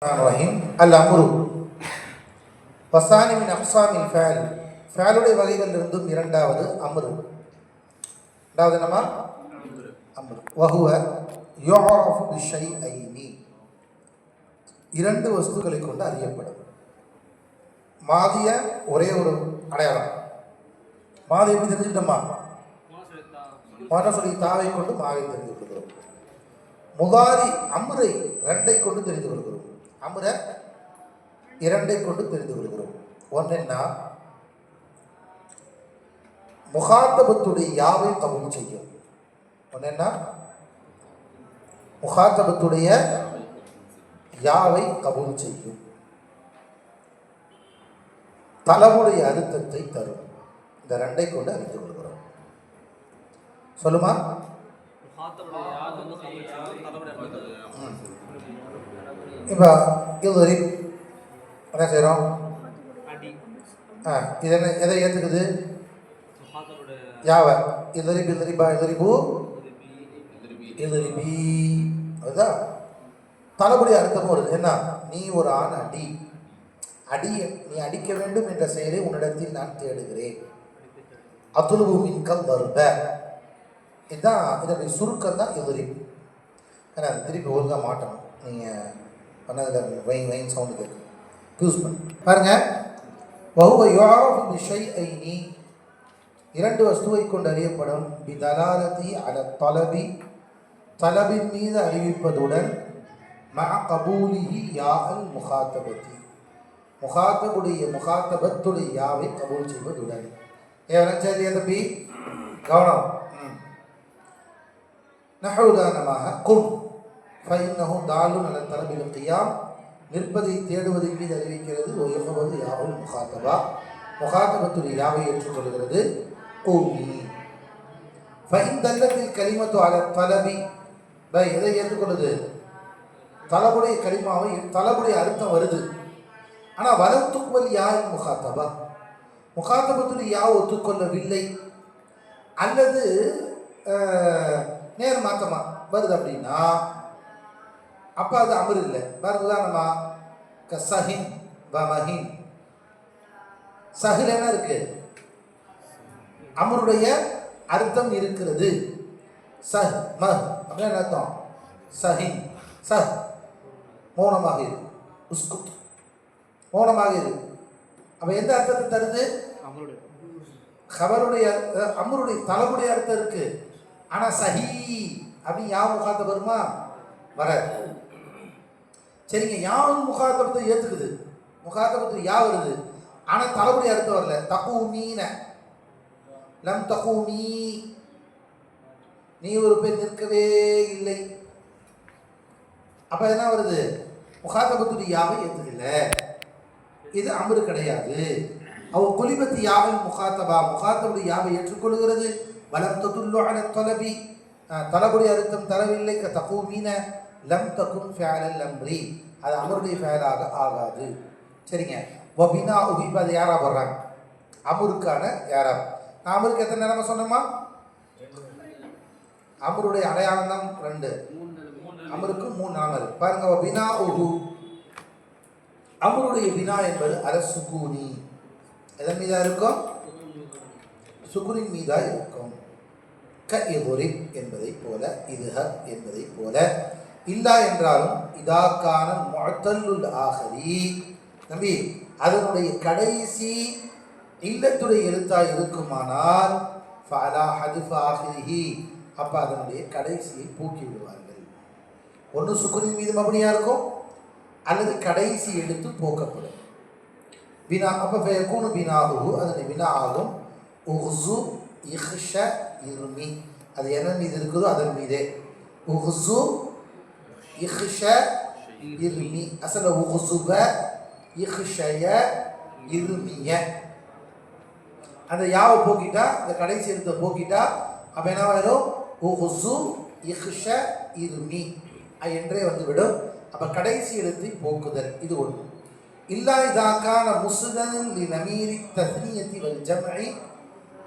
ரஹீம் அல் அம்ரு வசானி மின் அக்ஸாமில் ஃபஅல் ஃபஅலுடைய வகைகளிலிருந்தும் இரண்டாவது அம்ரு. இரண்டாவது நம்ம அம்ரு வஹுவ யுஅரஃபு பிஷைஐனி, இரண்டு வஸ்துக்களை கொண்டு அறியப்படும். மாதிய ஒரே ஒரு அடையாளம். மாதி எப்படி தெரிஞ்சுக்கிட்டோமா? சொல்லி தாவை கொண்டு மாவை தெரிந்து கொள்கிறோம். முதாரி அம்ரை ரெண்டை கொண்டு தெரிந்து கொள்கிறோம். அம்ர இரண்டை கொண்டு தெரிந்து கொள்கிறோம். ஒன்னா முகாத்தபத்துடைய யாவை கபூல் செய்யும். ஒன்னா முகாத்தபத்துடைய யாவை கபூல் செய்யும். தலமுடைய அர்த்தத்தை தரும். இந்த ரெண்டை கொண்டு அறிந்து கொள்கிறோம். சொல்லுமா? இப்போ இது என்ன செய்கிறோம்? இது என்ன எதை ஏற்றுக்குது? யாவை இதரிபி இதரிபா இதரிபு இதரிபி. அதுதான் தலபுடைய அர்த்தமும் வருது. என்ன? நீ ஒரு ஆண் அடி, நீ அடிக்க வேண்டும் என்ற செயலை உன்னிடத்தில் நான் தேடுகிறேன். அத்துலுபு மின்கல் வருப. இதுதான் இதனுடைய சுருக்கம் தான் எதிரிப்பு. ஏன்னா அது திருப்பி ஒழுங்காக மாட்டணும். நீங்கள் பண்ணதில் வைன் சவுண்டு கேட்கும். யூஸ் பண்ணு பாருங்க. வஹுவ யுஅரஃபு பிஷைஐனி, இரண்டு வஸ்துவை கொண்டு அறியப்படும். பிதலாலதி அல தலபி, தலபின் மீது அறிவிப்பதுடன் மஅ கபூலிஹி யா அல் முகாத்தபதி, முகாத்தபத்துடைய யாவை கபூல் செய்வதுடன். ஏன் தம்பி கவனம். நஹுதானமாக கும் ஃபைன்னஹு தாலுன் அல தலபில் கியாம், நிற்பதை தேடுவதின் மீது அறிவிக்கிறது. ஒயகவது யாவுல் முகாத்தபா, முகாத்தபத்துடைய யாவை ஏற்றுக்கொள்கிறது. கூமி ஃபைன் தல்லத்தில் கலிமத்து அல தலபி, எதை ஏற்றுக்கொள்ளுது? தலபுடைய கலிமாவை, தலபுடைய அர்த்தம் வருது. ஆனால் வலம் துக்வல் யாய் முகாத்தபா, முகாத்தபத்துடைய யாவை ஒத்துக்கொள்ளவில்லை அல்லது நேர் மாற்றமா வருது அப்படின்னா அப்போ அது அமர் இல்லை. வேறு உதாரணமா கசஹின் வமஹின். சஹில் என்ன இருக்கு? அமருடைய அர்த்தம் இருக்கிறது. சஹ் மஹ் அப்படின்னு அர்த்தம். சஹின் சஹ் மௌனமாக இரு, உஸ்குத் மௌனமாக இரு. அப்போ எந்த அர்த்தத்தை தருது? ஹபருடைய அமருடைய தலபுடைய அர்த்தம் இருக்கு. ஆனால் சஹி அப்படின்னு யா முகாத்த வருமா? வராது. சரிங்க, யாவும் முகாத்தபத்தை ஏற்றுக்குது, முகாத்தபத்து யா வருது. ஆனால் தலபுடைய அர்த்தம் வரல. தகூமீன லம் தகூமீ, நீ ஒரு பெண் நிற்கவே இல்லை. அப்போ என்ன வருது? முகாத்தபத்துடைய யாவை ஏற்றுக்கல. இது அமரு கிடையாது. அவ குலிபத்து யாவை முகாத்தபா, முகாத்தபுடைய யாவை ஏற்றுக்கொள்கிறது. வலம் ததுல்லு அல தலபி, தலபுடைய அர்த்தம் தரவில்லை. தகூமீன லம் தகுன் ஃபஅலல் அம்ரி, அது அமருடைய ஃபஅலாக ஆகாது. சரிங்க. வபினா உஹிப், அது யாரா வர்றாங்க? அமருக்கான யாரா. நான் அமருக்கு எத்தனை நேரமா சொன்னோமா? அமருடைய அடையாளம் தான் ரெண்டு. அமருக்கு 3 நாம இருக்கு பாருங்க. வபினா உஹு, அமருடைய பினா என்பது அல சுகூனி, எதன் மீதா இருக்கும்? சுகுனின் மீதா இருக்கும். க இதுரிப் என்பதை போல, இதுஹர் என்பதை போல. இல்லா என்றாலும் இதாக்கான முஅத்தல்லுல் ஆஹரி நம்பி, அதனுடைய கடைசி இல்லத்துடைய எழுத்தாய் இருக்குமானால் ஃபஅலா ஹதுஃப் ஆஹிரிஹி, அப்போ அதனுடைய கடைசியை போக்கி விடுவார்கள். ஒன்று சுகுனின் மீது மபனியாக இருக்கும் அல்லது கடைசி எழுத்து போக்கப்படும். பினா அப்போ ஃபயகூனு பினாஹு, அதனுடைய பினா ஆகும். உஹ்ஸு இஹ்ஷ இர்மி, அது என்ன மீது இருக்குதோ அதன் மீதே. உஹ்ஸு இஹ்ஷ இர்மி, அசல உஹ்ஸுப இஹ்ஷய இர்மிய. அந்த யாவை போக்கிட்டா, இந்த கடைசி எழுத்தை போக்கிட்டா அப்போ என்ன வரும்? உஹ்ஸு இஹ்ஷ இர்மி என்றே வந்துவிடும். அப்போ கடைசி எழுத்தை போக்குதல், இது ஒன்று. இல்லா இதாக்கான முஸ்தன் லி நமீரி தஸ்னியத்தி வல் ஜம்இ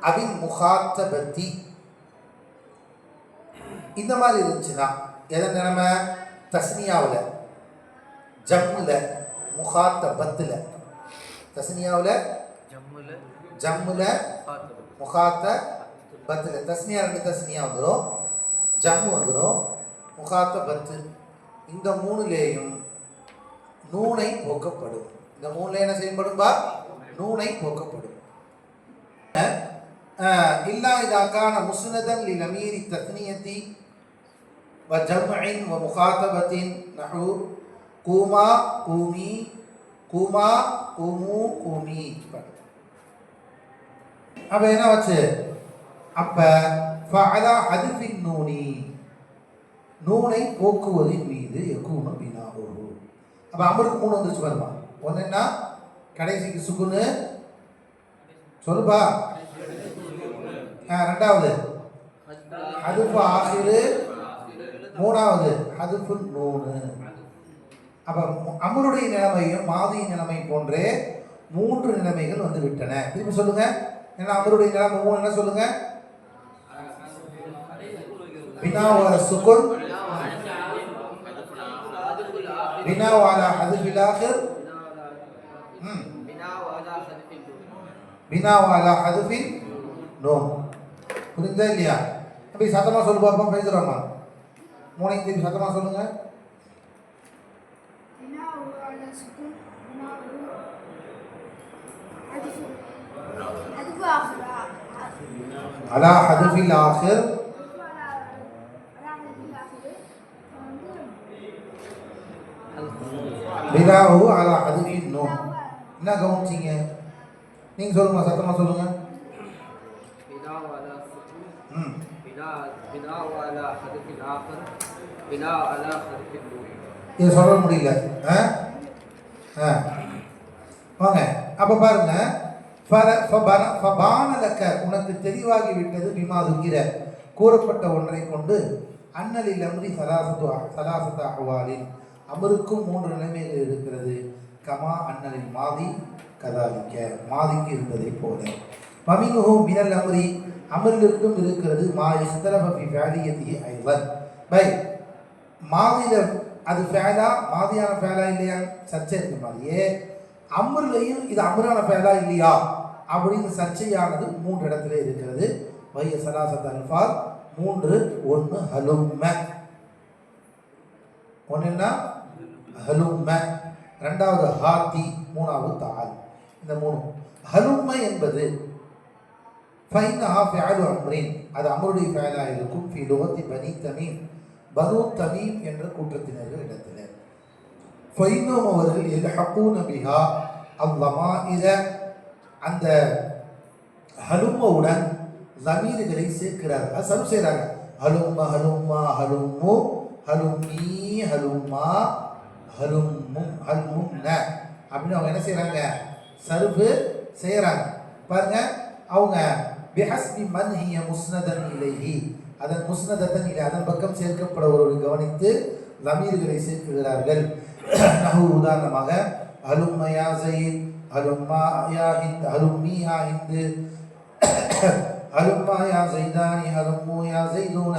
அபின் முகாத்தபத்தி, இந்த மாதிரி இருந்துச்சுன்னா எதன் நிலைமை? தஸ்னியாவில் ஜம்முல முகாத்தபத்தில், தஸ்னியாவில் ஜம்முல முகாத்தபத்தில் தஸ்னியா 2 தஸ்னியா வந்துடும், ஜம்மு வந்துடும், முகாத்தபத்து. இந்த 3லேயும் நூனை போக்கப்படும். இந்த 3ல என்ன செய்யப்படும்பா? நூனை போக்கப்படும். இல்லா இதா கான முஸ்னதன் லிலமீரி தஸ்னியத்தி வ ஜம்இன் வ முகாத்தபத்தின் நஹு கூமா கூமி கூமா கூமு கூமி. அப்ப என்ன வச்சு? அப்ப ஃபஅலா ஹத்ஃபின் நூனி, நூனை போக்குவதின் மீது யகூனு பினாஹு. அப்ப அமருக்கு 3 வந்துருச்சு பாருமா. ஒன்னு என்ன? கடைசிக்கு சுகுனு சொல்லுப்பா. ரெண்டாவது ஹதுஃபு ஆகிரு, மூணாவது ஹதுஃபு நூனு. அப்ப அமருடைய நிலைமையும் மாதியின் நிலைமை போன்றே 3 நிலைமைகள் வந்து விட்டன. திருப்பி சொல்லுங்க. என்ன அமருடைய நிலைமை 3 என்ன சொல்லுங்க? பினா வ சுகுன், பினா வாலா ஹதுஃபில் ஆகிர், பினா வாலா ஹதுஃபின் நூன். புரியுதா இல்லையா? அப்படி சத்தமா சொல்லு பாப்போம். பேசுறோமா? 3 திருப்பி சத்தமா சொல்லுங்க. அலா ஹதுஃபில் ஆகிர், பிலாஹு அலா ஹதுஃபின் நூன். என்ன கவனிச்சீங்க? நீங்க சொல்லுங்க, சத்தமா சொல்லுங்க. இது சொல்ல முடியல. வாங்க. அப்ப பாருங்க. உனக்கு தெளிவாகி விட்டது பிமா துக்கிற, கூறப்பட்ட ஒன்றை கொண்டு அன்னலில் அம்ரி சலாசத்து அஹ்வாலின், அமருக்கும் 3 நிலைமைகள் இருக்கிறது. கமா அன்னலில் மாதி கதாலிக்க, மாதிக்கு இருந்ததை போல. மமினுஹு மினல் அம்ரி, அமரிலிருக்கும் இருக்கிறது. மா இஸ்தலஃப ஃபி ஃபஅலியத்திஹி ஐவன், பை மாதில அது ஃபஅலா, மாதியான ஃபஅலா இல்லையா சர்ச்சை இருக்கு. மாதிரியே அமர்லையும் இது அமரான ஃபஅலா இல்லையா அப்படின்னு சர்ச்சையானது 3 இடத்துல இருக்கிறது. வைய சலாசத் அல்ஃபால் 3. 1 ஹலும்ம, ஒன்னுன்னா ஹலும்ம, 2வது ஹாத்தி, 3வது தால். இந்த 3 ஹலும்ம என்பது ஃபைனஹா ஃபிஅலு அம்ரின், அது அமருடைய ஃபஅலா இருக்கும். ஃபி லுகத்தி பனி தமீம், பனு தமீம் என்ற கூட்டத்தினர்கள் இடத்துல. ஃபைனும் அவர்கள் யல்ஹகூன பிஹா அல்-லமாஇர, அந்த ஹலும்மவுடன் லமீர்களை சேர்க்கிறார். அது சர்வ் செய்கிறாங்க. ஹலும்ம ஹலும்மா ஹலும்மு ஹலும்மி ஹலும்மா ஹலும்மும் ஹல்மும்ன அப்படின்னு அவங்க என்ன செய்கிறாங்க? சர்வு செய்கிறாங்க. பாருங்க, அவங்க பிஹஸ்பி மன் ஹிய முஸ்னதன் இலைஹி, அதன் முஸ்னதத்தன் இலை, அதன் பக்கம் சேர்க்கப்படுவதை கவனித்து லமீர்களை சேர்க்கிறார்கள். நஹு உதாரணமாக ஹலும்ம யா ஸைத், ஹலும்மா யா ஹிந்த், ஹலும்மி யா ஹிந்த், ஹலும்மா யா ஸைதானி, ஹலும்மு யா ஸைதூன,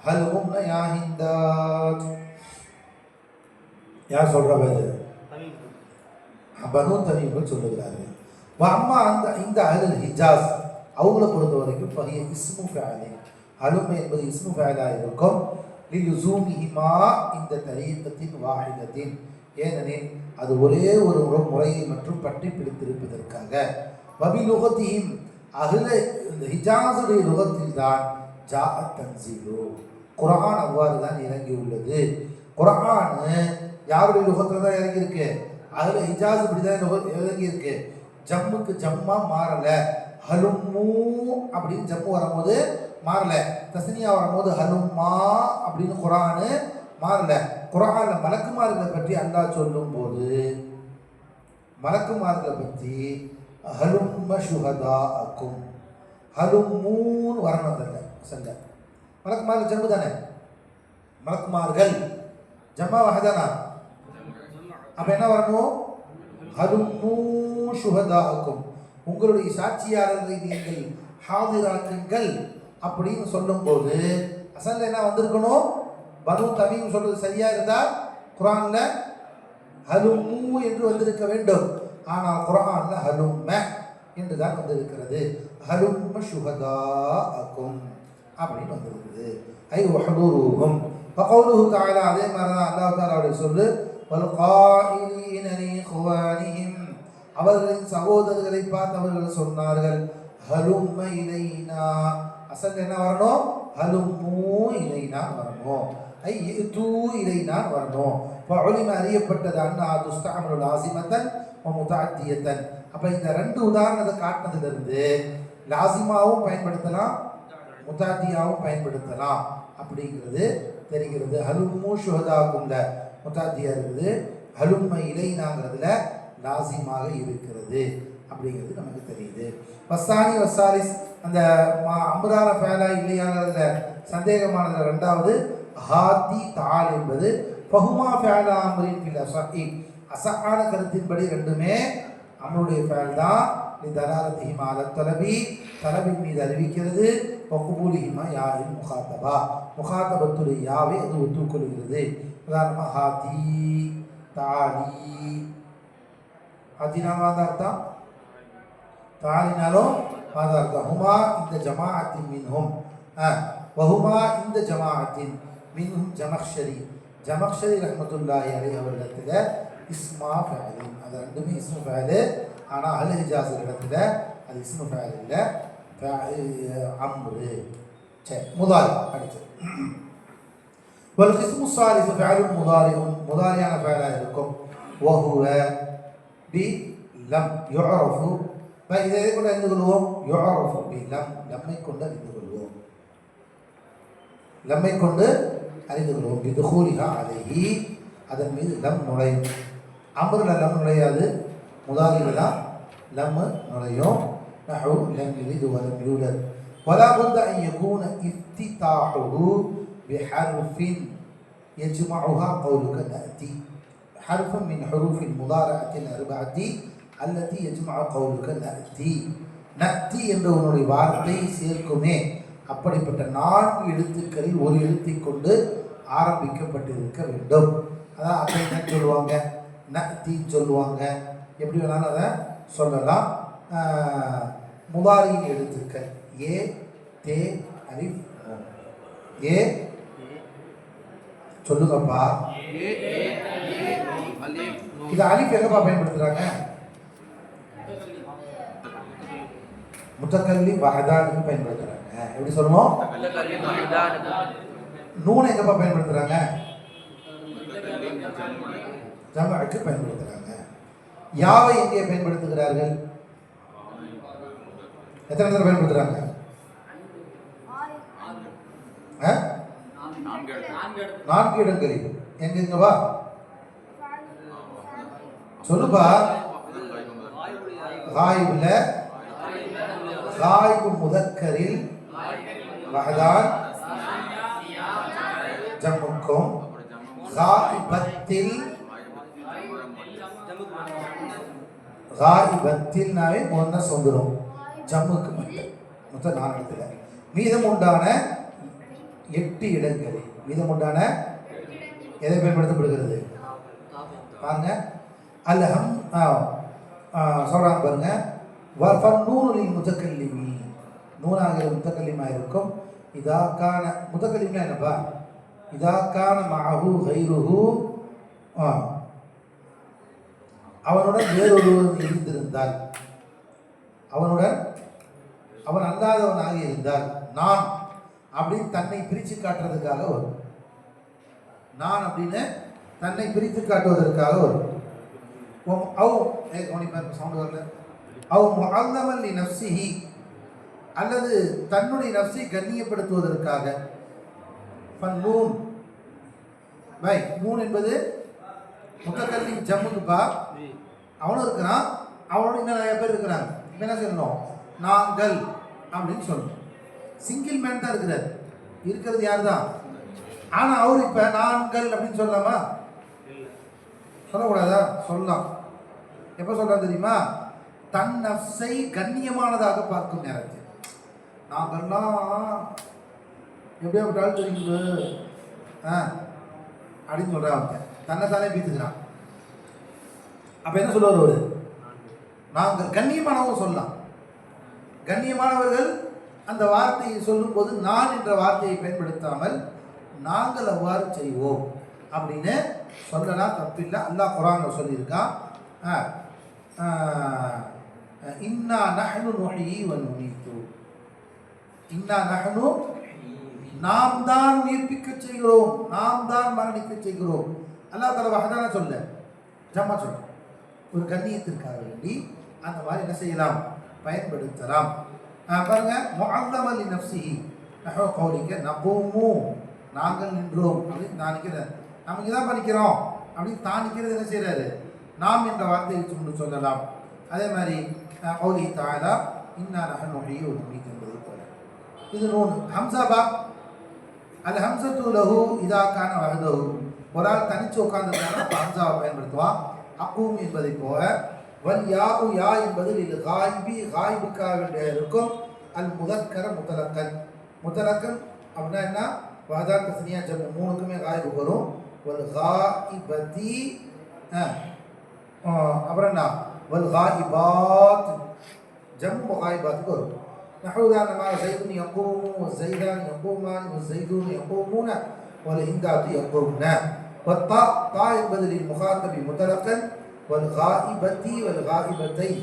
ஹலும்முன யா ஹிந்தாத். யார் சொல்றா? பனு தமீம்கள் சொல்லுகிறார்கள். அம்மா அந்த இந்த அஹ்லுல் ஹிஜாஸ், அவங்கள பொறுத்த வரைக்கும் ஃபஹிய இஸ்மு ஃபஅலி, ஹலும்ம என்பது இஸ்மு ஃபஅலா இருக்கும். லிலுசூமிஹிமா இந்த தரீகத்தின் வாஹிதத்தின், ஏனெனில் அது ஒரே ஒரு முறையை மற்றும் பற்றி பிடித்திருப்பதற்காக. வபி லுகத்திஹிம், அஹ்ல இந்த ஹிஜாஸுடைய லுகத்தில் தான் ஜாஅத் தன்சீலு, குர்ஆன் அவ்வாறு தான் இறங்கி உள்ளது. குர்ஆன் யாருடைய லுகத்தில் தான் இறங்கியிருக்கு? அஹ்ல ஹிஜாஸ் இப்படி தான் இறங்கி இருக்கு. ஜம்முக்கு ஜம்மா மாறல. ஹலும்மு அப்படின்னு ஜம்மு வரும்போது மாறல, தஸ்னியா வரும்போது ஹலும்மா அப்படின்னு குர்ஆன் மாறல. குர்ஆன்ல மலக்குமார்களை பற்றி அல்லாஹ் சொல்லும் போது மலக்குமார்களை பற்றி ஹலும்ம ஷுஹதாஅக்கும், ஹலும்மூன்னு வரணும். சொல்ல மலக்குமார்கள் ஜம்மு தானே, மலக்குமார்கள் ஜம்மா வஹதானா. அப்ப என்ன வரணும்? ஹலும்மூ ஷுஹதாஅக்கும், உங்களுடைய சாட்சியாளர்களை நீங்கள் ஹாதிராக்குங்கள் அப்படின்னு சொல்லும்போது அசல்ல என்ன வந்திருக்கணும்? பனு தமீம் சொல்றது சரியா இருந்தா குர்ஆன்ல ஹலுமு என்று வந்திருக்க வேண்டும். ஆனால் குர்ஆன்ல ஹலும்ம என்று தான் வந்திருக்கிறது. ஹலும்ம ஷுஹதாஅக்கும் அப்படின்னு வந்திருக்குது. ஐ வஹ்துருஹும். வகௌலுஹு தஆலா, அதே மாதிரி தான் அல்லாஹ் தஆலாவுடைய சொல்லு, வல் காயிலீன லிஇக்வானிஹிம், அவர்களின் சகோதரர்களை பார்த்து அவர்கள் சொன்னார்கள், ஹலும்ம இலைனா. அசல் என்ன வரணும்? ஹலும்மு இலைனா வரணும். ஐ இது இலைனா வரணும். ஃபஉலிம, அறியப்பட்டது, அன்னா துஸ்தஅமலு லாஸிமத்தன் வ முதஅத்தியத்தன். அப்ப இந்த ரெண்டு உதாரணத்தை காட்டினதிலிருந்து லாஸிமாவும் பயன்படுத்தலாம், முதாத்தியாவும் பயன்படுத்தலாம் அப்படிங்கிறது தெரிகிறது. ஹலும்மு ஷுஹதாக்கும்ல முதாத்தியா இருக்குது, ஹலும்ம இலைனாங்கிறதுல லாஸிமாக இருக்கிறது அப்படிங்கிறது நமக்கு தெரியுது. வஸ்ஸானி வஸ்ஸாலிஸ், அந்த அம்ரான ஃபேலா இல்லையாங்கிறதுல சந்தேகமானதுல ரெண்டாவது ஹாத்தி தால் என்பது ஃபஹுமா ஃபேலா அம்ரின் ஃபில் அஸஹி, அஸஹான கருத்தின்படி ரெண்டுமே அம்ருடைய ஃபேல் தான். லிதலாலத்திஹிமா அலா தலபி, தலபின் மீது அறிவிக்கிறது. வகுபூலிஹிமா யாரின் முகாத்தபா, முகாத்தபத்துடைய யாவை அது ஒத்துக்கொள்கிறது. உதாரணமாக ஹாத்தி தாலி, ஹாத்தினா மாதா அர்த்தம், தாலினாலும் மாதா அர்த்தம். ஹுமா இந்த ஜமாஅத்தின் மின்ஹும், வஹுமா இந்த ஜமாஅத்தின் மின்ஹும் ஜமக்ஷரி, ஜமக்ஷரி ரஹ்மத்துல்லாஹி அலைஹி அவர்களிடத்தில் இஸ்மா ஃபஅலின், அது ரெண்டுமே இஸ்மு ஃபஅலு. ஆனால் அல் ஹிஜாஸ் இடத்துல அது இஸ்மு ஃபஅல் இல்லை, அம்ரு. சரி, முதாரி அடுத்து. வல் கிஸ்மு ஸாலிஸு ஃபஅலுன் முதாரிஉன், முதாரியான ஃபஅலாக இருக்கும். வஹுவ பி லம் யுஅரஃபு, இதை கூட அறிந்து கொள்வோம். யுஅரஃபு பி லம், லம்மை கொண்டு அறிந்து கொள்வோம், லம்மை கொண்டு அறிந்து கொள்வோம். பிதுகூலிஹா அலைஹி, அதன் மீது லம் நுழையும். அம்ருல லம் நுழையாது, முதாரில தான் லம் நுழையும். நஹு லம் யலித் வ லம் யூலத். வலா புத்த அன் யகூன இஃப்திதாஹுஹு பிஹர்ஃபின் யஜ்மஉஹா கௌலுக நஅதி, ஹர்ஃபுன் மின் ஹுரூஃபில் முதாரஅத்தில் அர்பஅத்தி அல்லதி யஜ்மஉ கௌலுக நஅதி. நஅதி என்ற உன்னுடைய வார்த்தை சேர்க்குமே, அப்படிப்பட்ட 4 எழுத்துக்களில் ஒரு எழுத்தை கொண்டு ஆரம்பிக்கப்பட்டிருக்க வேண்டும். அதான் அப்போ என்ன சொல்லுவாங்க, நஅதி சொல்லுவாங்க, எப்படி வேணாலும் அதை சொல்லலாம். முதாரியின் எழுத்துக்கள் ஏ, தே, அலிஃப், ஏ சொல்லுங்கப்பா. இது அலிஃப் எங்கப்பா பயன்படுத்துறாங்க? முத்தக்கல்லிம் வஹதானுக்கு பயன்படுத்துறாங்க. எப்படி சொல்லணும்? நூன் எங்கப்பா பயன்படுத்துறாங்க? ஜம்அக்கு பயன்படுத்துறாங்க. யாவை எங்கே பயன்படுத்துகிறார்கள்? எத்தனை தடவை பயன்படுத்துறாங்க? 4 இடங்களில். எங்கெங்கவா சொல்லுப்பா. காயிப்ல, காயிபு முதக்கரில் வஹதான் ஜம்முக்கும், காயிபத்தில், காயிபத்தில் நாவே முன்னஸ் வந்துடும், ஜம்முக்கு மொத்தம் 4 இடத்துல. மீதம் உண்டான 8 இடங்களில், மீதம் உண்டான எதை பயன்படுத்தப்படுகிறது பாருங்க. அல்ஹம் சொல்றாங்க பாருங்க. வஃபன்னூனில் முத்தக்கல்லிமி, நூனாகிற முத்தக்கல்லிமாக இருக்கும். இதாக்கான முத்தக்கல்லிம்னா என்னப்பா? இதாக்கான மஅஹு கைருஹு, அவனுடன் வேறொருவன் இருந்திருந்தால், அவனுடன் அவன் அல்லாதவனாக இருந்தால், நான் அப்படின்னு தன்னை பிரித்து காட்டுறதுக்காக வரும். நான் அப்படின்னு தன்னை பிரித்து காட்டுவதற்காக வரும். சவுண்ட் வரல. முஅல்லமன் லி நஃப்ஸிஹி, அல்லது தன்னுடைய நஃப்ஸை கண்ணியப்படுத்துவதற்காக. ஃபன்னூன் பை நூன் என்பது முத்தக்கல்லிம் ஜம்முக்குப்பா. அவனும் இருக்கிறான், அவனோட இன்னும் நிறைய பேர் இருக்கிறாங்க. இப்போ என்ன சொல்லணும்? நாங்கள் அப்படின்னு சொல்லணும். சிங்கிள் மேன் தான் இருக்கிறார், இருக்கிறது யார் தான்? ஆனால் அவர் இப்போ நாங்கள் அப்படின்னு சொல்லலாமா? சொல்லக்கூடாதா? சொல்லலாம். எப்போ சொல்கிறார் தெரியுமா? தன் நஃப்ஸை கண்ணியமானதாக பார்க்கும் நேரத்தில். நாங்கள்லாம் எப்படியா விட்டாலும் தெரியுது அப்படின்னு சொல்கிறான். அவங்க தன்னைத்தானே பீத்துக்கிறான். அப்போ என்ன சொல்லுவார் ஒரு நாங்கள் கண்ணியமானவங்க சொல்லலாம். கண்ணியமானவர்கள் அந்த வார்த்தையை சொல்லும்போது நான் என்ற வார்த்தையை பயன்படுத்தாமல் நாங்கள் அவ்வாறு செய்வோம் அப்படின்னு சொல்லலாம், தப்பில்லை. அல்லாஹ் குர்ஆன்ல சொல்லியிருக்கான், இன்னா நஹ்னு நுஹ்யி வ நுமீத்து, இன்னா நஹ்னு நாம் தான் உயிர்ப்பிக்க செய்கிறோம், நாம் தான் மரணிக்க செய்கிறோம். அல்லாஹ் தஆலா வஹதான சொல்ல ஜம்மா சொல்ல ஒரு கண்ணியத்திற்காக வேண்டி அந்த மாதிரி என்ன செய்யலாம், பயன்படுத்தலாம். பாருங்க, முஅல்லம லி நஃப்ஸிஹி நஹு கௌலிக நகூமு, நாங்கள் நின்றோம் அப்படின்னு நான் நிற்கிறேன், நம்ம இங்கே தான் பண்ணிக்கிறோம் அப்படின்னு தான் நிற்கிறது என்ன செய்கிறாரு, நாம் என்ற வார்த்தையை வச்சு கொண்டு சொல்லலாம். அதே மாதிரி கௌலி தஆலா இன்னா நஹ்னு நுஹ்யி வ நுமீத்து என்பதை போல. இது நூன் ஹம்ஸா பா. அல் ஹம்ஸத்து லஹு இதா கான வஹதஹு, ஒரு ஆள் தனிச்சு உட்கார்ந்துருக்காங்க அப்போ ஹம்ஸாவை பயன்படுத்துவான். அக்கூம் என்பதை போல. வல் யாஉ யா என்பது லில் காயிபி, காயிபுக்காக வேண்டிய இருக்கும். அல் முதக்கர முதலக்கன், முதலக்கன் அப்படின்னா என்ன, வஹதா தஸ்னியா ஜம் மூணுக்குமே காயிபு வரும். வல் காயிபதி அப்புறம் என்ன, வல் காயிபாத் ஜம் காயிபாத்துக்கு வரும். نحو ذلك زيد يقوم والزيدان يقومان والزيدون يقومون والهندات يقومن. والطاء طاء بدل المخاطب مطلقا والغائبة والغائبتين.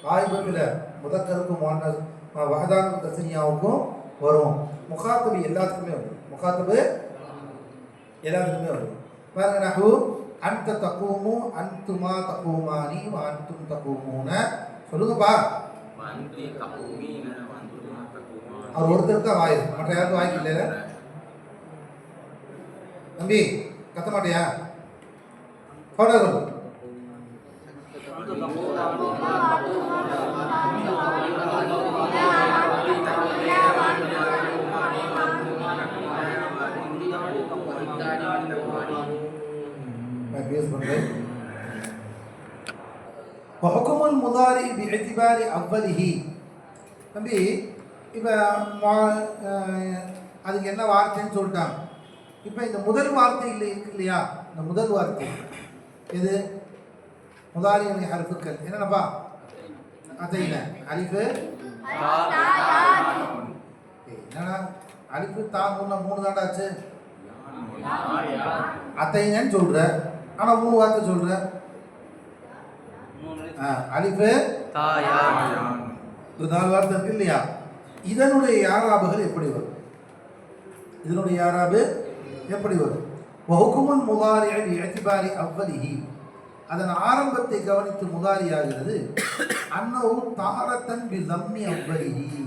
غائبة لا مذكركم مؤنث وحدان تثنياவுக்கும் வரும். முகாத்தபி எல்லாத்துக்குமே வரும், முகாத்தபு எல்லாத்துக்குமே வரும். பாருங்க, நஹு அன்த தகூமு அன்துமா தகூமானி வ அன்தும் தகூமூன. சொல்லுங்கப்பா. அவர் ஒருத்தருக்கு தான் வாய், மற்ற யாருக்கும் வாய்க்கு இல்லையா தம்பி, கத்த மாட்டியா? போட சொல்லு. வஹுகுமுல் முதாரி பிஇதிபாரி அவ்வலிஹி. தம்பி, இப்போ அதுக்கு என்ன வார்த்தைன்னு சொல்லிட்டாங்க. இப்போ இந்த முதல் வார்த்தை இல்லை இருக்கு இல்லையா, இந்த முதல் வார்த்தை இது முதாரியுடைய ஹர்ஃபுக்கள் என்னென்னப்பா? அதைன அலிஃபு, என்னன்னா அலிஃபு தா மூணு தாண்டாச்சு. அத்தைனன்னு சொல்ற, ஆனா 3 வார்த்தை சொல்ற. அலிஃபு தா யா, 4 வார்த்தை இருக்கு இல்லையா. இதனுடைய யாராபுகள் எப்படி வரும்? இதனுடைய யாராபு எப்படி வரும்? வஹுகுமுல் முதாரி பிஇதிபாரி அவ்வலிஹி, அதன் ஆரம்பத்தை கவனித்து முதாரியாகிறது. அன்னஹு தாரத்தன் பி லம்மி அவ்வலிஹி,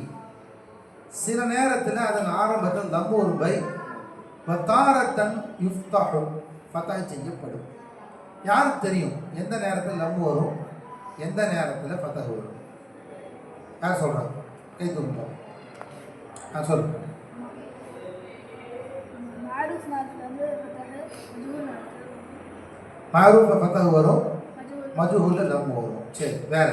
சில நேரத்தில் அதன் ஆரம்பத்தில் லம் ஒரு பை, வதாரத்தன் யுஃப்தஹு ஃபதஹ் செய்யப்படும். யாருக்கு தெரியும் எந்த நேரத்தில் லம் வரும், எந்த நேரத்தில் ஃபதஹ் வரும்? யார் சொல்றாங்க? கை தூக்குங்க. சொல்லு. மாரூஃப் ஃபதஹ் வரும், மஜ்ஹூல் லம் வரும். சரி, வேற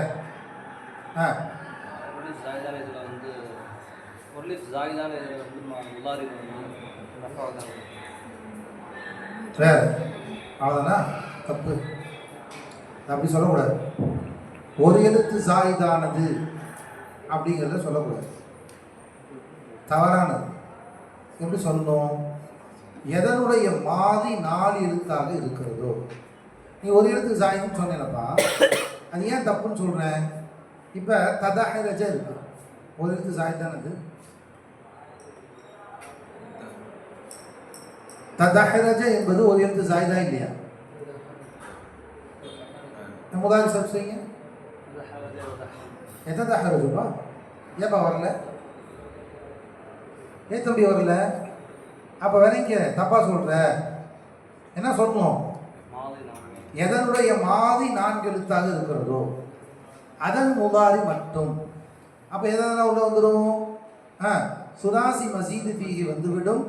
வேற அவ்வளோதானா? தப்பு, அப்படி சொல்லக்கூடாது. ஒரு எழுத்து ஜாயிதானது அப்படிங்கிறத சொல்லக்கூடாது, தவறானது. எப்படி சொல்லணும்? எதனுடைய மாதி 4 எழுத்தாக இருக்கிறதோ. நீ ஒரு எழுத்து ஜாயின்னு சொன்னேனப்பா, அது ஏன் தப்புன்னு சொல்கிறேன்? இப்போ ததஹரஜ இருக்கு, ஒரு எழுத்து ஜாயிதானது. ததஹரஜ என்பது ஒரு எழுத்து ஜாயிதா இல்லையா? முதாரி சப் செய்யுங்க. எத்ததஹரஜுப்பா ஏப்பா வரல? ஏன் தம்பி வரல? அப்போ வினைக்க தப்பா சொல்ற. என்ன சொல்லணும்? எதனுடைய மாதி 4 எழுத்தாக இருக்கிறதோ அதன் முதாரி மட்டும். அப்போ எதனால் உள்ள வந்துடும்? சுராசி மசீது ஃபீஹி வந்துவிடும்,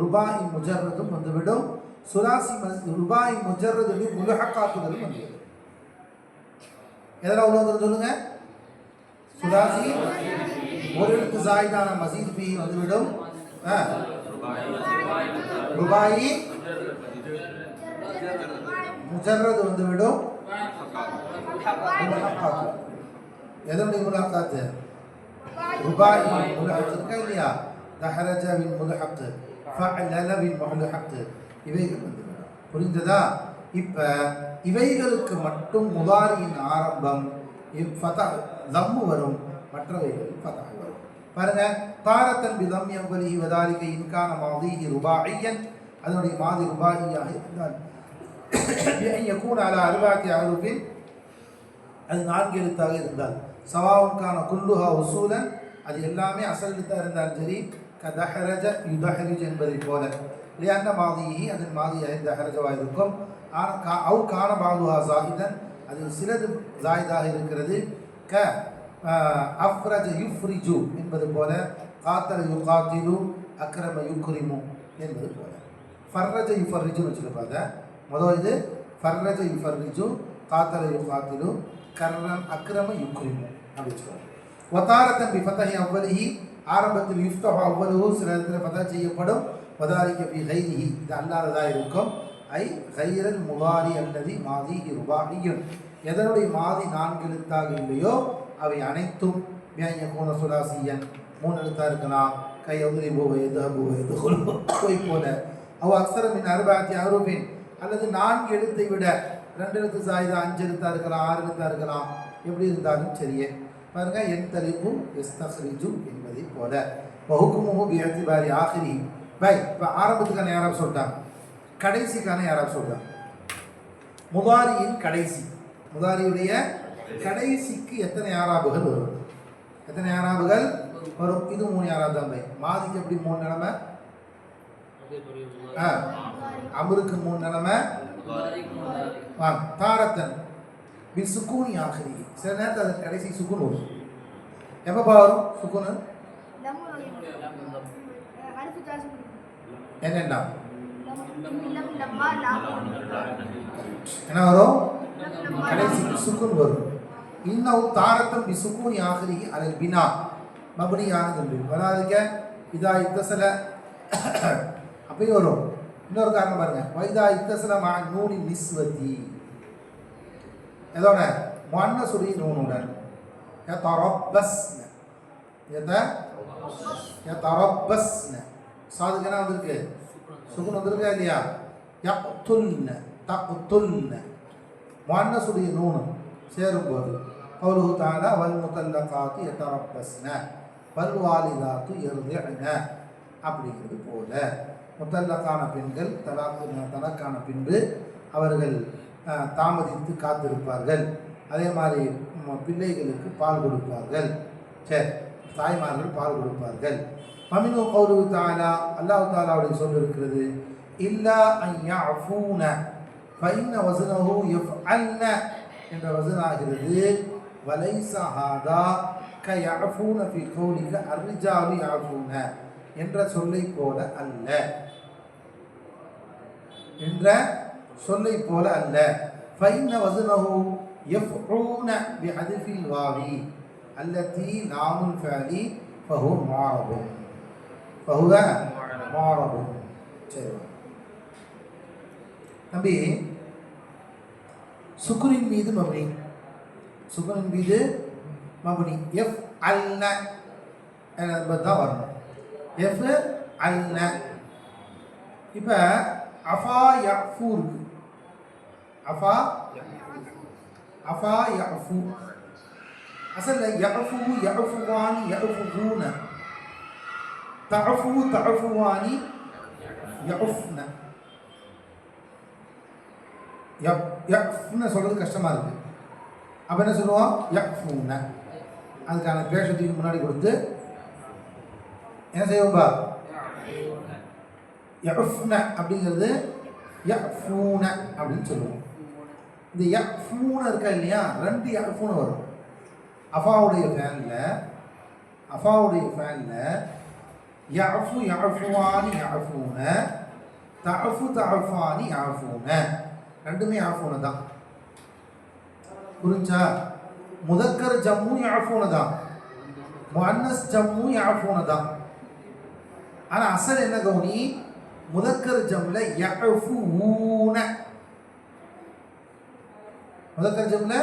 ருபாய் முஜர்ரதும் வந்துவிடும். சுராசி ருபாய் முஜர்ரது முலஹக்காத்துகளும் வந்துவிடும். எதனால் உள்ள வந்துடும் சொல்லுங்க? சுராசி ஒரு எழுத்து ஜாயிதான மசீது ஃபீஹி வந்துவிடும், ருபாயி முஜர்ரது வந்துவிடும், முல்ஹக்காத். எதனுடைய முல்ஹக்காத்? ருபாய் முல்ஹக் இருக்கா இல்லையா? தஹரஜவின் முல்ஹக், ஃபஅலவின் முல்ஹக், இவைகள் வந்து புரிந்ததா? இப்ப இவைகளுக்கு மட்டும் முதாரியின் ஆரம்பம் ஃபதஹ் தம்மு வரும், மற்றவைகள் ஃபதஹ் வரும். பாருங்க, தாரத்தன் பிதம் யவ்வலிஹி வதாலிக இன்கான மாதிஹி ருபாயியன், அதனுடைய மாதி ருபாயியாக இருந்தால் யகூன அலா அர்பாத்தி அஹ்ருஃபின், அது 4 எழுத்தாக இருந்தால், சவாவுக்கான குல்லுஹா உசூலன், அது எல்லாமே அசல் எழுத்தாக இருந்தாலும் சரி, கதஹரஜ யுதஹரிஜ் என்பதை போல, லியன்ன மாதிஹி அதன் மாதியாக தஹரஜவாக இருக்கும். அவு கான பாதுஹா ஜாஹிதன், அதில் சிலது ஜாயிதாக இருக்கிறது. க அஃப்ரஜ யுஃப்ரிஜு என்பது போல, காத்தல யுகாத்திலு அக்ரம யுக்ரிமு என்பது போல. ஃபர்ரஜ யுஃபர்ரிஜுன்னு வச்சுருப்பாங்க. முதல் இது ஃபர்ரஜ யுஃபர்ரிஜு, காத்தல யுகாத்திலு, கர்ரம் அக்ரம யுக்ரிமு அப்படி வச்சுக்கோங்க. வதாரத்தன் பி ஃபதஹி அவ்வலிஹி, ஆரம்பத்தில் யுஃப்தஹு அவ்வலுஹு, சில இடத்துல ஃபதஹ் செய்யப்படும். வதாலிக பி கைரிஹி, இது அல்லாததாக இருக்கும். ஐ கைரல் முதாரி அல்லதி மாதிஹி ருபாயியுன், எதனுடைய மாதி 4 எழுத்தாக இல்லையோ அவை அனைத்தும் யகூன சுலாசியன், 3 எழுத்தாக இருக்கலாம். கையௌதிரிபு வயதுஹபு வயதுஹுலு போல. அவ் அக்ஸர மின் அர்பாத்தி அஹ்ருஃபின், அல்லது 4 எழுத்தை விட 2 எழுத்து சாயுதா 5 எழுத்தாக இருக்கலாம், 6 எழுத்தாக இருக்கலாம், எப்படி இருந்தாலும் சரியே. பாருங்க, என் தலிபு எஸ்தஹ்ரிஜு என்பதை போல. வஹுக்குமுஹு பிஇஅ்திபாரி ஆகிரி. பை இப்போ ஆரம்பத்துக்கான யாராவது சொல்லிட்டாங்க, கடைசிக்கான யாராவது சொல்கிறாங்க. முதாரியின் கடைசி, முதாரியுடைய கடைசிக்கு எத்தனை ஆராபுகள் வரும்? எத்தனை ஆராபுகள் வரும்? இது 3 ஆராப் தான். பை மாதிக்கு எப்படி 3 நிலைமை? அமருக்கு 3 நிலைமை. தாரத்தன் பி சுக்கூனி ஆகிரி, சில நேரத்தில் அதன் கடைசி சுக்குன் வரும். எப்போ வரும் சுக்குனு? என்னென்னா என்ன வரும்? கடைசி சுக்குன் வரும். இன்னும் தாரத்தம் பி சுக்கூனி ஆகிரி அலல் பினா மப்னியானது வராதுக்க இதா இத்தசல அப்பயும் வரும். இன்னொரு காரணம் பாருங்க, வைதா இத்தசல மா நூனி நிஸ்வதி, எதோட முஅன்னஸுடைய நூனுடன். யதரப்பஸ்ன, யதரப்பஸ்ன, சாதுக்கு என்ன வந்திருக்கு? சுக்குன் வந்திருக்கா இல்லையா? யக்துல்ன, தக்துல்ன, முஅன்னஸுடைய நூனு சேரும்போது கௌலுஹு தஆலா வல் முத்தல்லகாத்து யதரப்பஸ்ன வல் வாலிதாத்து யர்திஅன அப்படிங்கிறது போல, முத்தல்லகான பெண்கள் தலக்கான பின்பு அவர்கள் தாமதித்து காத்திருப்பார்கள். அதே மாதிரி பிள்ளைகளுக்கு பால் கொடுப்பார்கள். சரி, தாய்மார்கள் பால் கொடுப்பார்கள். மமினு கௌலுஹு தஆலா, அல்லாஹ் தஆலாவுடைய சொல் இருக்கிறது, இல்லா அன் யஅஃபூன ஃபஇன்ன வஸனஹு யஃஅல்ன என்ற வஸனாகிறது. வலைஸ ஹாதா கயஅஃபூன ஃபி கௌலிக அர்ரிஜாலு யஅஃபூன என்ற சொல்லை போல அல்ல, என்ற சொல்லை போல அல்ல. ஃபஇன்ன வஸனஹு யஃஊன பிஹத்ஃபில் வாவி அல்லதி லாமுல் ஃபஅலி ஃபஹுவ முஆரபுன், ஃபஹுவ முஆரபுன். சரி நம்பி, சுக்குனின் மீது மப்னி, சுக்குனின் மீது மப்னி. எஃப் அல்ன என்பது தான் வரணும். எஃப் அல்ன. இப்போ அஃபா யஃபூ இருக்கு. அஃபா அஃபா யஃபூ, அசல்ல யஃபூ யஃபுவானி யஃபுகூன, தஅஃபூ தஅஃபுவானி யஃப்ன. யஃப்ன சொல்கிறது கஷ்டமாக இருக்குது. அப்போ என்ன சொல்லுவோம்? யஃபூன. அதுக்கான பேஷத்துக்கு முன்னாடி கொடுத்து என்ன செய்வோம்பா? யஃப்ன அப்படிங்கிறது யஃபூன அப்படின்னு சொல்லுவோம். இந்த யஃபூன இருக்கா இல்லையா, 2 யஃபூன வரும். அஃபாவுடைய ஃபேனில் யஃபு யஃபுவானி யஃபூன, தஅஃபு தஅஃபானி யஃபூன, ரெண்டுமே யஃபூன தான். புரிஞ்சா? முதக்கர் ஜம்மு யஃபூன தான், முஅன்னஸ் ஜம்மு யஃபூன தான். ஆனால் அசல் என்ன கவுனி? முதக்கர் ஜம்ல யஃபூன, முதக்கர் ஜம்ல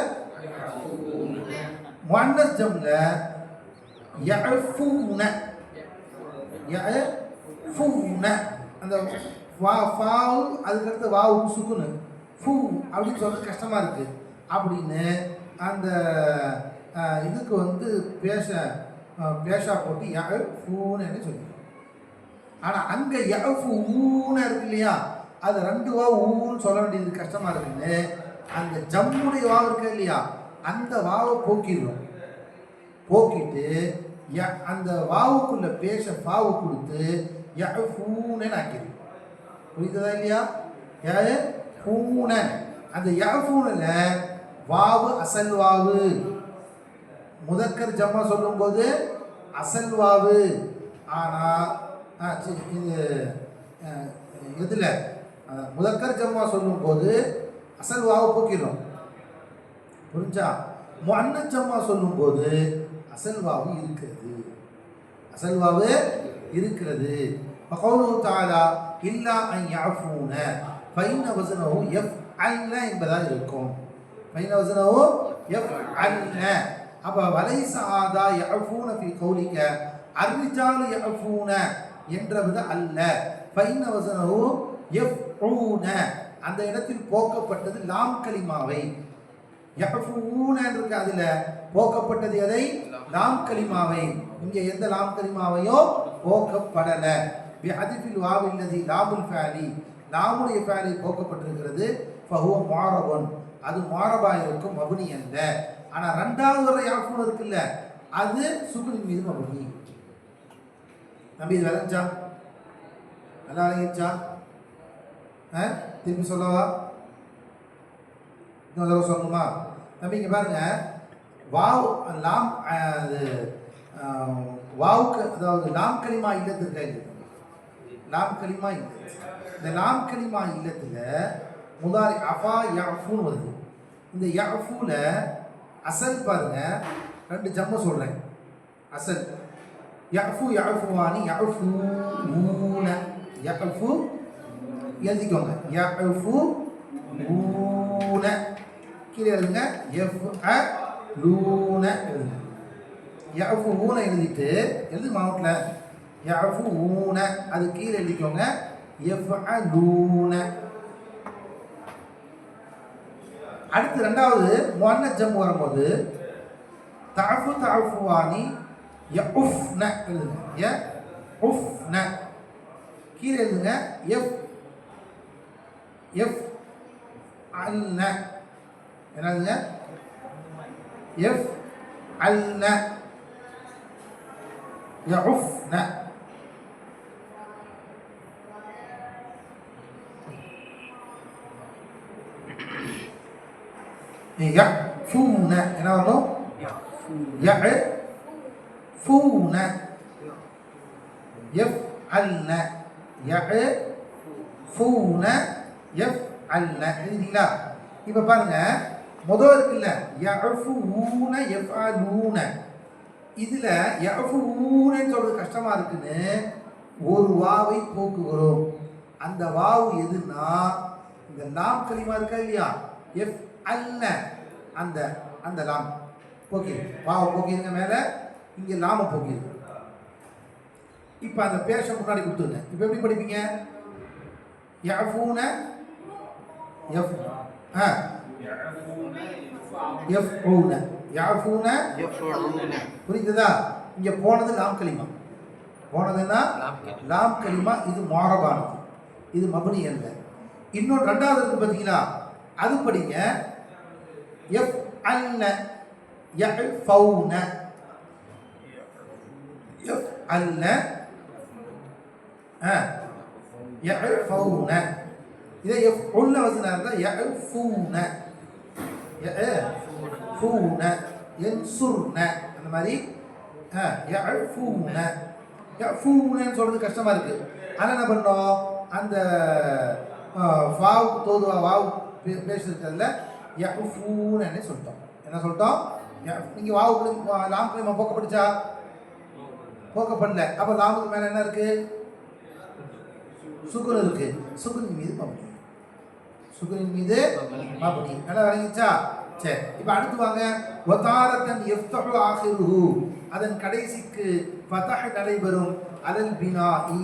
முஅன்னஸ் ஜம்ல யஃபூன யஃபூன அந்த ஃபாவு அதுக்கு அடுத்து வாவு சுக்குனு ஃபூ அப்படின்னு சொல்றது கஷ்டமா இருக்கு அப்படின்னு அந்த இதுக்கு வந்து பேஷா போட்டு யஃபூன்னு சொல்லிடுறோம். ஆனால் அங்கே யஃபூன இருக்கு இல்லையா, அது 2 வா ஊன்னு சொல்ல வேண்டியது கஷ்டமா இருக்குன்னு அந்த ஜம்முடைய வாவு இருக்கு இல்லையா, அந்த வாவை போக்கிடுறோம். போக்கிட்டு அந்த வாவுக்குள்ள பேஷ ஃபாவு கொடுத்து யஃபூன்னு ஆக்கிடுறோம். புரியுதா இல்லையா? யஃபூன அந்த யஃபூனில் வாவு அசல் வாவு, முதக்கர் ஜம்மா சொல்லும்போது அசல் வாவு. ஆனால் இது இதில் முதக்கர் ஜம்மா சொல்லும்போது அசல் வாவை போக்கிடும். புரிஞ்சா? முஅன்னஸ் ஜம்மா சொல்லும்போது அசல் வாவு இருக்கிறது, அசல் வாவு இருக்கிறது. ஃபகௌலுஹு தஆலா இல்லா அன் யஃபூன ஃபைன வஸனஹு யஃஅல்ன என்பதாக இருக்கும். ஃபைன வஸனஹு யஃஅல்ன. அப்போ வலைஸ ஹாதா யஃபூன ஃபீ கௌலிக அர்ரிஜாலு யஃபூன என்றது அல்ல. ஃபைன வஸனஹு யஃஊன அந்த இடத்தில் போக்கப்பட்டது லாம் கலிமாவை. யஃபூன இருக்கு, அதில் போக்கப்பட்டது எதை? லாம் கலிமாவை. இங்கே எந்த லாம் கலிமாவையோ போக்கப்படலை. பிஹதிஃபில் வாவில்லதி லாமுல் ஃபஅலி, லாமுடைய ஃபஅலி போக்கப்பட்டிருக்கிறது. ஃபஹுவ முஅரபுன், அது முஅரபா இருக்கும், மப்னி அல்ல. ஆனால் 2வது வர யஃபூன் இருக்குல்ல, அது சுகுனின் மீது மப்னி. நம்பி இது விளைஞ்சா நல்லா விளைஞ்சா? திருப்பி சொல்லவா? இன்னொரு தடவை சொல்லணுமா? தம்பி இங்கே பாருங்க, வாவ் லாம் வாவுக்கு அதாவது லாம் கலிமா இல்லத்திற்கு லாம் கலிமா இல்ல. இந்த லாம் கலிமா இல்லத்தில் முதாரி அஃபா யஃபூன் வருது. இந்த யஃபூல அசல் பாருங்க, 2 ஜம்ம சொல்கிறேன். அசல் யஃபு யஃபுவானி யஃபூன யஃபு எழுதிக்கோங்க. யஃபூன கீழே எழுதுங்க. யஃபூன எழுதுங்க. யஃபூன எழுதிட்டு எழுது மாவட்டில் யஃபூன அது கீழே எழுதிக்கோங்க. யஃஅலூன. அடுத்து 2வது முஅன்னஸ் ஜம் வரும்போது தஅஃபு தஅஃபுவானி யஃஉஃப்ன எழுதுங்க. யஃஉஃப்ன கீழே எழுதுங்க. யஃஅல்ன என்னதுங்க? யஃஅல்ன யஃஉஃப்ன. யஃபூன என்ன வரணும்? யஃபூன யஃஅல்ன யஃபூன யஃஅல்ன. எழுதிங்களா? இப்போ பாருங்க, முதல் இருக்குல்ல யஃபூன யஃஅலூன, இதில் யஃபூனன்னு சொல்கிறது கஷ்டமாக இருக்குன்னு ஒரு வாவை போக்குகிறோம். அந்த வாவு எதுன்னா இந்த லாம் கலிமா இருக்கா இல்லையா, யஃஅல்ன அந்த அந்த லாம் போக்கி வாவை போக்கிருங்க மேலே, இங்கே லாமை போக்கிருக்கு. இப்போ அந்த பேஷ முன்னாடி கொடுத்துருங்க. இப்போ எப்படி படிப்பீங்க? யஃபூன யஃபூன யஃபூன புரியுதா? இங்கே போனது லாம் கலிமா, போனதுன்னா லாம் கலிமா. இது முஅரபானது, இது மப்னி அல்ல. இன்னொரு 2வது இருக்கு பார்த்தீங்களா, அது படிங்க. யஃஅல்ன யஃபௌன யஃஅல்ன யஃபௌன. இதே யஃஉல்ன வசனா இருந்தால் யஃபூன யஃபூன யன்சுர்ன அந்த மாதிரி யஃபூன. யஃபூனன்னு சொல்கிறது கஷ்டமாக இருக்குது. ஆனால் என்ன பண்ணோம், அந்த வாவ் தோதுவா வாவ் பேசுறதுல யஃபூனன்னு சொல்லிட்டோம். என்ன சொல்லிட்டோம்? நீங்கள் வாவு லாம் கலிமா போக்கப்பட்டுச்சா? போக்கப்படல. அப்போ லாமுக்கு மேலே என்ன இருக்குது? சுகுன் இருக்குது. சுகுனின் மீது மப்னி, சுகுனின் மீது மப்னி. நல்லா விளங்கிச்சா? சரி, இப்போ அடுத்து வாங்க. வதாரத்தன் யஃப்தஹு ஆகிருஹு, அதன் கடைசிக்கு ஃபதஹ் நடைபெறும். அலல் பினாஇ,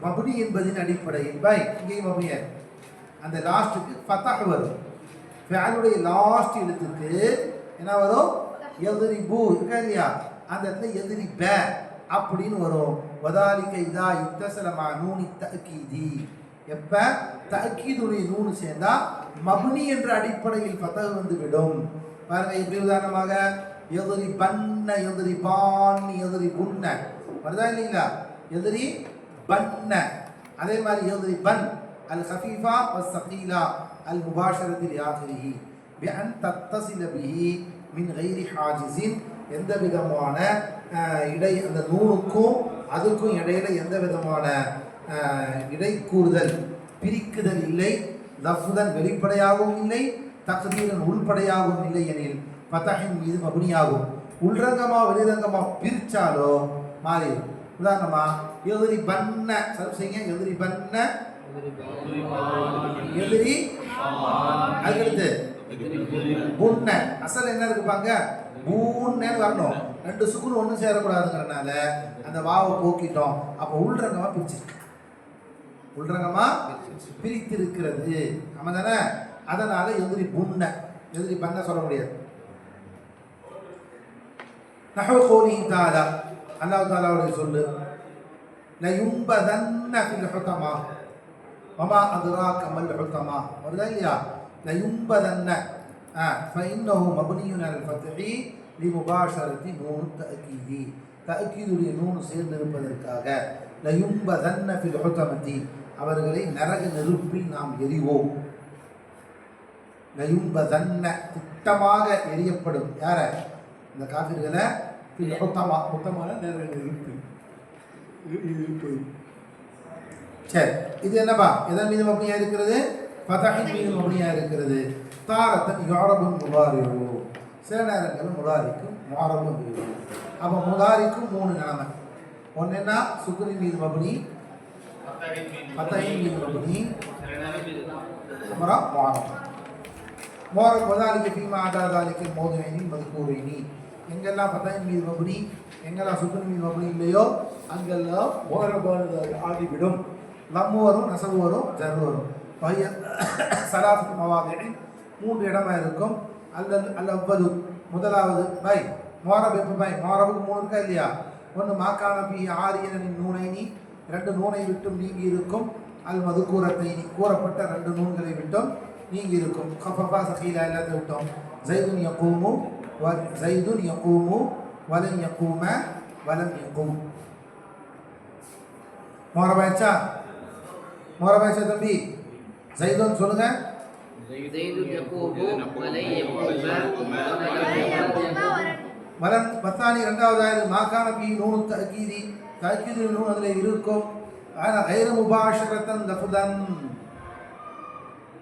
மப்னி என்பதின் அடிப்படையில். பை இங்கேயும் மப்னியா, அந்த லாஸ்ட்டுக்கு ஃபதஹ் வரும். ஃபஅலுடைய லாஸ்ட் எழுத்துக்கு என்ன வரும்? யத்ரிபு இருக்கா இல்லையா, அந்த இடத்துல யத்ரிப அப்படின்னு வரும். வதாலிக இதா இத்தஸல மா நூனி தஅக்கீதி, எப்ப தஅக்கீதுடைய நூன் சேர்ந்தா மப்னி என்ற அடிப்படையில் ஃபதஹ் வந்து விடும். பாருங்க, இப்படி உதாரணமாக யத்ரிபன்ன, யத்ரிபான், யத்ரிபுன்ன வருதா இல்லைங்களா? யத்ரிபன்ன. அதே மாதிரி யத்ரிபன் அல் ஹஃபீஃபா வஸ் ஸகீலா அல் முபாஷரத்தி லிஆகிரிஹி பி அன் தத்தஸில பிஹி மின் கைரி ஹாஜிஸின், எந்த விதமான இடை, அந்த நூனுக்கும் அதுக்கும் இடையில எந்த விதமான இடை கூறுதல், பிரிக்குதல் இல்லை. லஃப்தன் வெளிப்படையாகவும் இல்லை, தக்தீரன் உள்படையாகவும் இல்லை எனில் ஃபதஹின் மீது மப்னியாகும். உள்ரங்கமா வெளிரங்கமா பிரிச்சாலோ மாறி. உதாரணமா எதிரி பன்ன சர்வ் செய்யுங்க. எதிரி பன்ன, எதிரி, அதுக்கடுத்து புன்ன. அசல் என்ன இருக்குப்பாங்க? பூன்னு வரணும். ரெண்டு சுக்குன் ஒன்றும் சேரக்கூடாதுங்கிறனால அந்த வாவை போக்கிட்டோம். அப்போ உள்ரங்கமா பிரிச்சிருக்கு, உள்ரங்கமா பிரித்திருக்கிறது. ஆமா தானே? அதனால எதிரி புன்ன, எதிரி பண்ண சொல்ல முடியாது. நஹ்வு கௌலிஹி தஆலா, அல்லாஹ் தஆலாவுடைய சொல்லு, லயும்பதன்ன ஃபில் ஹுதமா வமா அத்ராக மல் ஹுதமா வருதா இல்லையா? லயும்பதன்ன ஃபஇன்னஹு மப்னியுன் அலல் ஃபத்ஹி லிமுபாஷரத்தி நூன் தஅக்கீதி, தஅக்கீதுடைய நூன் சேர்ந்திருப்பதற்காக. லயும்பதன்ன ஃபில் ஹுதமதி, அவர்களை நரக நெருப்பில் நாம் எரிவோம். லயும்பதன்ன, திட்டமாக எரியப்படும். யார? இந்த காஃபிர்களை. ஃபில் ஹுதமா, ஹுதமான நரக நெருப்பில். சரி, இது என்னப்பா? எதன் மீது மப்னியா இருக்கிறது? ஃபதஹின் மீது மப்னியா இருக்கிறது. தாரத்தன் யுஅரபுன் முதாரிஉ, சில நேரங்களில் முதாரிக்கும் முஅரபும் இருக்குது. அப்போ முதாரிக்கும் மூணு நிலைமை. ஒன்று என்ன? சுக்குனின் மீது மப்னி, ஃபதஹின் மீது மப்னி, அப்புறம் முஅரப். முஅரப் வதாலிக ஃபீமா அதா தாலிக மௌதுஇனி மذ்கூரினி, எங்கெல்லாம் ஃபதஹின் மீது மப்னி, எங்கெல்லாம் சுக்குனின் மீது மப்னி இல்லையோ அங்கெல்லாம் முஅரபானதாக ஆகிவிடும். லம்மு வரும், நஸபு வரும், ஜர் வரும். வஹிய ஸலாஸு மவாதிஇ, மூன்று இடமா இருக்கும். அல் அவ்வலு, முதலாவது. பை முஅரப் எப்போ? பை முஅரபுக்கு மூணு இருக்கா இல்லையா? ஒன்று மாக்கான பி ஆரியனின் நூனைனி, ரெண்டு நூனை விட்டும் நீங்கி இருக்கும். அல் மதுக்கூரத்தைனி, கூறப்பட்ட ரெண்டு நூன்களை விட்டும் நீங்கி இருக்கும். கஃபஃபா சகீலா எல்லாத்தை விட்டோம். ஸைதுன் யகூமு வ ஸைதுன் யகூமு வலன் யகூம வலம் யகூம். முஅரபாச்சா? முஅரபாச்சா தம்பி? ஸைதுன் சொல்லுங்க. வலன் பத்தானி இரண்டாவதாயிரு. மாக்கான பி நூனு தஅக்கீதி, தஅக்கீது நூன் அதில் இருக்கும். ஆனால் கைர முபாஷரத்தன் லஃப்தன்,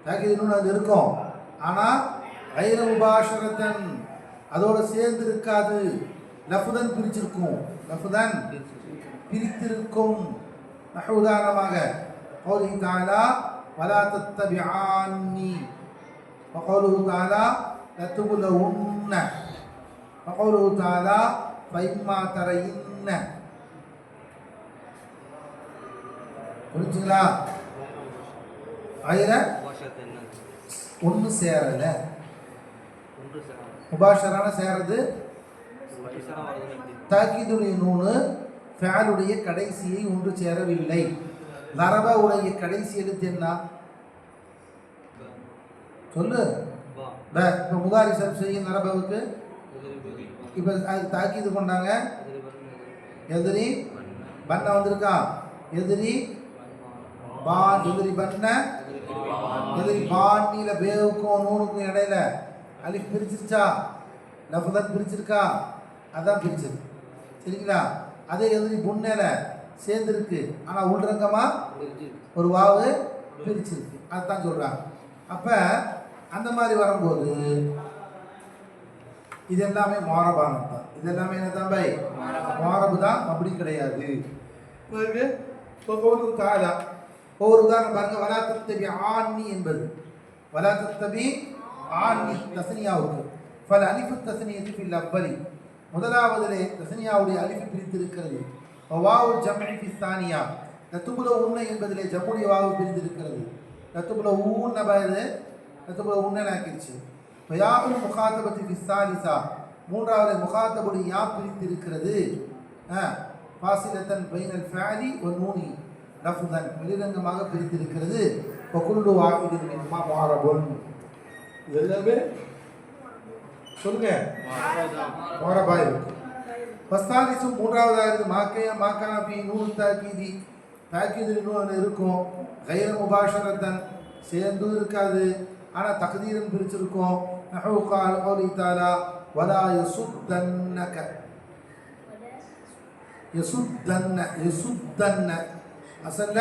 தஅக்கீது நூன் அது இருக்கும், ஆனால் கைர முபாஷரத்தன் அதோடு சேர்ந்து இருக்காது. லஃப்தன் பிரிச்சிருக்கும், லஃப்தன் பிரித்திருக்கும். உதாரணமாக கௌலிஹி தஆலா வலா தத்தபிஆன்னி, வகௌலுஹு தஆலா லதுப்லவுன்ன, வகௌலுஹு தஆலா ஃபஇம்மா தரயின்ன. புரிஞ்சுங்களா? ஆயிர ஒன்று சேரல, முபாஷரான சேரது. தாக்கீதுடைய நூனு ஃபஅலுடைய கடைசியை ஒன்று சேரவில்லை. லரப உடைய கடைசி எழுத்து என்ன? சொல்லு. இப்போ முதாரி சர்வ் செய்யும் லரபவுக்கு. இப்போ அதுக்கு தாக்கீது கொண்டாங்க. எதிரி பன்ன வந்திருக்கா? எதிரி பான், எதிரி பன்ன, எதிரி பான்னில பேவுக்கும் நூனுக்கும் இடையில அலிஃப் பிரிச்சிருச்சா? லஃப்தன் பிரிச்சிருக்கா? அதான் பிரிச்சது. சரிங்களா? அதே எதிரி புன்னேல சேர்ந்துருக்கு, ஆனால் உள்ரங்கமா ஒரு வாவு பிரிச்சிருக்கு. அதுதான் சொல்றாங்க. அப்ப அந்த மாதிரி வரும்போது இது எல்லாமே முஅரபானது தான். இது எல்லாமே என்ன தான் பை? முஅரபு தான், அப்படி கிடையாது. ஒவ்வொரு உதாரணம் பாருங்க. வலா தத்தபி ஆன்னி என்பது, வலா தத்தபி ஆன்னி தஸ்னியாவுக்கு ஃபல் அலிஃபு தஸ்னியதி ஃபில் அவ்வலி முதலாவதிலே தஸ்னியாவுடைய அலிஃப் பிரித்திருக்கிறது வாவு ஜம்இ ஃபி ஸானியா தத்துபுல உன்ன என்பதிலே ஜம்முடைய வாவு பிரிந்திருக்கிறது தத்துபுல ஊன்ன பாது தத்துபுல உன்னன் ஆக்கிடுச்சு ஃபயாஉல் முகாதபதி ஃபி ஸாலிஸா மூன்றாவது முகாதபுடைய யா பிரித்திருக்கிறது ஃபாசிலத்தன் பைனல் ஃபஅலி வ நூனி லஃப்தன் வெளிரங்கமாக பிரித்திருக்கிறது வகுல்லு வாஹிதின் மின்ஹுமா முஅரபுன் எல்லாமே சொல்லுங்க முஅரபா இருக்கு ஃபஸ்தாலிசு மூன்றாவதாக மாக்கான ஃபீ நூன் தாக்கீதி தாக்கீதில் நூன் இருக்கும் கைர முபாஷரத்தன் சேர்ந்து இருக்காது ஆனால் தக்தீரன் பிரிச்சிருக்கும் நஹு கால் கௌலி தஆலா வலா யசுத்தன்னக யசுத்தன்ன அசல்ல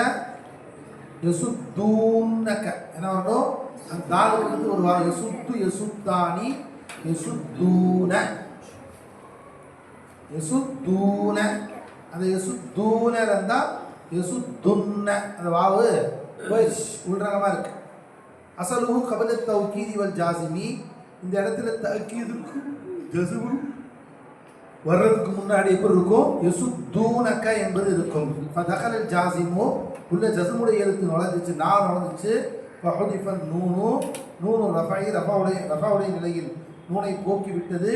யசுத்தூன்னக என்ன வரணும் அந்த தாலுக்கு ஒரு வா யசுத்து யசுத்தானி யசுத்தூன யசுத்தூன அந்த யசுத்தூன இருந்தால் யசுத்துன்ன அந்த வாவு உள்ரங்கமாக இருக்கு அசலுஹு கபல தௌகீதி வல் ஜாசிமி இந்த இடத்துல தஅக்கீதுக்கு ஜஸ்மு வர்றதுக்கு முன்னாடி எப்படி இருக்கும் யசுத்தூனக என்பது இருக்கும் ஃபதகலல் ஜாசிமு உள்ள ஜஸ்முடைய எழுத்து நுழைஞ்சிச்சு நான் நுழைஞ்சிச்சு ஃபஹுதிஃபன் நூனு ரஃபாவுடைய நிலையில் நூனை போக்கிவிட்டது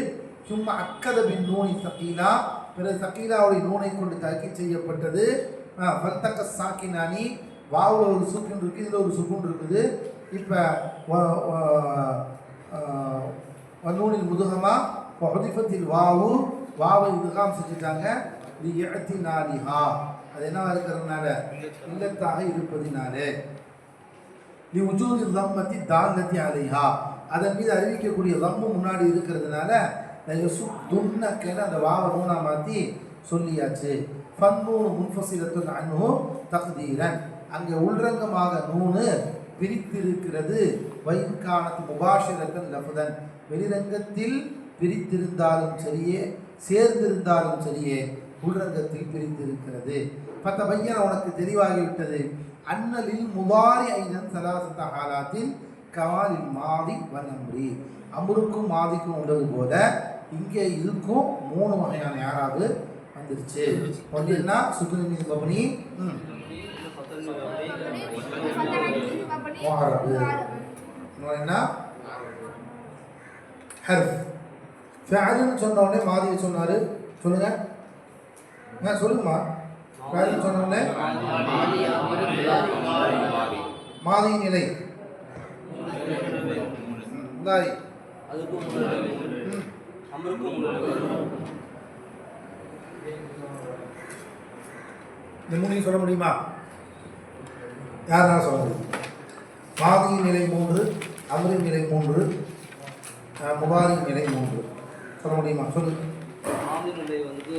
சும்மா அக்கத பின் நூனி சக்கீலா பிறகு சக்கீலாவுடைய நூனை கொண்டு தாக்கி செய்யப்பட்டது ஃபல்தக சாக்கினானி வாவில் ஒரு சுக்குன் இருக்குது இதில் ஒரு சுக்குன் இருக்குது இப்போ நூனில் முதுகமா ஹுதிஃபத்தில் வாவை இதுகாம் செஞ்சுட்டாங்க இது எழத்தி நாளிஹா அது என்னவா இருக்கிறதுனால இல்லத்தாக இருப்பதினாலே நீ உஜூதி லம்மத்தி தால்லத்தி அலைஹா அதன் மீது அறிவிக்கக்கூடிய லம்மு முன்னாடி இருக்கிறதுனால யசுத்துன்னக்கென அந்த வாவை நூனா மாற்றி சொல்லியாச்சு ஃபன்னூனு முன்ஃபஸிலத்துன் அன்ஹு தக்தீரன் அங்கே உள்ரங்கமாக நூனு பிரித்திருக்கிறது வைன்கானத்து முபாஷிரத்தன் லஃபதன் வெளிரங்கத்தில் பிரித்திருந்தாலும் சரியே சேர்ந்திருந்தாலும் சரியே உள்ரங்கத்தில் பிரித்திருக்கிறது பத்த பையன் உனக்கு தெளிவாகிவிட்டது அன்னலில் முவாரி ஐநன் சலாசத்த ஹாலாத்தின் கவாலில் மாதி வனம்ரி அம்ருக்கும் மாதிக்கும் உள்ளது போல இங்கே இதுக்கும் 3 வகையான யாராவது வந்துருச்சு ஒன்றுன்னா சுக்குனி மீது மபனி என்ன ஹர்ஃப் ஃபஅல்னு சொன்ன உடனே மாதியை சொன்னாரு சொல்லுங்க சொல்லுங்கம்மா ஃபஅல்னு சொன்ன உடனே மாதி நிலை முதாரி இந்த மூணையும் சொல்ல முடியுமா யாருனாலும் சொல்ல முடியும் மாதியின் நிலை 3 அம்ரின் நிலை 3 முபாரின் நிலை 3 சொல்ல முடியுமா சொல்லு மாதி நிலை வந்து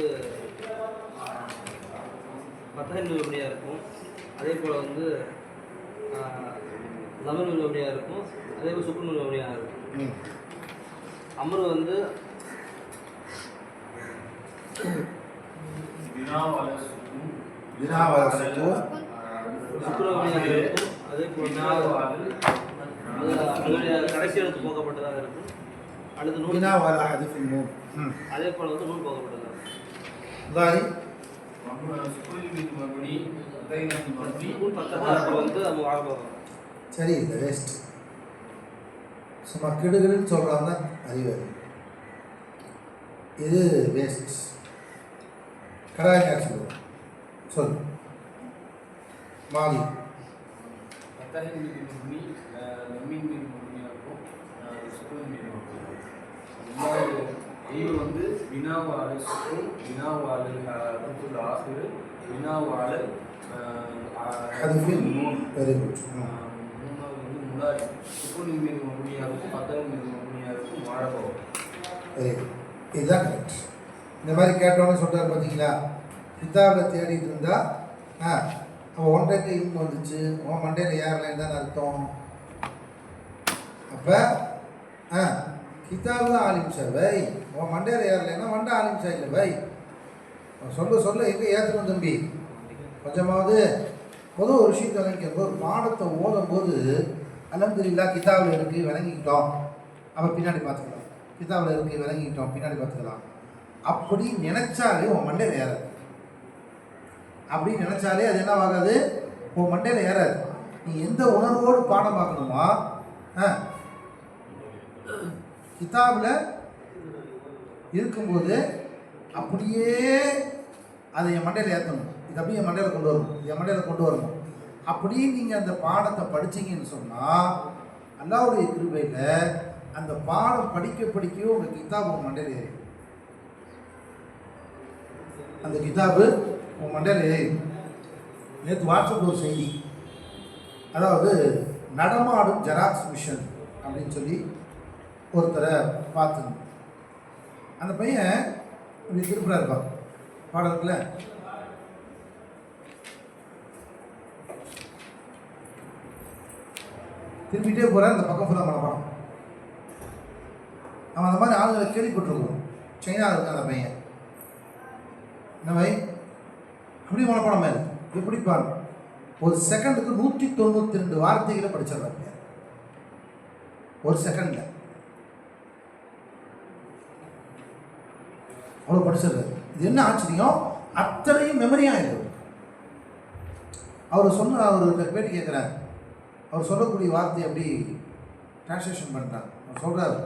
பத்தகன் உள்ளபடியாக இருக்கும் அதே போல் வந்து லமன் உள்ளபடியாக இருக்கும் அதே போல் சுக்குன் உள்ளபடியாக இருக்கும் அமரு வந்து அதே போல் கடைசி எழுத்து போக்கப்பட்டதாக இருக்கும் அடுத்து நூல் அதே போல் வந்து நூல் போக்கப்பட்டதாக வந்து நம்ம வாழ்க்கை சரி இந்த வேஸ்ட் சும்மா கிடுகிடுன்னு சொல்கிறாங்க அறிவாரு இது வேஸ்ட் கடாயாச்சு சொல் மாலி இது வந்து வினாவாளு சுக்கும் வினாவாளு ஆசிரியர் வினாவாளு வெரி குட் மூணாவது வந்து முன்னாடி சுக்குனின் மீது மகுனியாக இருக்கும் பத்தனின் மீது மகுனியாக இருக்கும் வாழப்போம் வெரி குட் இதுதான் கரெக்ட் இந்த மாதிரி கேட்டோன்னு சொல்கிறார் பார்த்தீங்களா கிதாபில் தேடிட்டு இருந்தா அவன் ஒன்றைக்கு இங்கு வந்துச்சு அவன் மண்டையில் ஏறலைன்னு தான் அர்த்தம் அப்போ கிதாபு தான் ஆலிம்சா வை அவன் மண்டையில் ஏறலைன்னா மண்டை ஆலிம்சா இல்லை வை சொல்ல எங்கே ஏற்றணும் தம்பி கொஞ்சமாவது பொது ஒரு விஷயத்தை விளங்கிக்கும் போது பாடத்தை ஓதும் போது அல்ஹம்துலில்லாஹ் கிதாபில் இருக்குது விளங்கிக்கிட்டோம் அப்போ பின்னாடி பார்த்துக்கலாம், கிதாபில் இருக்கு விளங்கிட்டோம் பின்னாடி பார்த்துக்கலாம். அப்படி நினைச்சாலே உன் மண்டையில் ஏறாது. அப்படி நினைச்சாலே அது என்ன ஆகாது, உன் மண்டையில் ஏறாது. நீ எந்த உணர்வோடு பாடம் பார்க்கணுமா, கிதாபில் இருக்கும்போது அப்படியே அதை என் மண்டையில் ஏற்றணும். இது அப்படியே என் மண்டையில் கொண்டு வரணும், என் மண்டையில் கொண்டு வரணும். அப்படியே நீங்கள் அந்த பாடத்தை படிச்சிங்கன்னு சொன்னால் அல்லாஹ்வுடைய கிருபையில் அந்த பாடம் படிக்கவே உங்கள் கிதாபு உங்கள் மண்டையில் ஏறி, அந்த கிதாபு உங்கள் மண்டையில் ஏறி. நேற்று வாட்ஸ்அப்பில் ஒரு செய்தி, அதாவது நடமாடும் ஜெராக்ஸ் மிஷன் அப்படின்னு சொல்லி ஒருத்தரை பார்த்துங்க. அந்த பையன் இப்படி திருப்பரா இருப்பான், பாடம் இருக்குல்ல, திரும்பிட்டே போகிறார். அந்த பக்கம் ஃபுல்லாக மனப்பாடம். நம்ம அந்த மாதிரி ஆளுங்களை கேள்விப்பட்டிருக்கோம். சைனாவில் இருக்க அந்த பையன் என்ன பை அப்படி மனப்பாடம் மேலே எப்படிப்பான், ஒரு செகண்டுக்கு 192 வார்த்தைகளை படிச்சிடறாங்க. ஒரு செகண்டில் அவ்வளோ படிச்சிடுறாரு. இது என்ன ஆச்சரியம், அத்தனையும் மெமரி ஆகிடுது. அவர் பேட்டி கேட்குறாரு, அவர் சொல்லக்கூடிய வார்த்தையை அப்படி டிரான்ஸ்லேஷன் பண்ணுறார். அவர் சொல்கிறார்,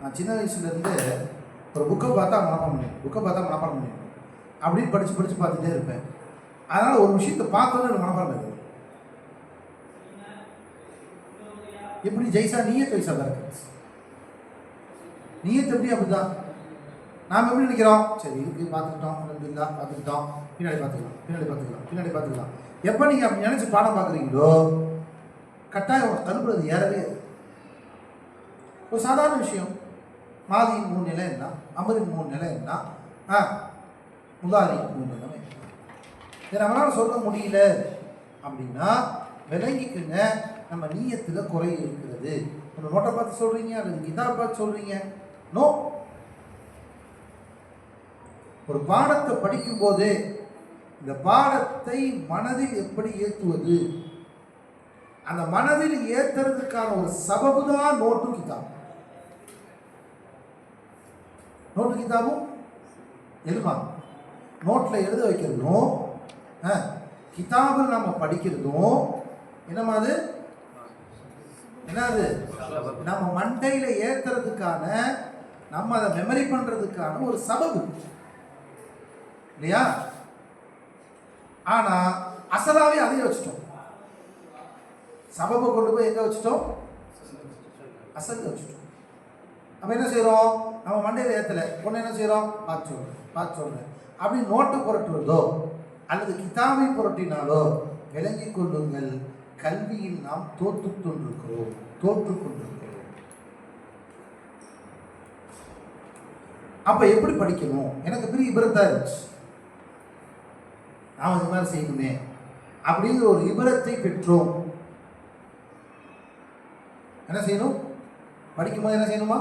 நான் சின்ன வயசுலேருந்து ஒரு புக்கை பார்த்தா மனப்பாடம் பண்ணிடுவேன், அப்படின்னு படித்து பார்த்துட்டே இருப்பேன். அதனால் ஒரு விஷயத்தை பார்த்தோன்னு எனக்கு மனப்பாடம் இருக்குது. எப்படி ஜெய்சா நீயத் வைசா தான் இருக்கு. நீயத் எப்படி அப்படி தான், நாம் எப்படி நினைக்கிறோம், சரி இருக்கு பார்த்துக்கிட்டோம், பார்த்துக்கிட்டோம், பின்னாடி பார்த்துக்கலாம். எப்போ நீங்கள் அப்படி நினச்சி பாடம் பார்க்குறீங்களோ கட்டாயம் தடுப்புறது ஏறவே. ஒரு சாதாரண விஷயம், மாதியின் 3 நிலை என்ன, அமரின் 3 நிலை என்ன, முதாரின் 3 நிலைமை. இதை நம்மளால் சொல்ல முடியல அப்படின்னா விளங்கிக்குங்க, நம்ம நீயத்தில் குறை இருக்கிறது. ஒரு நோட்டை பார்த்து சொல்கிறீங்க அல்லது கிதாபை பார்த்து சொல்கிறீங்க, நோ. ஒரு பாடத்தை படிக்கும்போதே இந்த பாடத்தை மனதில் எப்படி ஏற்றுவது, அந்த மனதில் ஏற்றுறதுக்கான ஒரு சபபு தான் நோட்டு கிதாபு. நோட்டு கிதாபும் எழுதுவாங்க. நோட்டில் எழுத வைக்கிறதும் கிதாபில் நம்ம படிக்கிறதும் என்னமாது, என்னது, நம்ம மண்டையில் ஏற்றுறதுக்கான, நம்ம அதை மெமரி பண்ணுறதுக்கான ஒரு சபபு இல்லையா? ஆனால் அசலாவே அதையே வச்சுட்டோம். சபபை கொண்டு போய் எங்கே வச்சுட்டோம், அசல் வச்சுட்டோம். அப்போ என்ன செய்கிறோம், நம்ம மண்டையில் ஏற்றலை, ஒன்று என்ன செய்கிறோம், பார்த்து சொல்கிறேன் அப்படி நோட்டு புரட்டுவதோ அல்லது கிதாபை புரட்டினாலோ விளங்கிக் கொள்ளுங்கள், கல்வியில் நாம் தோற்றுக்கொண்டிருக்கிறோம். அப்போ எப்படி படிக்கணும், எனக்கு பெரிய இபரத்தா இருந்துச்சு, நாம் இது மாதிரி செய்யணுமே அப்படிங்கிற ஒரு இபரத்தை பெற்றோம். என்ன செய்யணும், படிக்கும்போது என்ன செய்யணுமா,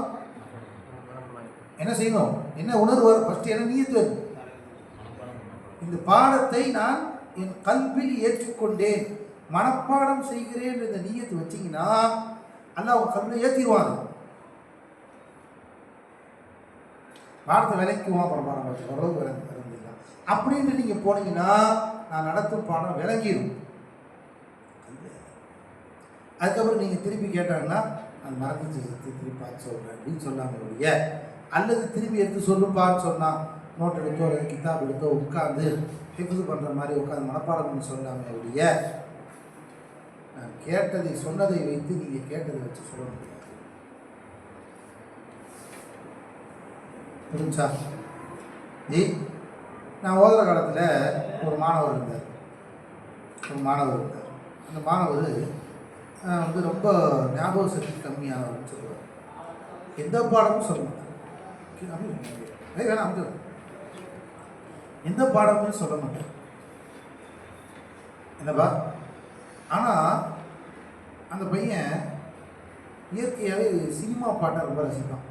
என்ன செய்யணும், என்ன உணர்வு, ஃபர்ஸ்ட் என்ன நீயத்து, இந்த பாடத்தை நான் என் கல்வியில் ஏற்றுக்கொண்டேன், மனப்பாடம் செய்கிறேன் இந்த நீயத்து வச்சிங்கன்னா அல்லாஹ் உங்கள் கல்வியில் ஏற்றிடுவாங்க. பாடத்தை விளக்குவான், அப்புறம் பாடம் பார்த்து ஓரளவுக்கு விளங்கிடலாம் அப்படின்ட்டு நீங்கள் போனீங்கன்னா நான் நடத்தும் பாடம் விளங்கிடும். அதுக்கப்புறம் நீங்கள் திருப்பி கேட்டாங்கன்னா நான் மறந்துச்சு திருப்பி பார்த்து சொல்கிறேன் அப்படின்னு சொல்லாமல் ஒழிய, அல்லது திருப்பி எடுத்து சொல்லுப்பான்னு சொன்னால் நோட் எடுத்தோ அல்லது கிதாப் எடுத்தோ உட்காந்து ஹிஃப்ஸ் பண்ணுற மாதிரி உட்காந்து மனப்பாடம் பண்ணி சொல்லாமல் ஒழிய, நான் கேட்டதை சொன்னதை வைத்து நீங்கள் கேட்டதை வச்சு சொல்ல முடியாது. புரிஞ்சா? நான் ஓதுற காலத்தில் ஒரு மாணவர் இருந்தார். அந்த மாணவர் வந்து ரொம்ப ஞாபக சக்தி கம்மியானவர்னு சொல்லுவார். எந்த பாடமும் சொல்ல மாட்டார். வேணாம், எந்த பாடமும் சொல்ல மாட்டேன் என்னப்பா. ஆனால் அந்த பையன் இயற்கையாகவே சினிமா பாட்டை ரொம்ப ரசிப்பான்.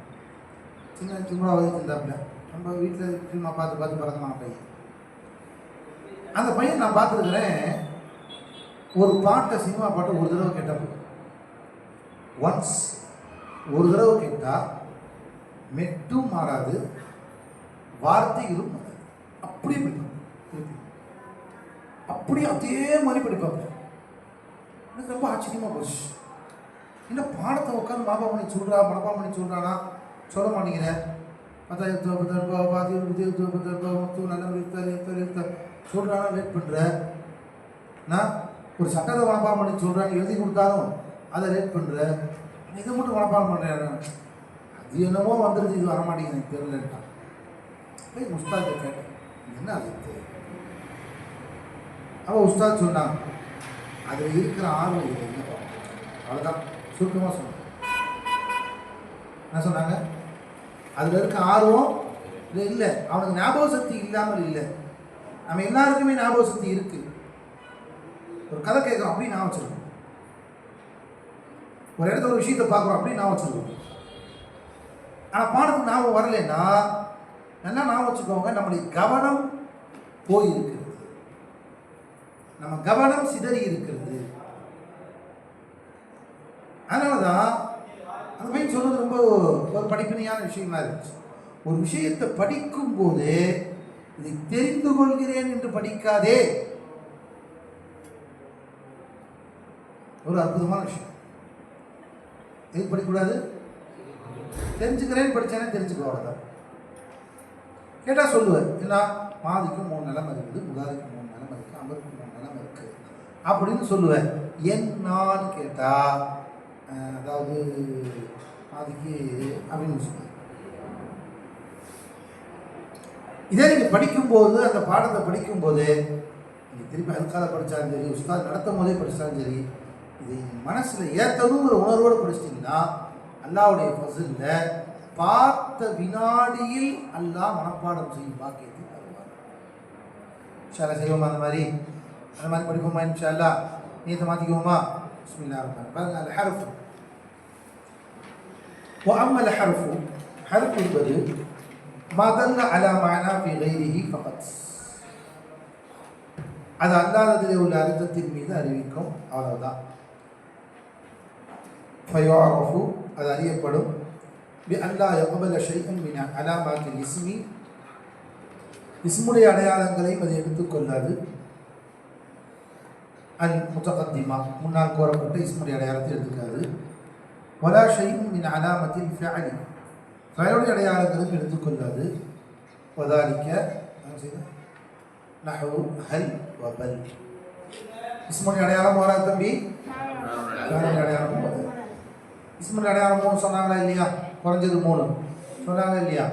சின்ன வயசுந்தாப்புல நம்ம வீட்டில் சினிமா பார்த்து பழக்கமான பையன். அந்த பையன் நான் பார்த்துருக்குறேன், ஒரு பாட்டை சினிமா பாட்டை ஒரு தடவை கேட்டப்போ, ஒன்ஸ் ஒரு தடவை கேட்டால் மெட்டும் மாறாது, வார்த்தைகளும் மாறாது. அப்படியே படிப்பாங்க, அப்படியே அதே மாதிரி படிப்பாங்க. எனக்கு ரொம்ப ஆச்சரியமாக போச்சு. என்ன பாடத்தை உட்காந்து மனப்பாடம் பண்ணி சொல்கிறானா சொல்ல மாட்டேங்கிறேன். சொல்கிறானா லேட் பண்ணுறேன். நான் ஒரு சட்டத்தை மனப்பாடம் பண்ணி சொல்கிறான்னு எழுதி கொடுத்தாலும் அதை லேட் பண்ணுறேன். இதை மட்டும் மனப்பாடம் பண்ணுறேன். அது என்னமோ வந்துடுது, இது வரமாட்டேங்குது, எனக்கு தெரியலன்ட்டான். போய் உஸ்தாத்தை கேட்டேன், என்ன அது அவள் உஸ்தாத் சொன்னாங்க, அதில் இருக்கிற ஆர்வம் இது என்ன. அவ்வளோதான், சுருக்கமாக சொன்னாங்க. என்ன சொன்னாங்க? அதில் இருக்க ஆர்வம் இல்லை. இல்லை, அவனுக்கு ஞாபக சக்தி இல்லாமல் இல்லை. நம்ம எல்லாருக்குமே ஞாபக சக்தி இருக்கு. ஒரு கதை கேட்குறோம் அப்படின்னு நான் வச்சிருக்கோம். ஒரு இடத்துல ஒரு விஷயத்தை பார்க்குறோம் அப்படின்னு நான் வச்சிருக்கோம். ஆனால் பாடத்துக்கு ஞாபகம் வரலைன்னா நல்லா ஞாபகம் வச்சுக்கோங்க, நம்முடைய கவனம் போயிருக்கிறது, நம்ம கவனம் சிதறி இருக்கிறது. அதனால தான் அந்த மாதிரி சொல்றது ரொம்ப ஒரு படிப்பினையான விஷயமா இருந்துச்சு. ஒரு விஷயத்தை படிக்கும் போது இதை தெரிந்து கொள்கிறேன் என்று படிக்காதே, ஒரு அற்புதமான விஷயம். எதுக்கு படிக்கக்கூடாது? தெரிஞ்சுக்கிறேன்னு படித்தேனே தெரிஞ்சுக்கோ, அவ்வளோதான். கேட்டால் சொல்லுவேன், ஏன்னா மாதிக்கும் 3 நிலைமை இருக்குது, முதாரிக்கு 3 நிலைமை இருக்குது, அமருக்கு 3 நிலைமை இருக்குது அப்படின்னு சொல்லுவேன். என்னான்னு கேட்டால் அதாவது அதுக்கு அப்படின்னு சொல்லுவேன். இதே நீங்கள் படிக்கும்போது, அந்த பாடத்தை படிக்கும்போது நீங்கள் திருப்பி அதுக்காக படித்தாலும் சரி, உஸ்தாத் நடத்தும் போதே படித்தாலும் சரி, இது மனசில் ஏற்றணுங்கிற உணர்வோடு படிச்சிட்டிங்கன்னா அல்லாவுடைய ஃபஸிலில் பார்த்த வினாடியில் அல்லாஹ் மனப்பாடம் செய்யும் பாக்கியத்தை தருவார். இன்ஷா அல்லாஹ் செய்வோமா? அந்த மாதிரி படிப்போமா? இன்ஷா அல்லாஹ் நீத்தை மாற்றிக்குவோமா? பிஸ்மில்லாஹிர் ரஹ்மானிர் ரஹீம். பாருங்க, அல் ஹர்ஃப் وأما الحرف حرف என்பது ما دل على معنى في غيره فقط, அது அல்லாததிலே உள்ள அர்த்தத்தின் மீது அறிவிக்கும், அவ்வளவுதான். فيعرف, அது அறியப்படும். بأن لا يقبل شيئا من علامات الاسم, இஸ்முடைய அடையாளங்களையும் அது எடுத்துக்கொள்ளாது. அல் முத்தகத்திமா, முன்னால் கூறப்பட்ட இஸ்முடைய அடையாளத்தை எடுத்துக்காது. ولا شيء من علامة الفعل, ஃபஅலுடைய அடையாளங்களும் எடுத்துக்கொள்ளாது. وذلك نحو هل وبل, இஸ்முடைய அடையாளம் வராது தம்பி, ஃபஅலுடைய அடையாளம் வராது. இஸ்முடைய அடையாளம் 3 சொன்னாங்களா இல்லையா? குறைஞ்சது 3 சொன்னாங்க இல்லையா?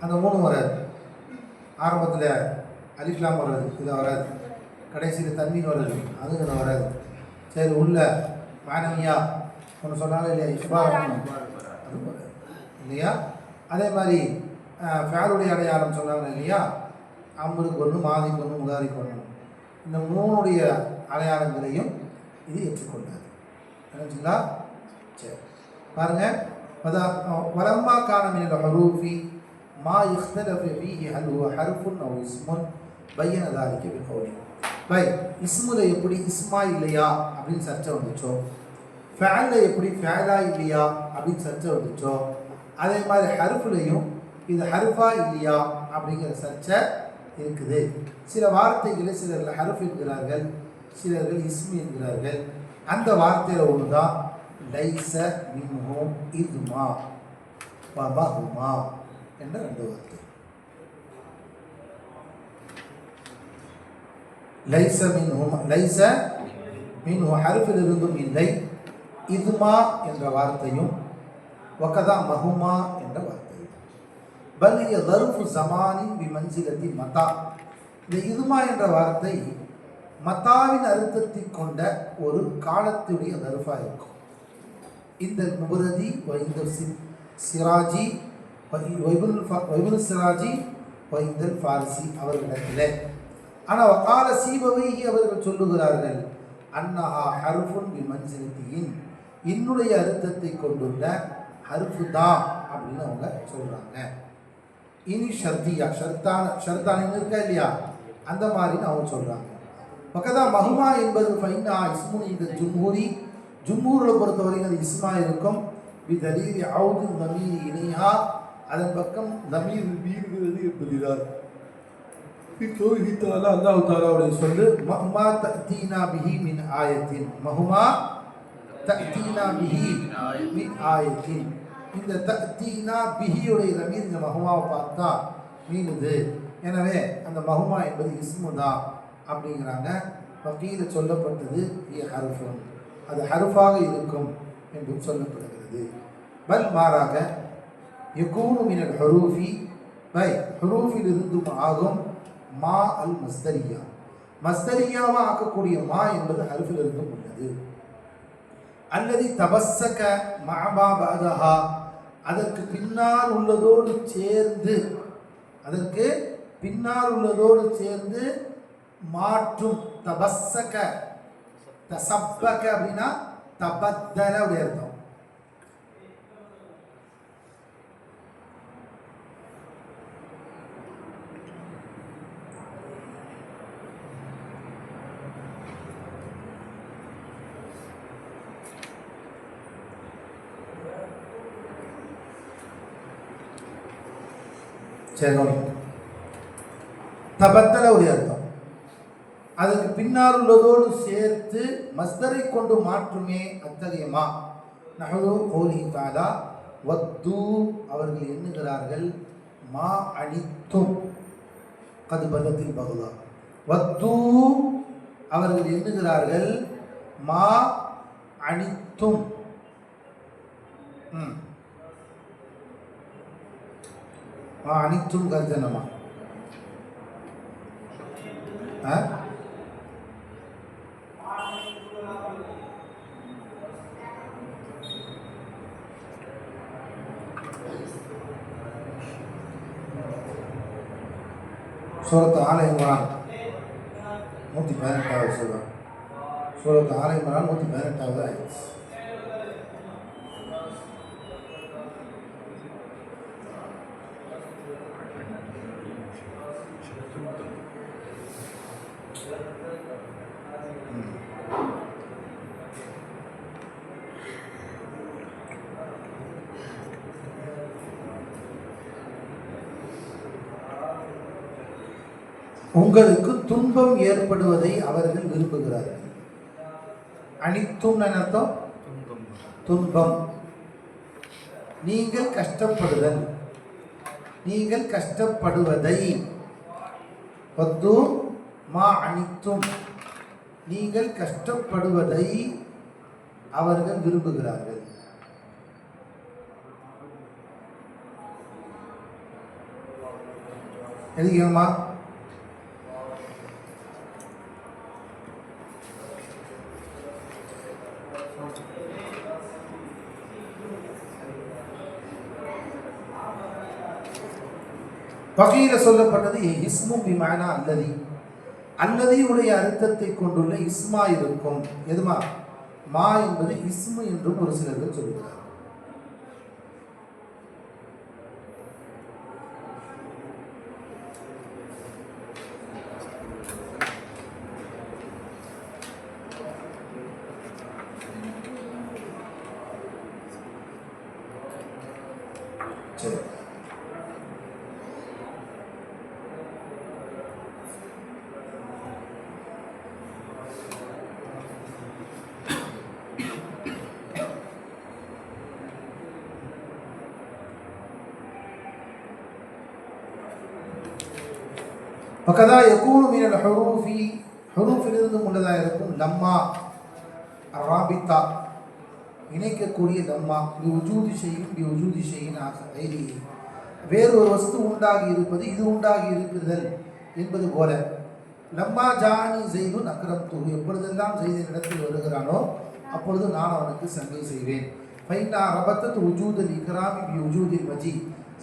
அந்த 3 வராது. ஆரம்பத்தில் அலிஃப்லாம் வராது, இதில் வராது. கடைசியில் தண்ணீர் வருது, அது இதில் வராது. சரி, உள்ள மானவியா ஒன்று சொன்னாங்க இல்லையா? இஷ்பாரம், அது வராது இல்லையா? அதே மாதிரி ஃபஅலுடைய அடையாளம் சொன்னாங்க இல்லையா? அம்ருக்கு 1, மாதிக்கு 1, முதாரிக்கு 1, இந்த 3உடைய அடையாளங்களையும் இது ஏற்றுக்கொண்டாது. நினைச்சிங்களா? சரி, பாருங்க. வலம்மா கான மினல் ஹுரூஃபி மா இக்தலஃப ஃபீஹி ஹல் ஹுவ ஹர்ஃபுன் அவ் இஸ்முன் பையன ذلك பிகௌலி. பை இஸ்முல எப்படி இஸ்மா இல்லையா அப்படின்னு சர்ச்சை வந்துச்சோ, ஃபஅல்ல எப்படி ஃபஅலா இல்லையா அப்படின்னு சர்ச்சை வந்துச்சோ, அதே மாதிரி ஹர்ஃப்லையும் இது ஹர்ஃபா இல்லையா அப்படிங்கிற சர்ச்சை இருக்குது. சில வார்த்தைகளை சிலர்கள் ஹர்ஃப் என்கிறார்கள், சிலர்கள் இஸ்மி என்கிறார்கள். அந்த வார்த்தையில் ஒன்று தான் லைஸ மின்ஹு இத்மா வபஹுமா என்ற 2 வார்த்தை. லைஸ மின்ஹு ஹர்ஃபில் இருந்தும் இல்லை, இத்மா என்ற வார்த்தையும், வகதா மஹுமா என்ற வார்த்தையும். பல்லிய தர்ஃபு ஜமானின் பிமன்சிலத்தி மதா, இந்த இத்மா என்ற வார்த்தை மத்தாவின் அர்த்தத்தை கொண்ட ஒரு காலத்துடைய தர்ஃபா இருக்கும். இந்த முபரதி இந்த சிராஜி வைபுல் சிராஜி வைந்தல் ஃபாரிசி அவர்களிடத்தில். ஆனால் வகால சீபவைஹி அவர்கள் சொல்லுகிறார்கள், அன்னஹா ஹர்ஃபுன் பிமன்சிலத்தியின், என்னுடைய அர்த்தத்தை கொண்டுள்ள ஹர்ஃபு தான் அப்படின்னு அவங்க சொல்கிறாங்க. இனி ஷர்தியா, ஷர்தான இருக்கா இல்லையா, அந்த மாதிரின்னு அவங்க சொல்கிறாங்க. பக்கதா மஹுமா என்பது ஃபைனா இஸ்முன் இந்த ஜும்ஹூரில் பொறுத்தவரைக்கும் அது இஸ்மா இருக்கும். பிதலீல் அவுது தமீர் இலைஹா, அதன் பக்கம் தமீர் வீறுகிறது என்பதுதான். அல்லாஹ் தஆலாவுடைய சொல்லு மஹ்மா தஅதீனா பிஹி மின் ஆயத்தின், மஹ்மா தஅதீனா பிஹி மின் ஆயத்தின். இந்த தஅதீனா பிஹியுடைய தமீர் இந்த மஹ்மாவை பார்த்தா மீனுது. எனவே அந்த மஹ்மா என்பது இஸ்மு தான் அப்படிங்கிறாங்க. வக்கீல சொல்லப்பட்டது ஹர்ஃபுன், அது ஹர்ஃபாக இருக்கும் என்றும் சொல்லப்படுகிறது. பல் மாறாக யகூனு மினல் ஹுரூஃபி, ஹுரூஃபில் இருந்தும் ஆகும். மா அல் மஸ்தரியா, மஸ்தரியாவாக ஆக்கக்கூடிய மா என்பது ஹர்ஃபில் இருந்தும் உள்ளது. அல்லது தபஸ்ஸக மஅமா பஅதஹா, அதற்கு பின்னால் உள்ளதோடு சேர்ந்து, அதற்கு பின்னால் உள்ளதோடு சேர்ந்து மாற்றும். தபஸ்ஸக, தசப்பக அப்படின்னா தபத்தல அப்படி அர்த்தம். சரி, தபத்தல ஒரு அர்த்தம், அதற்கு பின்னால் உள்ளதோடு சேர்த்து மஸ்தரை கொண்டு மாற்றுமே அத்தகைய மா. நஹ்வு கௌலிஹி தஆலா வத்து, அவர்கள் எண்ணுகிறார்கள், மா அனித்தும் கது பதத்தில் பகுதா. வத்து, அவர்கள் எண்ணுகிறார்கள், மா அனித்தும். மா அனித்தும் கர்ஜனமா சூரத் ஆல இம்ரான் 118வது சூரா. சூரத் ஆல இம்ரான் 118வது ஆயத். உங்களுக்கு துன்பம் ஏற்படுவதை அவர்கள் விரும்புகிறார்கள். அனித்தும் அர்த்தம் துன்பம். நீங்கள் கஷ்டப்படுதல், நீங்கள் கஷ்டப்படுவதை. வத்து மா அனித்தும், நீங்கள் கஷ்டப்படுவதை அவர்கள் விரும்புகிறார்கள். எதுக்குமா வகையில சொல்லப்பட்டது இஸ்மு பிமானா அல்லதி, அல்லதியுடைய அர்த்தத்தை கொண்டுள்ள இஸ்மா இருக்கும். எதுமா மா என்பது இஸ்மு என்றும் ஒரு சிலர்கள் சொல்கிறார். சரி, வகதா யகூனு மினல் ஹுரூஃபி, ஹுரூஃபிலிருந்து உள்ளதாக இருக்கும் லம்மா ராபித்தா, இணைக்கக்கூடிய லம்மா. விவுஜூதி ஷைஇன் விவுஜூதி ஷைஇன் ஐரி, வேறு ஒரு வஸ்து உண்டாகி இருப்பது இது உண்டாகி இருக்கிறதல் என்பது போல. லம்மா ஜானி ஸைதுன் அக்ரம்துஹு, எப்பொழுதெல்லாம் ஸைதின் இடத்தில் வருகிறானோ அப்பொழுது நான் அவனுக்கு சங்கை செய்வேன். ஃபைன்னா ரபத்தத் உஜூதல் இக்ராமி விவுஜூதில் மஜி,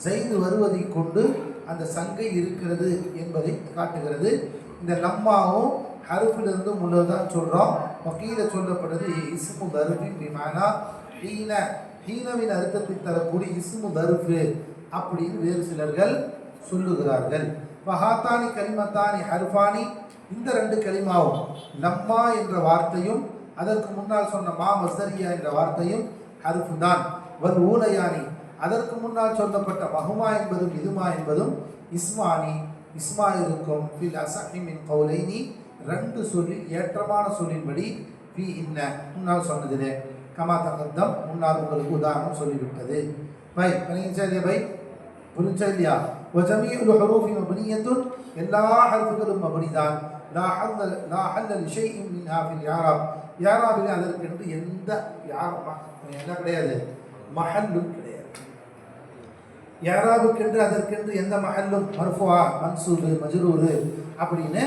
ஸைது வருவதை கொண்டு அந்த சங்கை இருக்கிறது என்பதை காட்டுகிறது. இந்த லம்மாவும் ஹருஃபிலிருந்தும் உள்ளதுதான் சொல்கிறோம். வக்கீல சொல்லப்படுது இஸ்மு தருஃபின் பிமானா ஹீன, ஹீனவின் அர்த்தத்தை தரக்கூடிய இஸ்மு தருஃபு அப்படின்னு வேறு சிலர்கள் சொல்லுகிறார்கள். வஹாத்தானி கலிமத்தானி ஹர்ஃபானி, இந்த ரெண்டு கலிமாவும் லம்மா என்ற வார்த்தையும் அதற்கு முன்னால் சொன்ன மா மஸ்தரியா என்ற வார்த்தையும் ஹர்ஃபு தான். வல் ஊலையானி அதற்கு முன்னால் சொல்லப்பட்ட மஹுமா என்பதும் இதுமா என்பதும் இஸ்மானி இஸ்மா இருக்கும் ஃபில் அஸஹி மின் கௌலைனி ரெண்டு சொல்லி ஏற்றமான சொல்லின்படி ஃபி இன்ன முன்னால் சொன்னதிலே கமா தகத்தம் முன்னால் உங்களுக்கு உதாரணம் சொல்லிவிட்டது பை புரிஞ்சா பை புரிஞ்சா இல்லையா வஜமீஉல் ஹுரூஃபி மப்னியத்துன் எல்லா ஹர்ஃபுகளும் மப்னிதான் லா ஹல்ல லிஷைஇன் மின்ஹா ஃபில் இஆராப் இஆராபிலே அதற்கென்று எந்த என்ன கிடையாது மஹல்லும் கிடையாது இஆராபுக்கென்று அதற்கென்று எந்த மஹல்லும் மர்ஃபுஆ மன்சூபு மஜ்ரூரு அப்படின்னு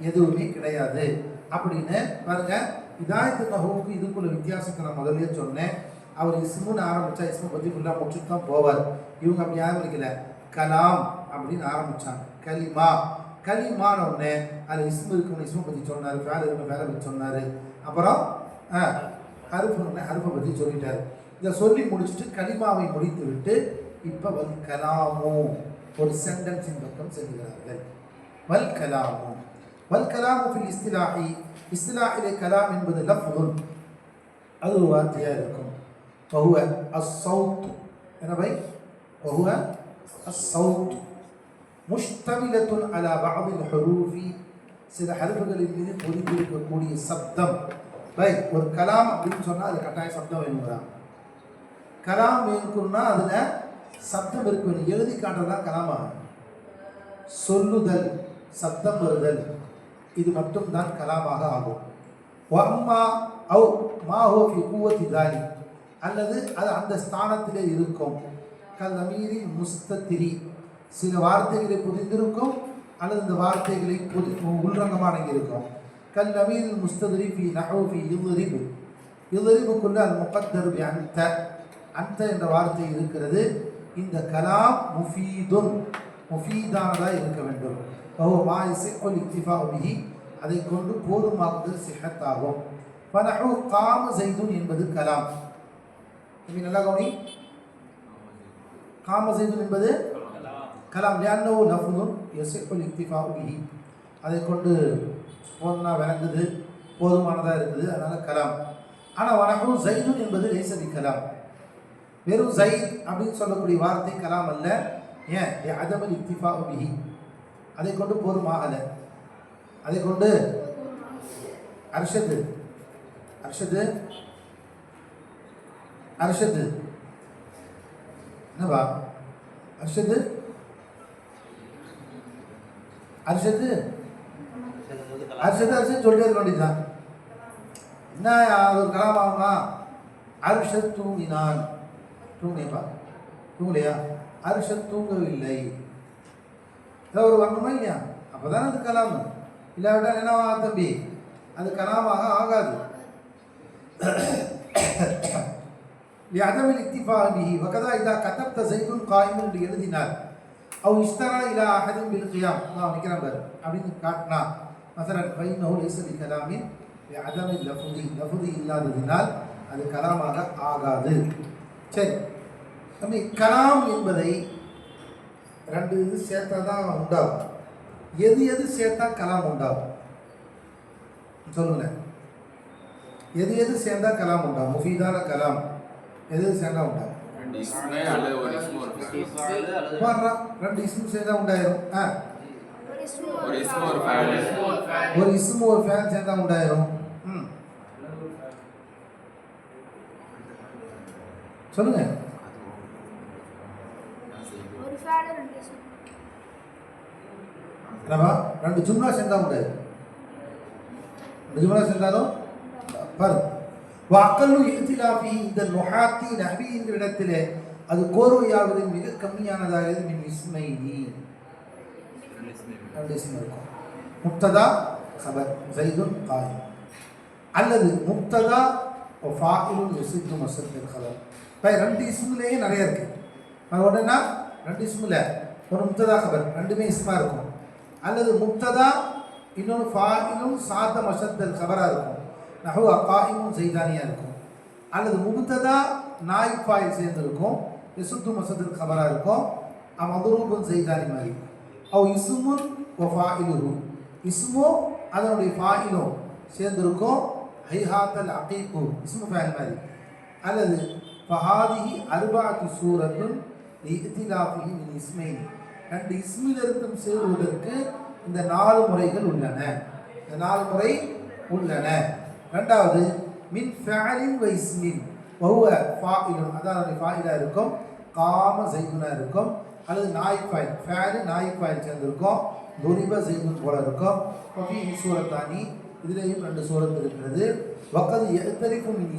எதுவுமே கிடையாது அப்படின்னு பாருங்க இதாயத்து நஹூக்கு இதுக்குள்ள வித்தியாசத்தை நான் முதல்ல சொன்னேன் அவர் இஸ்முன்னு ஆரம்பித்தா இஸ்மு பற்றி ஃபுல்லாக முடிச்சுட்டு தான் போவார் இவங்க அப்படி ஆரம்பிக்கல கலாம் அப்படின்னு ஆரம்பித்தாங்க கலிமான ஒன்று அதில் இஸ்மு இருக்கணும் இஸ்மு பற்றி சொன்னார் ஃபேல் இருக்கணும் ஃபேலை பற்றி சொன்னார் அப்புறம் ஹருஃபை பற்றி சொல்லிட்டார் இதை சொல்லி முடிச்சுட்டு கலிமாவை முடித்து விட்டு இப்போ வல் கலாமோ ஒரு சென்டென்ஸின் பக்கம் செல்கிறார்கள் வல் கலாமு ஃபில் இஸ்திலாஹிலே கலாம் என்பது லஃப்துன் அது ஒரு வார்த்தையாக இருக்கும் وهو الصوت என்ன பை وهو الصوت مشتملة على بعض الحروف சில ஹர்ஃபுகளின் மீது பொதிந்திருக்கக்கூடிய சப்தம் பை ஒரு கலாம் அப்படின்னு சொன்னால் அது கட்டாய சப்தம் வேணுங்கிறா கலாம் வேணும்னா அதில் சப்தம் இருக்கு வேணும் எழுதி காட்டுறதா கலாமா சொல்லுதல் சப்தம் வருதல் இது மட்டும்தான் கலாமாக ஆகும் வம்மா அவு மாஹோ ஃபி குவத்தி தாலி அல்லது அது அந்த ஸ்தானத்திலே இருக்கும் கல் அமீரின் முஸ்தத்திரி சில வார்த்தைகளை புரிந்திருக்கும் அல்லது இந்த வார்த்தைகளை உள்ரங்கமான இருக்கும் கல் அமீரின் முஸ்ததிரி ஃபி நஹூ ஃபி யுதரிபுக்குள்ள அல் முகத்தர் பி அந்த என்ற வார்த்தை இருக்கிறது இந்த கலாம் முஃபீதானதாக இருக்க வேண்டும் மா இஸ்ஸிஹுல் இக்திஃபா பிஹி அதை கொண்டு போதுமாக்குதல் சிஹத்தாகும் ஃபனஹு காம ஸைதுன் என்பது கலாம் இது நல்லா கவனி காம ஸைதுன் என்பது கலாம் லிஅன்னஹு லஃப்துன் யஸ்ஸிஹுல் இக்திஃபா பிஹி அதை கொண்டு போதுமா விளங்குது போதுமானதாக இருக்குது அதனால் கலாம் ஆனால் வனஹு ஸைதுன் என்பது லைஸ பி கலாம் வெறும் ஸைத் அப்படின்னு சொல்லக்கூடிய வார்த்தை கலாம் அல்ல ஏன் அதமல் இக்திஃபா பிஹி அதை கொண்டு போதுமாகலை அதை கொண்டு அர்ஷது என்னவா அர்ஷது சொல்லிட்டு இருக்க வேண்டியதுதான் என்ன அது ஒரு கலாமாகுமா அர்ஷத் தூங்கினான் தூங்கினேப்பா தூங்கலையா அர்ஷத் தூங்கவில்லை ஏதாவது ஒரு வரணுமா இல்லையா அப்போ தானே அது கலாம் இல்லாவிட்டால் என்னவா தம்பி அது கலாமாக ஆகாது லிஅதமில் இக்திஃபா பிஹி வகதா இதா கதப்த ஸைதுன் காயிமுன் என்று எழுதினார் அவ் இஷ்தரா இலா அஹதின் பில் கியாம் நான் நிற்கிறேன் பாரு அப்படின்னு காட்டினா மஸலன் ஃபைன்னஹு லைஸ பி கலாமின் லிஅதமில் லஃப்தி இல்லாததினால் அது கலாமாக ஆகாது சரி தம்பி கலாம் என்பதை ரெண்டு இது சேர்த்தா தான் உண்டாகும் எது சேர்த்தா கலாம் உண்டாகும் சொல்லுங்களேன் எது சேர்ந்தா கலாம் உண்டாகும் முஃபீதான கலாம் எது சேர்ந்தா உண்டாகும் ரெண்டு இஸ்மு சேர்ந்தா உண்டாயிரும் ஒரு இஸ்மு ஒரு ஃபேல் சேர்ந்தா உண்டாயிரும் சொல்லுங்க ரெண்டு ஜும்லா சேர்ந்தா உண்டாயிரும் ரெண்டு ஜும்லா சேர்ந்தாலும் பாருங்க வாக்கல்லு இஹ்திலாஃபி இந்த நுஹாத்தி நஹ்வி என்கிற இடத்திலே அது கோர்வையாவது மிக கம்மியானதாக மின் இஸ்மைனி ரெண்டு இஸ்மு இருக்கும் முப்ததா கபர் ஸைதுன் காயிம் அல்லது முப்ததா வ ஃபாயிலுன் யஸித்து மஸதர் கபர் பை ரெண்டு இஸ்முலயே நிறைய இருக்கு அது உடனே ரெண்டு இஸ்முல ஒரு முப்ததா கபர் ரெண்டுமே இஸ்மா இருக்கும் அல்லது முப்ததா இன்னொன்று ஃபாயிலும் சாத மஸதர் கபராக இருக்கும் நஹு அகாயிமும் ஸைதானியாக இருக்கும் அல்லது முப்ததா நாயிப் ஃபாயில் சேர்ந்துருக்கும் யஸுத்து மஸதர் கபராக இருக்கும் மதுரூபுன் ஸைதானி மாதிரி அவ் இஸ்முன் வ ஃபாயிலுஹு இஸ்மோ அதனுடைய ஃபாயிலும் சேர்ந்துருக்கும் ஹைஹாத்தல் அகீக்கு இஸ்மு ஃபேல் மாதிரி அல்லது ஃபஹாதிஹி அர்பஅத்து சூரத்துன் லிஇத்திலாஃபிஹி மின் இஸ்மைனி. ரெண்டு இஸ்மில் இருக்கும் சேருவதற்கு இந்த 4 முறைகள் உள்ளன. இந்த 4 முறை உள்ளன. ரெண்டாவது மின் ஃபஅலின் வ இஸ்மின் வஹுவ ஃபாயிலுன், அதாவது ஃபாயிலா இருக்கும், காம ஸைதுனா இருக்கும், அல்லது நாயிப் ஃபைல், ஃபஅல் நாயிப் ஃபைல் சேர்ந்திருக்கும், துரிப ஸைதுன் போல இருக்கும். ஃபீஹி சூரத்தானி, இதுலேயும் 2 சூரத் இருக்கிறது. வக்கது யஅ்தரிஃபு மின்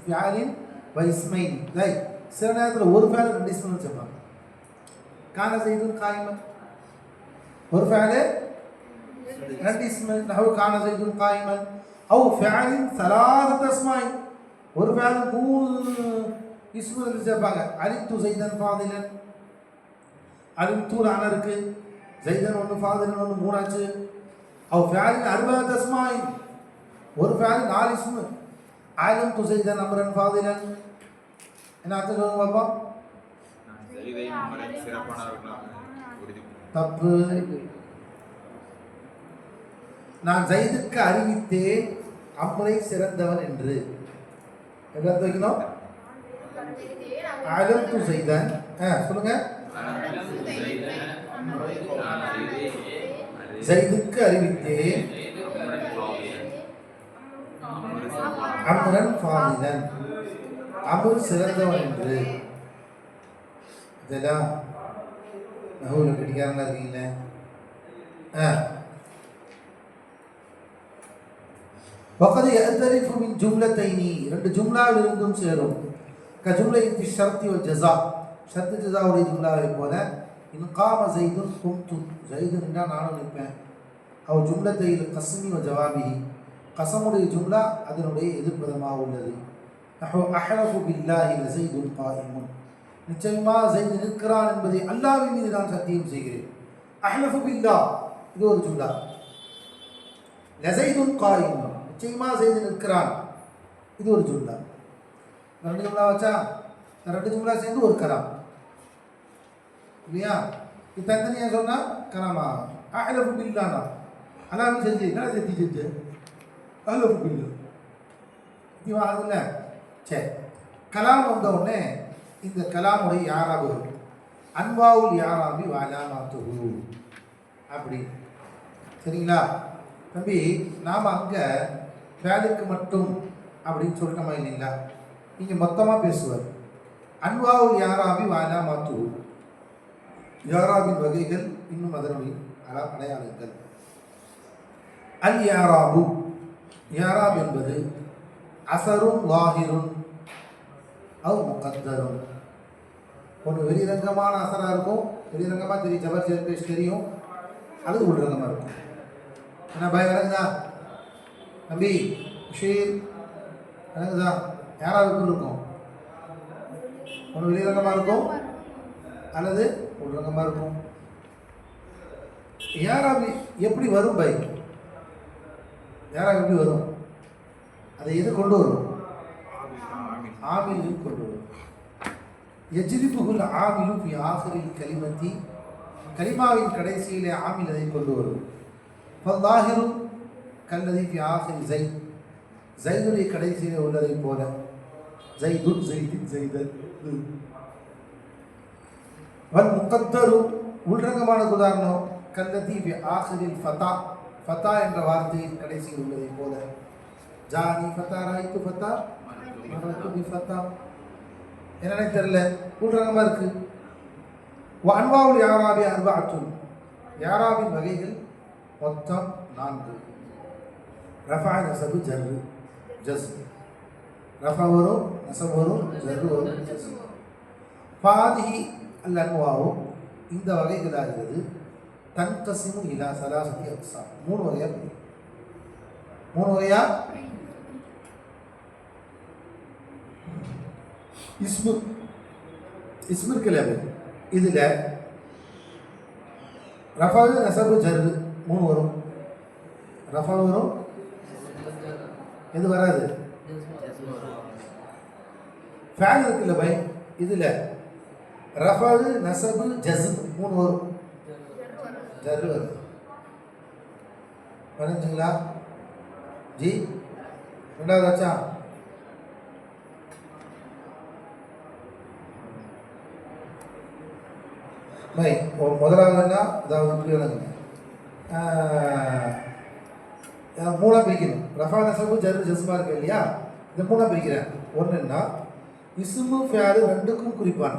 ஃபஅலின் வ இஸ்மைன், ரைட். சில நேரத்தில் ஒரு ஃபஅல் 2 இஸ்மில் வச்சிருப்பாங்க. கான ஸைதுன் காயிமன், ஒரு ஃபஅல் 2 இஸ்மில், நஹு கான ஸைதுன் காயிமன். அவு ஃபஅலின் ஸலாஸத் அஸ்மாஇ, ஒரு ஃபஅல் 3 இஸ்மில் வச்சிருப்பாங்க. அலிம்து ஸைதன் ஃபாதிலன், அலிம்து அன இருக்கு, ஸைதன் 1 ஃபாதிலன் 1 3 ஆச்சு. அவு ஃபஅலின் அர்பஅத் அஸ்மாஇ, ஒரு ஃபஅல் 4 இஸ்மில். அலிம்து ஸைதன் அம்ரன் ஃபாதிலன், என்ன அர்த்தம் சொல்லுங்க பாப்பா? தப்பு. நான் ஸைதுக்கு அறிவித்தேன் அம்ரை சிறந்தவன் என்று. என்ன அர்த்தம் வைக்கணும்? அலம்து ஸைதன், சொல்லுங்க. ஸைதுக்கு அறிவித்தேன் அம்ரன் ஃபாதிலன், அமர் சிறந்தவன் என்று. இதெல்லாம் நஹூல பிடிக்காரங்களா இருக்கீங்களே. வகது யஅ்தரிஃபு மின் ஜும்லத்தைனி, 2 ஜும்லாவில் இருந்தும் சேரும். கஜும்லத்தி ஷர்த்தி வ ஜஸா, ஷர்த்து ஜஸாவுடைய ஜும்லாவை போல. இன் காம ஸைதுன் கும்து, ஸைதுன் என்றால் நானும் நிற்பேன். அவ் ஜும்லத்தைல் கஸ்மி வ ஜவாபிஹி, கசமுடைய ஜும்லா அதனுடைய எதிர்ப்பதமாக உள்ளது. அஹ்லஃபு பில்லாஹி லஸைதுன் காயிமுன், நிச்சயமா ஸைது நிற்கிறான் என்பதை அல்லாஹ்வின் மீது நான் சத்தியம் செய்கிறேன். அஹ்லஃபு பில்லாஹ், இது ஒரு ஜும்லா. லஸைதுன் காயிமுன், நிச்சயமா ஸைது நிற்கிறான், இது ஒரு ஜும்லா. 2 ஜும்லா வச்சா 2 ஜும்லா சேர்ந்து ஒரு கலாம் இல்லையா? இது தனித்தனியாக சொன்னால் கலாமா. அஹ்லஃபு பில்லாஹ் அல்லாஹ் செஞ்சு என்ன செஞ்சு அஹ்லஃபு பில்லாஹ் இது ஆகுதுல்ல. சரி, கலாம் வந்த உடனே இந்த கலாமுடைய யாராபு அன்வாவுல் யாராபி வாலாமாத்துஹு அப்படி. சரிங்களா தம்பி? நாம் அங்கே வேலைக்கு மட்டும் அப்படின்னு சொல்லிட்டோமா இல்லைங்களா? இங்கே மொத்தமாக பேசுவார். அன்வாவுல் யாராபி வாலாமாத்துஹு, யாராபின் வகைகள் இன்னும் அதனுடைய அடையாளங்கள். அல் யாராபு, யாராப் என்பது அசரும் லாஹிரும் அவு முகத்தரும். ஒன்று வெளிரங்கமான அசராக இருக்கும், வெளிரங்கமாக தெரியும், ஜபர் ஜெர்பேஷ் தெரியும், அல்லது உள்ரங்கமாக இருக்கும். என்ன பய விளங்குதா தம்பி? ஷீர் விளங்குதா? யாராவுக்கு இருக்கும்? ஒன்று வெளிரங்கமாக இருக்கும் அல்லது உள்ரங்கமாக இருக்கும். யாராவி எப்படி வரும்? பை யாராக எப்படி வரும்? அதை எது கொண்டு வரும்? ஆமில் கொண்டு வரும். எஜ்ரிபுல் ஆமிலு ஃபி ஆகிரில் கலிமத்தி, கலிமாவின் கடைசியிலே ஆமில் அதை கொண்டு வரும். ஃபல்லாஹிரு கல்லதி ஃபி ஆகிரி ஸைத், ஸைதுடைய கடைசியிலே உள்ளதை போல. ஸைதுன் ஸைதின் ஸைதன். வல் முகத்தரு, உள்ரங்கமான உதாரணம் கல்லதி ஃபி ஆகிரில் ஃபதா, ஃபதா என்ற வார்த்தையின் கடைசியில் உள்ளதை போல. ஜானி ஃபதா ராய்து ஃபதா மரது பி ஃபதா. என்னன்னே தெரியல, உள்ரங்கமாக இருக்கு. அன்வாவுல் யாராபி அர்பஅத்துன், யாராபின் வகைகள் மொத்தம் 4. ரஃபா நஸபு ஜர்ரு ஜஸ்ம், ரஃபா வரும், நஸப் வரும், ஜர்ரு வரும், ஜஸ்ம். ஃபாதிஹி அல் அன்வாவு, இந்த வகைகளாகிறது தன்கசிமு இலா சலாசதி அக்ஸா, 3 வகையா. 3 வகையா? இஸ்மு இருக்குல்ல, இதில் ரஃபா நஸபு ஜர்ரு 3 வரும். ரஃபா வரும், எது வராது? ஃபேன் இருக்குல்ல பை, இதில் ரஃபா நஸபு ஜஸ்ம் 3 வரும். ஜர்ரு வருது. புரிஞ்சுங்களா ஜி? 2வது ஆச்சா? முதலாவதுன்னா அதாவது புரியலங்க மூணாக பிரிக்கணும். ரஃபா நஸபு ஜர் ஜஸ்மா இருக்கு இல்லையா, இந்த மூணாக பிரிக்கிறேன். ஒன்றுன்னா இஸ்மு ஃபேலு ரெண்டுக்கும் குறிப்பான,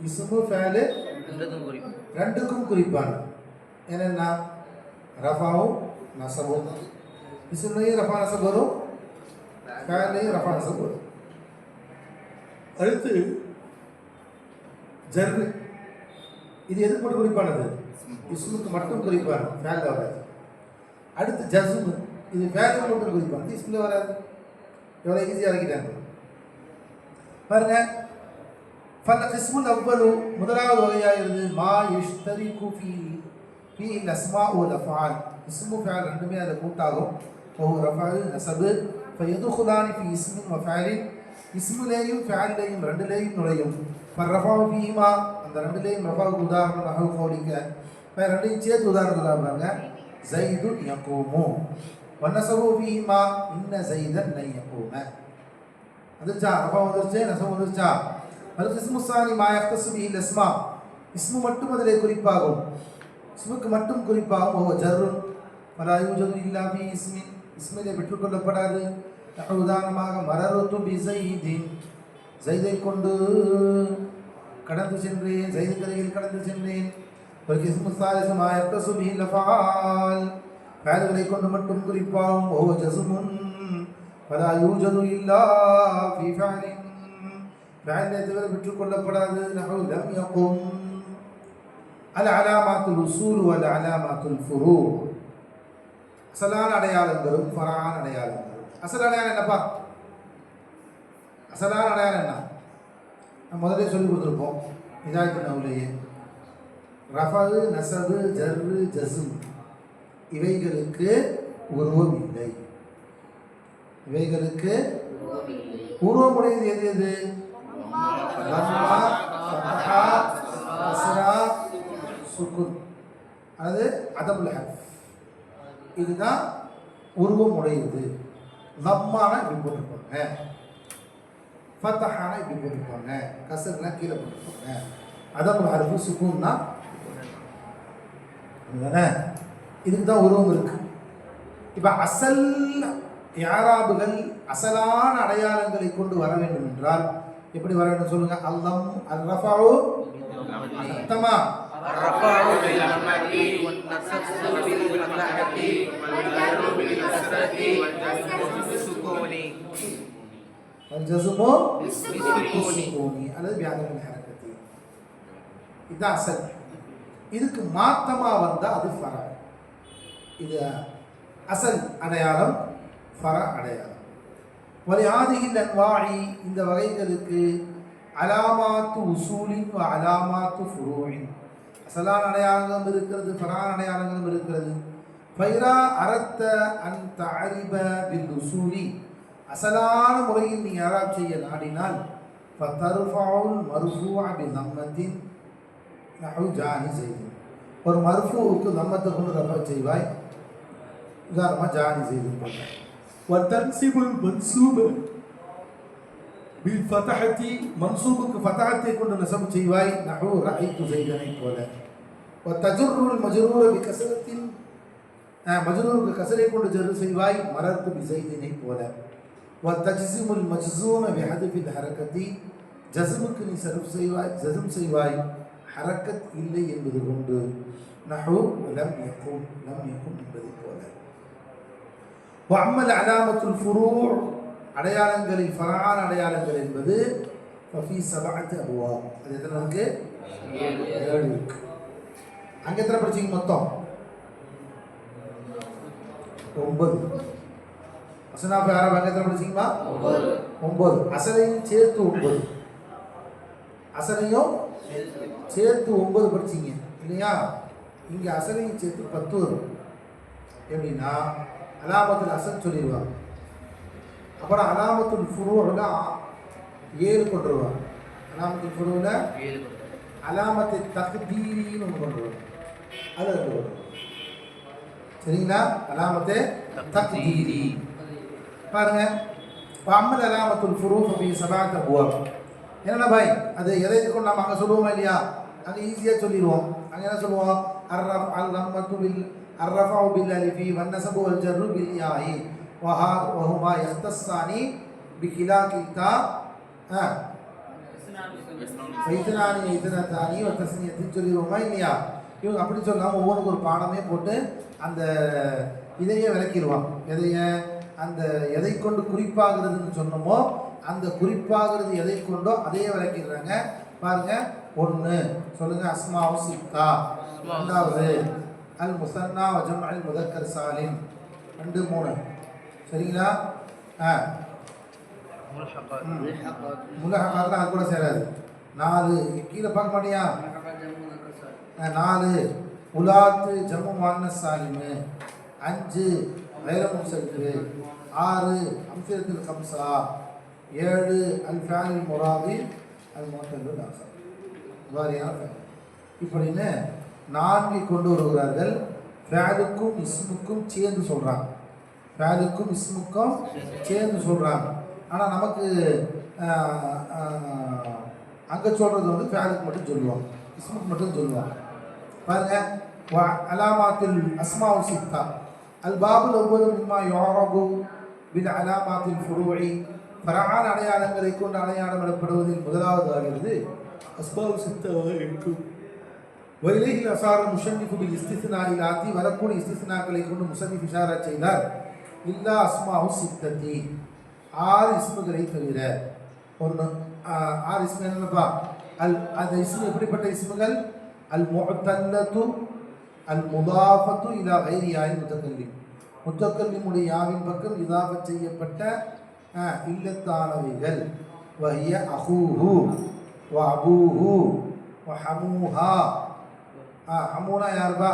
இஸ்மு ஃபேலு ரெண்டுக்கும் குறிப்பான. என்னென்னா ரஃபாவும் நஸபும், இஸ்முலையும் ரஃபா நஸப் வரும், ஃபேலையும் ரஃபா நஸப் வரும். அடுத்து ஜர்ரு, இது எதுக்கு மட்டும் குறிப்பானது? இஸ்முக்கு மட்டும் குறிப்பான, ஃபேலில் வராது. அடுத்து ஜஸ்மு, இது ஃபேலுக்கு மட்டும் குறிப்பானது, இஸ்மில் வராது. எவ்வளோ ஈஸியாக ஆக்கிட்டாங்க பாருங்க. ஃபல் அவ்வளு முதலாவது வகையாகிறது மா யஷ்தரிகு ஃபீ அஸ்மா வல் அஃஆல், இஸ்மு ஃபஅல் ரெண்டுமே அதில் கூட்டாகும். ஓ ரஃபா நஸபு ஃபயதுகுலானி ஃபீ இஸ்மின் வ ஃபஅலின், இஸ்முலேயும் ஃபஅல்லையும் ரெண்டுலேயும் நுழையும். ஃபர்ரஃபாவு ஃபீஹிமா, அந்த ரெண்டுலேயும் ரஃபாவுக்கு உதாரணம் நஹவு கௌலிக, ரெண்டையும் சேர்த்து உதாரணம் சொல்கிறாங்க. ஸைதுன் யகூமு வன்னஸபு ஃபீஹிமா இன்ன ஸைதன் லன் யகூம. வந்துருச்சா? ரஃபா வந்துருச்சு, நஸபு வந்துருச்சா? அது இஸ்மு ஸானி மா யஃப்தஸு பிஹில் அஸ்மா, இஸ்மு மட்டும் அதிலே குறிப்பாகும், இஸ்முக்கு மட்டும் குறிப்பாகும். ஓ ஜர்ருன் ஃபலா யூஜது இல்லா ஃபீ இஸ்மின், இஸ்மிலே பெற்றுக்கொள்ளப்படாது. உதாரணமாக மரருத்து பி ஸைதின், ஸைதை கொண்டு கடந்து சென்றேன், ஸைது கரையில் கடந்து சென்றேன். இஸ்மு ஸாலிஸு மா யஃப்தஸு பிஹில் அஃஆல், ஃபஅல்களை கொண்டு மட்டும் குறிப்பாகும். ஓ ஜஸ்முன் ஃபலா யூஜது இல்லா ஃபீ ஃபஅலின், ஃபஅலை தவிர பெற்றுக்கொள்ளப்படாது. நஹவு லம் யகும். அல் அலாமாத்துல் உசூல் வல் அலாமாத்துல் ஃபுரூ, அசலான அடையாளங்களும் ஃபரான அடையாளங்களும். அசல் அடையாளம் என்னப்பா? அசலான அடையாளம் என்ன? நம்ம முதலே சொல்லி கொடுத்துருப்போம் இதாயத்து நவுலையே. ரஃபு நஸபு ஜர்ரு ஜஸ்ம் இவைகளுக்கு உருவம் இல்லை. இவைகளுக்கு உருவமுடையது எது எது? லம்மா, ஃபத்ஹா, கஸ்ரா, சுக்குன், அது அதபுல் ஹர்ஃப், இதுதான் உருவமுடையது. லம்மானா இப்படி போட்டிருப்பாங்க, ஃபத்ஹானா இப்படி போட்டிருப்பாங்க, கஸ்ரனா கீழே போட்டிருப்பாங்க, அதபுல் ஹர்ஃப் சுக்குன்னா தானே, இதுக்கு தான் உருவம் இருக்கு. இப்போ அசல் யாராபுகள் அசலான அடையாளங்களை கொண்டு வர வேண்டும் என்றால் எப்படி வர வேண்டும் சொல்லுங்க? அல்லம் அல் ரஃபாஉ சத்தமா الرفاع بالضمة والنصب بالفتحة والجر بالكسرة والجزم بالسكون والجزم بالسكون அல்லது بعدم الحركة. இதுதான் அசல். இதுக்கு மாத்தமா வந்தா அது ஃபரா. இது அசல் அடையாளம், ஃபரா அடையாளம். வலிஹாதிஹில் அன்வாஇ, இந்த வகைகளுக்கு அலாமாத்து உசூலின் வ அலாமாத்து ஃபுரூஇன், அசலான அடையாளங்களும் இருக்கிறது, ஃபரான அடையாளங்களும் இருக்கிறது. ஃபைரா அரத்த அன் தஅரிப பில் உசூலி, அசலான முறையில் நீ யாராப் செய்ய நாடினால் ஃபதர்ஃபஉல் மர்ஃபூஅ பி தம்மத்தின் நஹு ஜானி ஸைது, ஒரு மர்ஃபூவுக்கு தம்மத்தை கொண்டு ரஃபா செய்வாய். உதாரணமாக ஜானி ஸைது போட்டாய். வதன்சிபுல் மன்சூப பில் ஃபதஹதி, மன்சூபுக்கு ஃபதஹத்தை கொண்டு நஸப் செய்வாய். நஹு ரஅய்து ஸைதனை போல. வதஜருல் மஜ்ரூர பி கஸ்ரத்தின், மஜ்ரூருக்கு கஸ்ரை கொண்டு ஜர் செய்வாய். மரர்து பி ஸைதினை போல. வதஜ்ஸிமுல் மஜ்ஸூம பி ஹத்ஃபில் ஹரகதி, ஜஸ்முக்கு நீ சர்ஃப் செய்வாய், ஜஸ்ம் செய்வாய், ஹரக்கத் இல்லை என்பது கொண்டு. நஹு லம் யகும், லம் யகும் என்பதை போல. வஅம்மல் அலாமத்துல் ஃபுரூ, அடையாளங்களில் ஃபரான அடையாளங்கள் என்பது ஃபஃபி சபஅத் அப்வாப், அது எத்தனை இருக்கு? 7 இருக்கு. அங்க எத்தனை படிச்சீங்க மொத்தம்? 9. அஸ்னாஃப் அரபு அங்க எத்தனை படிச்சீங்கமா? 9. அசலையும் சேர்த்து 9, அசலையும் சேர்த்து 9 படிச்சீங்க இல்லையா? இங்க அசலையும் சேர்த்து 10 வரும். எப்படின்னா அலாமத்துல் அசல் சொல்லிடுவாங்க, அப்புறம் அலாமத்துல் ஃபுரூல 7 கொண்டுருவாங்க. அலாமத்துல் ஃபுரூல அலாமத்து தக்தீரின்னு ஒன்று கொண்டுருவாங்க, அது 2 கொண்டுருவாங்க. சரிங்களா? அலாமத்து தக்தீரி பாருங்க. அம்மல் அலாமத்துல் ஃபுரூ ஃபி சபஅத் அப்வாப், என்னென்ன பாய்? அது எதை கொண்டு நம்ம அங்கே சொல்லுவோமா இல்லையா? அங்கே ஈஸியாக சொல்லிடுவோம். அங்கே என்ன சொல்லுவோம்? அர்ரஃப் அல் ரம்மத்து பில் அர்ரஃபு பில் அலிஃபி வன்னஸபு வல் ஜர்ரு பில் யாஇ வஹுமா யஹ்தஸ்ஸானி பிகிலா கில்தா வைத்தனானி வைத்தனத்தானி வத்தஸ்னியத்தின்னு சொல்லிடுவோமா இல்லையா? இவங்க அப்படி சொல்லாமல் ஒவ்வொன்றுக்கு ஒரு பாடமே போட்டு அந்த இதையே விளக்கிடுவான். அந்த எதை கொண்டு குறிப்பாகிறதுன்னு சொன்னோமோ அந்த குறிப்பாகிறது எதை கொண்டோ அதையே விளக்கிடுறாங்க. பாருங்க, 1 சொல்லுங்க அஸ்மாவு சித்தா, 2வது அல் முசன்னா வஜம் அல் முதக்கர் சாலிம், 2 3 சரிங்களா? முலஹகாத்லாம் அது கூட சேராது. 4 கீழே பார்க்க மாட்டியா? 4 உலாத்து ஜம்மு முஅன்னஸ் சாலிமு, 5 غير منصرف, 6 அம்சிலத்துல் கம்சா, 7 அல் ஃபாயில் முராதி அல் முஅத்தல் ஆசர். வாரியான இப்படின்னு 4 கொண்டு வருகிறார்கள். ஃபேலுக்கும் இஸ்முக்கும் சேர்ந்து சொல்கிறாங்க. ஃபேலுக்கும் இஸ்முக்கும் சேர்ந்து சொல்கிறாங்க. ஆனால் நமக்கு அங்கே சொல்கிறது வந்து ஃபேலுக்கு மட்டும் சொல்லுவாங்க, இஸ்முக்கு மட்டும் சொல்லுவாங்க. பாருங்க, அலாமாத்தில் அஸ்மாவு சித்தா அல்பாபுல் ஒவ்வொரு மிம்மா யுஅரபு பில் அலாமாத்தில் ஃபுரூஇ, ஃபரஆன் அடையாளங்களை கொண்டு அடையாளம் எனப்படுவதில் முதலாவது ஆகிறது அஸ்மாவு சித்தாவாக இருக்கும். வயிலையில் அசார முஷன்னிஃபு பில் இஸ்திஸ்னாஇல் ஆத்தி, வரக்கூடிய இஸ்திஸ்னாக்களை கொண்டு முசன்னிஃப் இஷாரா செய்தார். இல்லா அஸ்மாவு சித்தத்தி, 6 இஸ்முகளை தவிர. 6 இஸ்மு என்னப்பா? அந்த இஸ்மு எப்படிப்பட்ட இஸ்முகள்? அல் முஅத்தல்லத்து அல் முதாஃபத்து இலா கைரி யாயின் முத்தக்கல்லிம், முத்தக்கல்லிமுடைய யாவின் பக்கம் இதாஃபத் செய்யப்பட்ட இல்லத்தானவைகள். வஹிய அஹூஹு வ அபூஹு வ ஹமூஹா. ஹமூனா யார்பா?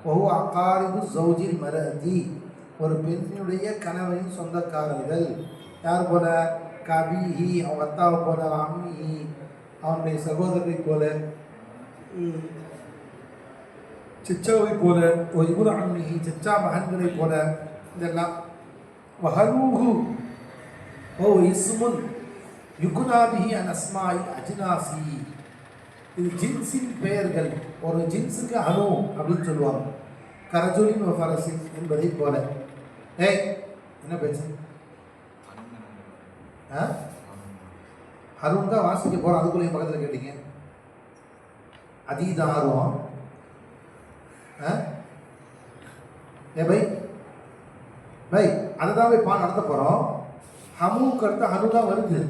வஹு அகாரிபு ஜௌஜில் மரதி, ஒரு பெண்ணுடைய கணவனின் சொந்தக்காரர்கள். யார் போல? கபீஹி, அவன் அத்தாவை போல, அம்மிஹி, அவனுடைய சகோதரரை போல, சிச்சாவை போல, இபுன் அம்மிஹி, சிச்சா மகன்களை போல. இதெல்லாம் வஹலூஹு ஓ இஸ்முன் யுகுனாபிஹி அன் அஸ்மாஇ அஜ்னாசி, இது ஜின்ஸின் பெயர்கள். ஒரு ஜின்ஸுக்கு அனு அப்படின்னு சொல்லுவாங்க. கரஜுலின் ஃபரசின் என்பதை போல. என்ன பேச்சு? அருண் தான் வாசிக்க போகிறோம், அதுக்குள்ளேயும் பக்கத்தில் கேட்டீங்க. அதீத ஆர்வம். பை பை அதை தான் போய் நடத்த போகிறோம். ஹமுக்கு அடுத்து ஹனு தான் வருது.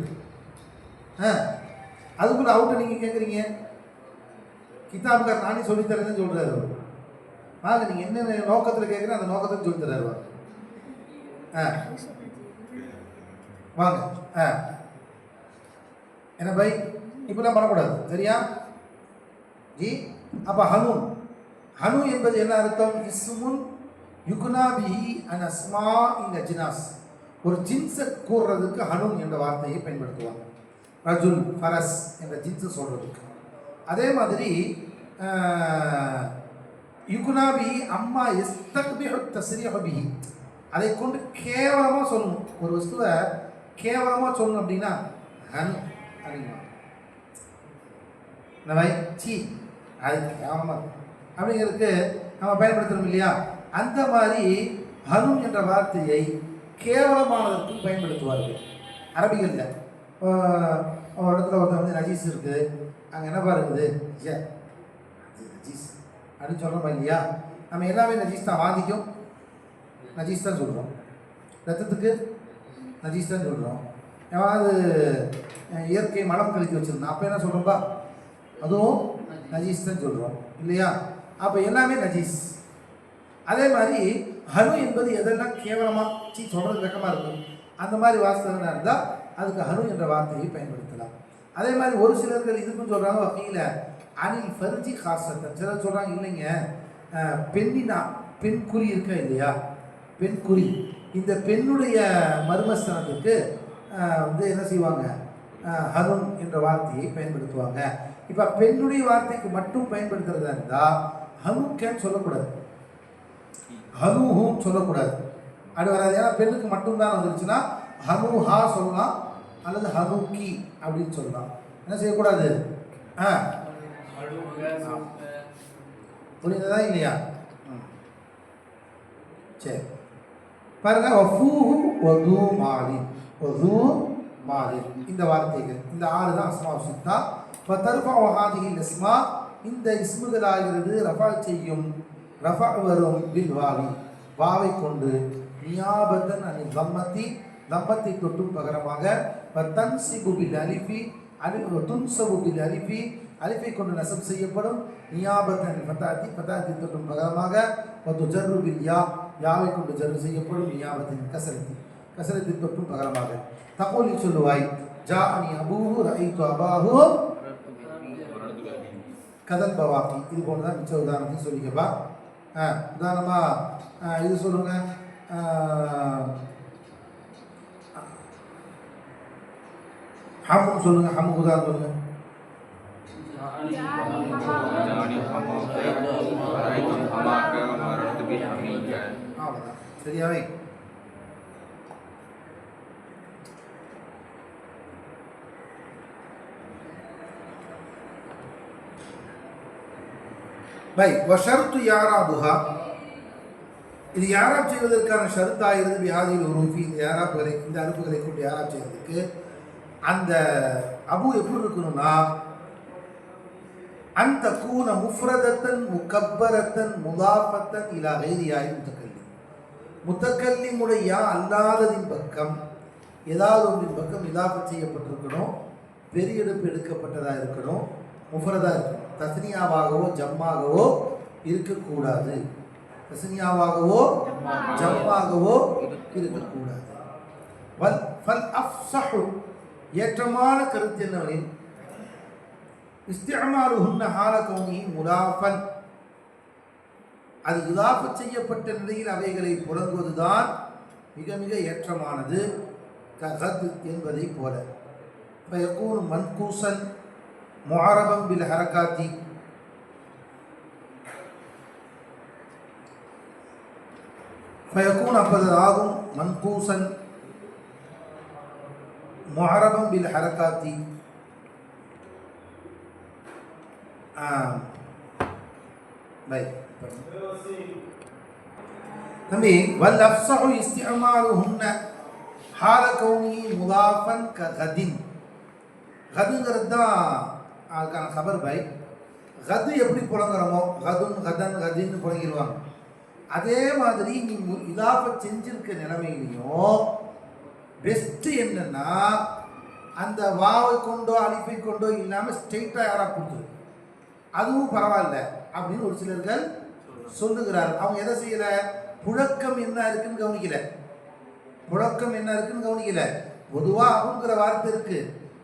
அதுக்குள்ள அவுட்டை நீங்கள் கேட்குறீங்க. கிதாபுக்கார் நானே சொல்லித்தரேன்னு சொல்கிறாரு. வாங்க, நீங்கள் என்ன நோக்கத்தில் கேட்குறேன் அந்த நோக்கத்தில் சொல்லித்தராரு. வாங்க. என்ன பை, இப்படிலாம் பண்ணக்கூடாது, சரியா ஜி? அப்போ ஹனு என்பது என்ன அர்த்தம்? இஸ்முன் யுகுனா பிஹி அன் அஸ்மா இன் அஜ்னாஸ், ஒரு ஜின்ஸை கூறுறதுக்கு ஹனுன் என்ற வார்த்தையை பயன்படுத்துவாங்க. ரஜுல், ஃபரஸ் என்ற ஜின்ஸை சொல்கிறதுக்கு. அதே மாதிரி யுகுனா பிஹி அம்மா இஸ்தக்பிஹு தஸ்ரீஹு பிஹி, அதை கொண்டு கேவலமாக சொல்லணும். ஒரு வஸ்துவை கேவலமாக சொல்லணும் அப்படின்னா ஹனு அப்படின்னா சி, அது கேவலமாக அப்படிங்கிறதுக்கு நம்ம பயன்படுத்தணும் இல்லையா? அந்த மாதிரி ஹனு என்ற வார்த்தையை கேவலமானதற்கும் பயன்படுத்துவார்கள் அரபிகளில். ஒரு இடத்துல ஒருத்தர் வந்து நஜீஸ் இருக்குது, அங்கே என்ன பாருங்குது நஜீஸ் அப்படின்னு சொல்கிறோமா இல்லையா? நம்ம எல்லாமே நஜீஸ் தான். வாந்திக்கும் நஜீஸ் தான் சொல்கிறோம், ரத்தத்துக்கு நஜீஸ் தான் சொல்கிறோம். எவனாவது இயற்கை மலம் கழித்து வச்சுருந்தோம், அப்போ என்ன சொல்கிறோம்பா? அதுவும் நஜீஸ் தான் சொல்கிறோம் இல்லையா? அப்போ எல்லாமே நஜீஸ். அதே மாதிரி ஹனு என்பது எதெல்லாம் கேவலமாக சொல்கிறது வெக்கமாக இருக்கும், அந்த மாதிரி வாஸ்தவனாக இருந்தால் அதுக்கு ஹனு என்ற வார்த்தையை பயன்படுத்தலாம். அதே மாதிரி ஒரு சிலர்கள் இதுக்கும் சொல்கிறாங்க வகையில் அனில் ஃபர்ஜி காசத்தன். சிலர் சொல்கிறாங்க இல்லைங்க, பெண் குறி இருக்கா இல்லையா, பெண் குறி, இந்த பெண்ணுடைய மர்மஸ்தனத்துக்கு வந்து என்ன செய்வாங்க? ஹனுன் என்ற வார்த்தையை பயன்படுத்துவாங்க. இப்போ பெண்ணுடைய வார்த்தைக்கு மட்டும் பயன்படுத்துறதா இருந்தால் ஹனுக்கேன்னு சொல்லக்கூடாது, ஹனுஹுன்னு சொல்லக்கூடாது. அது வராது. ஏன்னா பெண்ணுக்கு மட்டும்தான் வந்துருச்சுன்னா ஹனுஹா சொல்லலாம் அல்லது ஹனுக்கி அப்படின்னு சொல்லலாம். என்ன செய்யக்கூடாது? புரியுதா இல்லையா? சரி பாருங்க, வஃபூஹு வது மாலின், வது மாலின், இந்த வார்த்தைகள், இந்த 6 தான் அஸ்மா சித்தா. ஃபதர்ஃபஉ ஹாதிஹில் அஸ்மா, இந்த இஸ்முகளாகிறது ரஃபா செய்யும், ரஃபா வரும் பில் வாவி, வாவை கொண்டு, நியாபத்தன் அனில் தம்மத்தி, தம்மத்தை தொட்டும் பகரமாக, வதன்சிபு பில் அலிஃபி, துன்சபு பில் அலிஃபி, அலிஃபை கொண்டு நசப் செய்யப்படும், நியாபத்தன் ஃபதாத்தி, ஃபதாத்தி தொட்டும் பகரமாக, வதுஜர்ரு பில் யா, யாவை கொண்டு ஜர்ரு செய்யப்படும், நியாபத்தின் கசரத்தி, கசரத்தை தொட்டும் பகரமாக. தகோலி சொல்லுவாய், ஜாஅனி அபூஹு ரஐது அபாஹு கதல் பவாக்கி. இது போன்று தான் மிச்ச உதாரணத்தையும் சொல்லிக்கப்பா. உதாரணமாக இது சொல்லுங்க, ஹம்முன்னு சொல்லுங்க, ஹம்மு உதாரணம் சொல்லுங்க. அவ்வளோதான், சரியாவே. பை வஷர்த்து யாராபுஹா, இது யாராப் செய்வதற்கான ஷருத்தாகிறது. பிஹாதில் உரூஃபி, இந்த யாராப்களை, இந்த அறுப்புகளை கொண்டு யாராப் செய்வதற்கு அந்த அபு எப்படி இருக்கணும்னா, அந்த கூன முஃப்ரதத்தன் முகப்பரத்தன் முதாஃபத்தன் இலா கைரியாய் முத்தக்கல்லி, முத்தக்கல்லிமுடைய அல்லாததின் பக்கம் ஏதாவது ஒன்றின் பக்கம் இதாஃபத் செய்யப்பட்டிருக்கணும், பெரிய எடுப்பு எடுக்கப்பட்டதாக இருக்கணும், முஃப்ரதாக இருக்கணும். தஸ்னியாவாகவோ ஜம்மாகவோ இருக்கக்கூடாது, தஸ்னியாவாகவோ ஜம்மாகவோ இருக்கக்கூடாது. வல் ஃபல் அஃப்ஸஹு, ஏற்றமான கருத்து என்னவெனில், இஸ்திஅமாலுஹுன்ன ஹால கௌனிஹி முலாஃபன், அது இதாஃபத் செய்யப்பட்ட நிலையில் அவைகளை புழங்குவதுதான் மிக மிக ஏற்றமானது. கத் என்பதை போல. ஃபயகூன் மன்கூசன் முஅரபன் பில் ஹரகாத்தி, ஃபயகூன் அப்பது ஆகும் மன்கூசன் முஅரபன் பில் ஹரகாத்தி. தம்பி, வல் அஃப்ஸஹு இஸ்திஅமாலுஹுன்ன ஹால கௌனிஹி முதாஃபன் ககதின், கதுங்கிறது தான் அதுக்கான கபர். பை கது எப்படி புழங்குறோமோ, கதுன் கதன் கதின்னு புழங்கிடுவாங்க. அதே மாதிரி நீ இதாஃபத் செஞ்சிருக்க நிலைமையிலையும் பெஸ்ட்டு என்னன்னா, அந்த வாவை கொண்டோ அலிஃபை கொண்டோ இல்லாமல் ஸ்ட்ரெயிட்டாக யாராக கொடுத்துரு, அதுவும் பரவாயில்ல அப்படின்னு ஒரு சிலர்கள் சொல்லுகிறார். அவங்க எதை செய்யல, புழக்கம் என்ன இருக்குன்னு கவனிக்கல, புழக்கம் என்ன இருக்குன்னு கவனிக்கல. பொதுவாக அபுங்கிற வார்த்தை இருக்கு,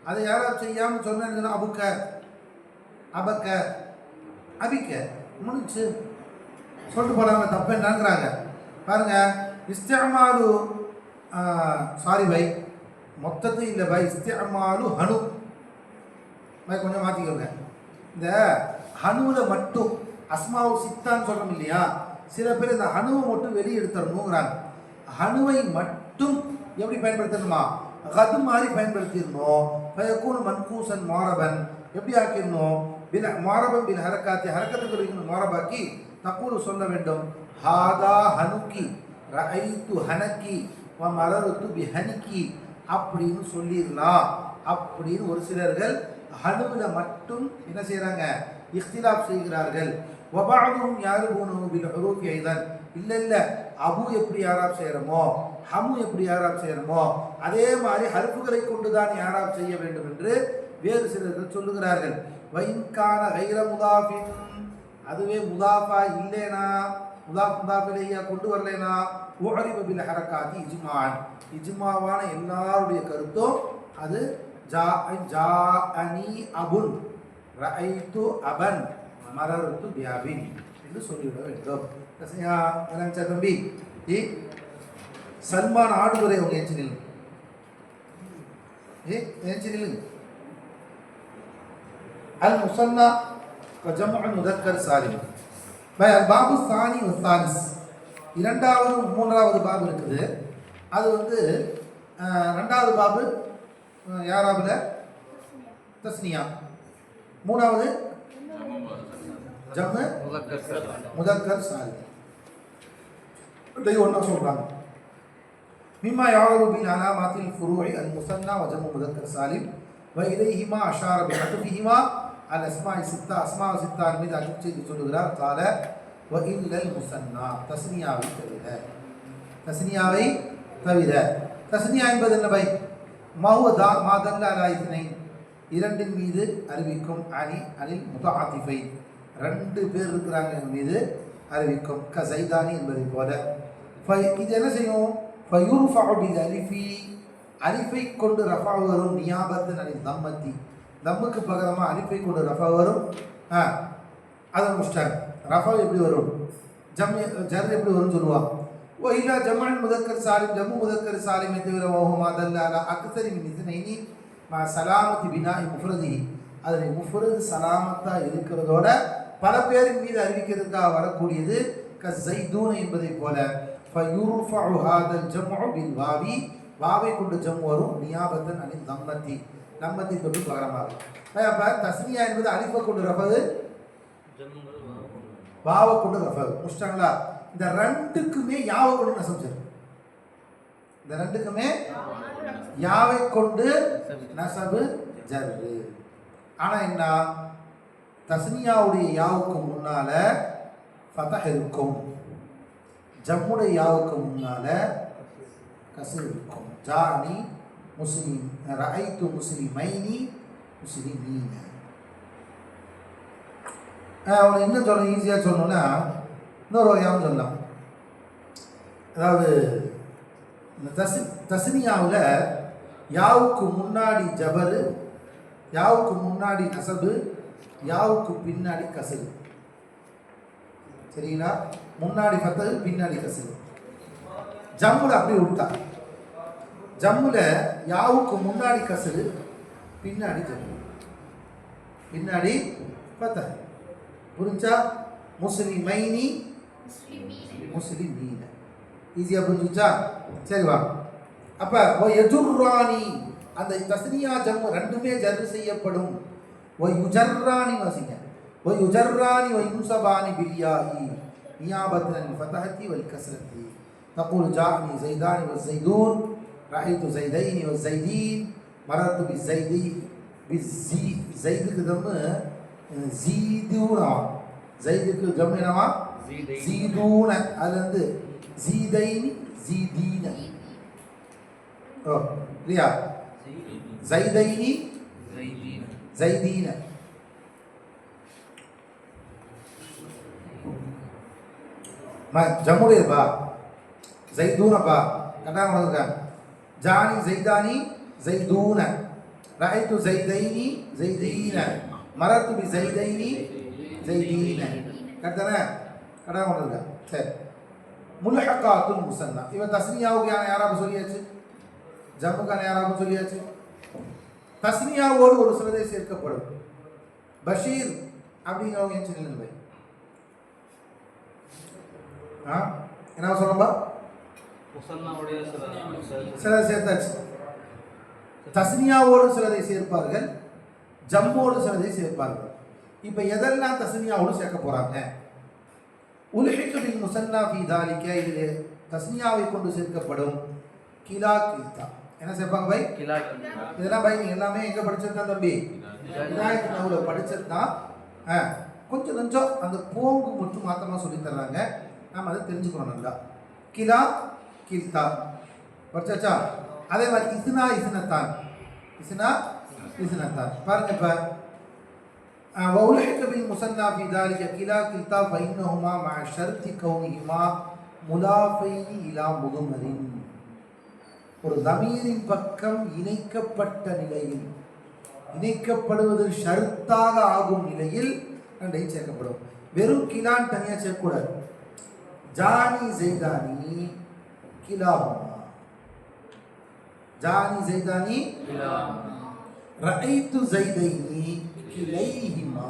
அதை யாராவது செய்யாமல் சொன்னா அபுக்க அபக்க அபிக்க முடிச்சு சொல்லிட்டு போகிறாங்க, தப்பு என்னங்கிறாங்க பாருங்க. இஸ்திஅமாலு சாரி பை, மொத்தத்தையும் இல்லை பை, இஸ்திஅமாலு ஹனு பை, கொஞ்சம் மாற்றிக்கோங்க. இந்த ஹனுவில் மட்டும் அஸ்மாவு சித்தான்னு சொல்கிறோம் இல்லையா, சில பேர் இந்த ஹனுவை மட்டும் வெளியே எடுத்துடணுங்கிறாங்க. ஹனுவை மட்டும் எப்படி பயன்படுத்தணுமா, கது மாதிரி பயன்படுத்திடணும். ஃபயகூன் மன்கூசன் மாரபன், எப்படி ஆக்கிடணும், பில் மாரபன் பில் ஹரக்காத்தி, ஹரக்கத்துக்கு வைக்கணும் மாரபாக்கி. தக்கூலு சொல்ல வேண்டும், ஹாதா ஹனுக்கி ரஐத்து ஹனக்கி வ மரருத்து பி ஹனிக்கி அப்படின்னு சொல்லிடலாம். அப்படின்னு ஒரு சிலர்கள் ஹனுவில் மட்டும் என்ன செய்கிறாங்க, இஃப்திலாப் செய்கிறார்கள். வபாதும் யாருபூனு பில் ஹுரூஃபி ஐதன், இல்லை அபு எப்படி யாராப் செய்கிறோமோ, ஹமு எப்படி யாராப் செய்கிறோமோ அதே மாதிரி ஹர்ஃபுகளை கொண்டு தான் யாராப் செய்ய வேண்டும் என்று வேறு சிலர்கள் சொல்லுகிறார்கள். வைன்கான கைர முதாஃபின், அதுவே முதாஃபா இல்லைனா, முதாஃபிலேயா கொண்டு வரலைனா, உஅரிப பில் ஹரகாத்தி இஜ்மான், இஜ்மாவான எல்லாருடைய கருத்தும் அது ஜாஅனி அபுன் ரஐத்து அபன் மரருத்து பியாபின் என்று சொல்லிவிட வேண்டும். தம்பி, சல்மான் ஆடுதுறை அவங்க ஏச்சு நில்லுங்க, ஏச்சு நில்லுங்க. அல் முசன்னா ஜம்உ முதக்கர் சாலிம். பாபு சானி வஸ்தானிஸ், இரண்டாவது மூன்றாவது பாபு இருக்குது. அது வந்து ரெண்டாவது பாபு யாராவில் தஸ்னியா, மூணாவது ஜம்மு முதக்கர் முதக்கர் சாலிம். இதை ஒன்றா சொல்கிறாங்க. மிம்மா யாரது பின் அலாமாத்தில் ஃபுரூஇ அல் முசன்னா வ ஜம்மு முதக்கர் சாலிம் வ இலைஹிமா அஷார பி அத்ஃபிஹிமா அல் அஸ்மாஇ சித்தா அஸ்மா சித்தா மீது அஜிப் செய்து சொல்லுகிறார். கால வ இல்லல் முசன்னா தஸ்னியாவை தவிர. தஸ்னியாவை தவிர. தஸ்னியா என்பது என்ன பை? மஹுவதா மாதல்ல அலா இத்னைன் இரண்டின் மீது அறிவிக்கும். அனில் முதஆத்திஃபைன் ரெண்டு பேர் இருக்கிறாங்க மீது அறிவிக்கும். க ஸைதானி என்பதை போல. இது என்ன செய்யும்? ஃபயுர்ஃபஉ பில் அலிஃபி அலிஃபை கொண்டு ரஃபா வரும். நியாபத்தன் அனில் தம்மத்தி தம்முக்கு பகரமாக அலிஃபை கொண்டு ரஃபா வரும். அதை முடிச்சிட்டாங்க. ரஃபா எப்படி வரும்? ஜர் எப்படி வரும்னு சொல்லுவாங்க. ஓ இல்லா ஜம்முல் முதக்கர் சாலிம் ஜம்மு முதக்கர் சாலிமை தவிர ஓஹுமா தல்ல அலா அக்ஸரி மின் இத்னைனி மா சலாமத்தி பினாஇ முஃப்ரதி அதில் முஃப்ரது சலாமத்தாக இருக்கிறதோட பல பேரின் மீது அறிவிக்கிறதுக்காக வரக்கூடியது. க ஸைதூன் என்பதை போல. ஃபயுர்ஃபஉ ஹாதல் ஜம்உ பில் வாவி வாவை கொண்டு ஜம் வரும். நியாபத்தன் அனில் தம்மத்தி தம்மத்தி கொண்டு பகரமாகும். அப்போ தஸ்னியா என்பது அலிஃபை கொண்டு ரஃபது வாவை கொண்டு ரஃபது முடிச்சிட்டாங்களா? இந்த ரெண்டுக்குமே யாவை கொண்டு நசம் சரி. இந்த ரெண்டுக்குமே யாவை கொண்டு நசபு ஜர்ரு. ஆனால் என்ன? தஸ்னியாவுடைய யாவுக்கு முன்னால ஃபதஹ் இருக்கும். ஜம்முடைய யாவுக்கு முன்னால கஸ்ர் இருக்கும். ஜானி முஸ்லிம் ரஐத்து முஸ்லிமைனி முஸ்லிமீன. அவனை இன்னும் சொல்லணும், ஈஸியாக சொல்லணும்னா இன்னொரு வகையாகவும் சொல்லலாம். அதாவது இந்த தஸ்னியாவில் யாவுக்கு முன்னாடி ஜபரு, யாவுக்கு முன்னாடி நசபு, யாவுக்கு பின்னாடி கசரு. சரிங்களா? முன்னாடி ஃபத்தஹ் பின்னாடி கசரு. ஜம்முல அப்படி விட்டா. ஜம்முல யாவுக்கு முன்னாடி கசரு பின்னாடி ஜம்மு பின்னாடி ஃபத்தஹ். புரிஞ்சா? முஸ்லிமைனி முஸ்லிமீன. ஈஸியாக புரிஞ்சுச்சா? சரி வா. அப்போ யஜுர்ரானி அந்த தஸ்னியா ஜம்மு ரெண்டுமே ஜர்ரு செய்யப்படும். யுஜர்ரானி வாசிங்க. யுஜர்ரானி யுன்சபானி பில்யாஇ நியாபத்தன் ஃபதஹத்தி வல் கஸ்ரத்தி. தகூல் ஜாஅனி ஸைதானி வஸ்ஸைதூன் ரஅய்து ஸைதைனி வஸ்ஸைதீன் மரர்து பிஸ்ஸைதி பிஸ்ஸி. ஸைதுக்கு ஜம்மு ஸீதூனா. ஸைதுக்கு ஜம்மு என்னவா? ஸீதூன. அதுலேருந்து ஸீதைனி ஸீதீன. ஓ இல்லையா? ஸைதைனி ஸைதீன. ஜம்முடையப்பா ஸைதூனப்பா கரெக்டாக வந்திருக்காங்க. ஜானி ஸைதானி ஸைதூன ரஅய்து ஸைதைனி ஸைதீன மரர்து பி ஸைதைனி ஸைதீன. கரெக்டானே? கரெக்டாக வந்திருக்காங்க. சரி. முல்ஹகாத்துல் முசன்னா. இவன் தஸ்னியாவுக்கு யாராவது சொல்லியாச்சு, ஜம்முக்கான யாராவது சொல்லியாச்சு. தஸ்னியாவோடு ஒரு சிலதை சேர்க்கப்படும். பஷீர் அப்படிங்கிறவங்க ஏன் சொல்லுங்க என்ன சொல்லப்பா? சிலதை சேர்த்தாச்சு. தஸ்னியாவோடு சிலதை சேர்ப்பார்கள், ஜம்மோடு சிலதை சேர்ப்பார்கள். இப்போ எதெல்லாம் தஸ்னியாவோடு சேர்க்க போறாங்க? உல்ஹிக பில் முசன்னா ஃபீ தாலிக. இதில் தஸ்னியாவை கொண்டு சேர்க்கப்படும். கிலா கில்தா என்ன சேர்ப்பாங்க பை? கிலா கில்தா. இதெல்லாம் பை நீங்கள் எல்லாமே எங்கே படிச்சது தான் தம்பி? விநாயகர் நவுல படிச்சது தான். கொஞ்சம் கொஞ்சம் அந்த போங்கு மட்டும் மாற்றமாக சொல்லி தர்றாங்க. நாம் அதை தெரிஞ்சுக்கணும் நல்லா. கிலா கில்தா படிச்சாச்சா? அதே மாதிரி இஸ்னா இஸ்னத்தான். இஸ்னா இஸ்னத்தான் பாருங்க. இப்போ وألحق بالمثنى في ذلك كلا كلتا فإنهما مع شرط كونهما مضافين إلى مضمر. ஒரு தமீரின் பக்கம் இணைக்கப்பட்ட நிலையில், இணைக்கப்படுவது ஷர்த்தாக ஆகும் நிலையில் ரெண்டையும் சேர்க்கப்படும். வெறும் கிலான் தனியாக சேர்க்கக்கூடாது. ஜானி ஸைதானி கிலாஹுமா. ஜானி ஸைதானி கிலாஹுமா. ரஅய்து ஸைதைனி கிலைஹிமா.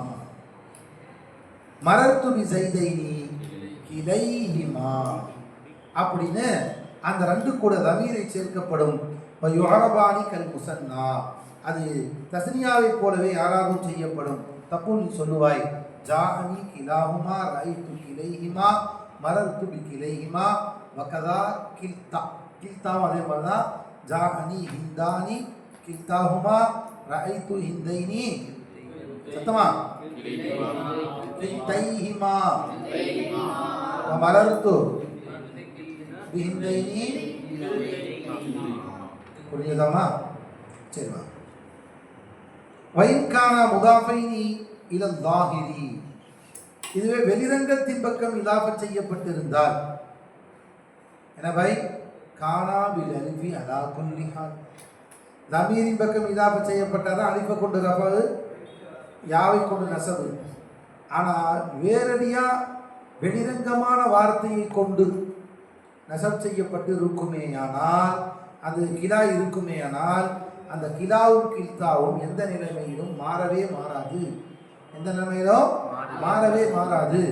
மரர்து பி ஸைதைனி கிலைஹிமா. அப்படின்னு அந்த ரெண்டு கூட தமீரை சேர்க்கப்படும். யுஅரபானி கல் முசன்னா. அது தஸ்னியாவை போலவே யாராகவும் செய்யப்படும். தப்புல் நீ சொல்லுவாய். ஜாஅனி கிலாஹுமா ரஐது கிலைஹிமா மரர்து பிகிலைஹிமா வகதா கில்தா. கில்தாவும் அதே மாதிரி தான். ஜாஅனி ஹிந்தானி கில்தாஹுமா ரஐது ஹிந்தைனி சத்தமா கில்தைஹிமா மரர்து பிஹிந்தைனி. புரியுதாமா? சரிவா. வைன்கான முதாஃபைனி இலல் லாஹிரி, இதுவே வெளிரங்கத்தின் பக்கம் இலாஃபத் செய்யப்பட்டிருந்தால் என்ன பை கானா பில் அலிஃபி அலா குல்லி ஹால். தமீரின் பக்கம் இலாஃபத் செய்யப்பட்டாதான் அலிஃபை கொண்டு ரஃபு, யாவை கொண்டு நசபு. ஆனால் வேறடியாக வெளிரங்கமான வார்த்தையை கொண்டு நசப் செய்யப்பட்டு இருக்குமேயானால், அது கிலா இருக்குமேயானால், அந்த கிலாவும் கில்தாவும் எந்த நிலைமையிலும் மாறவே மாறாது. எந்த நிலைமையிலும் மாறவே மாறாது.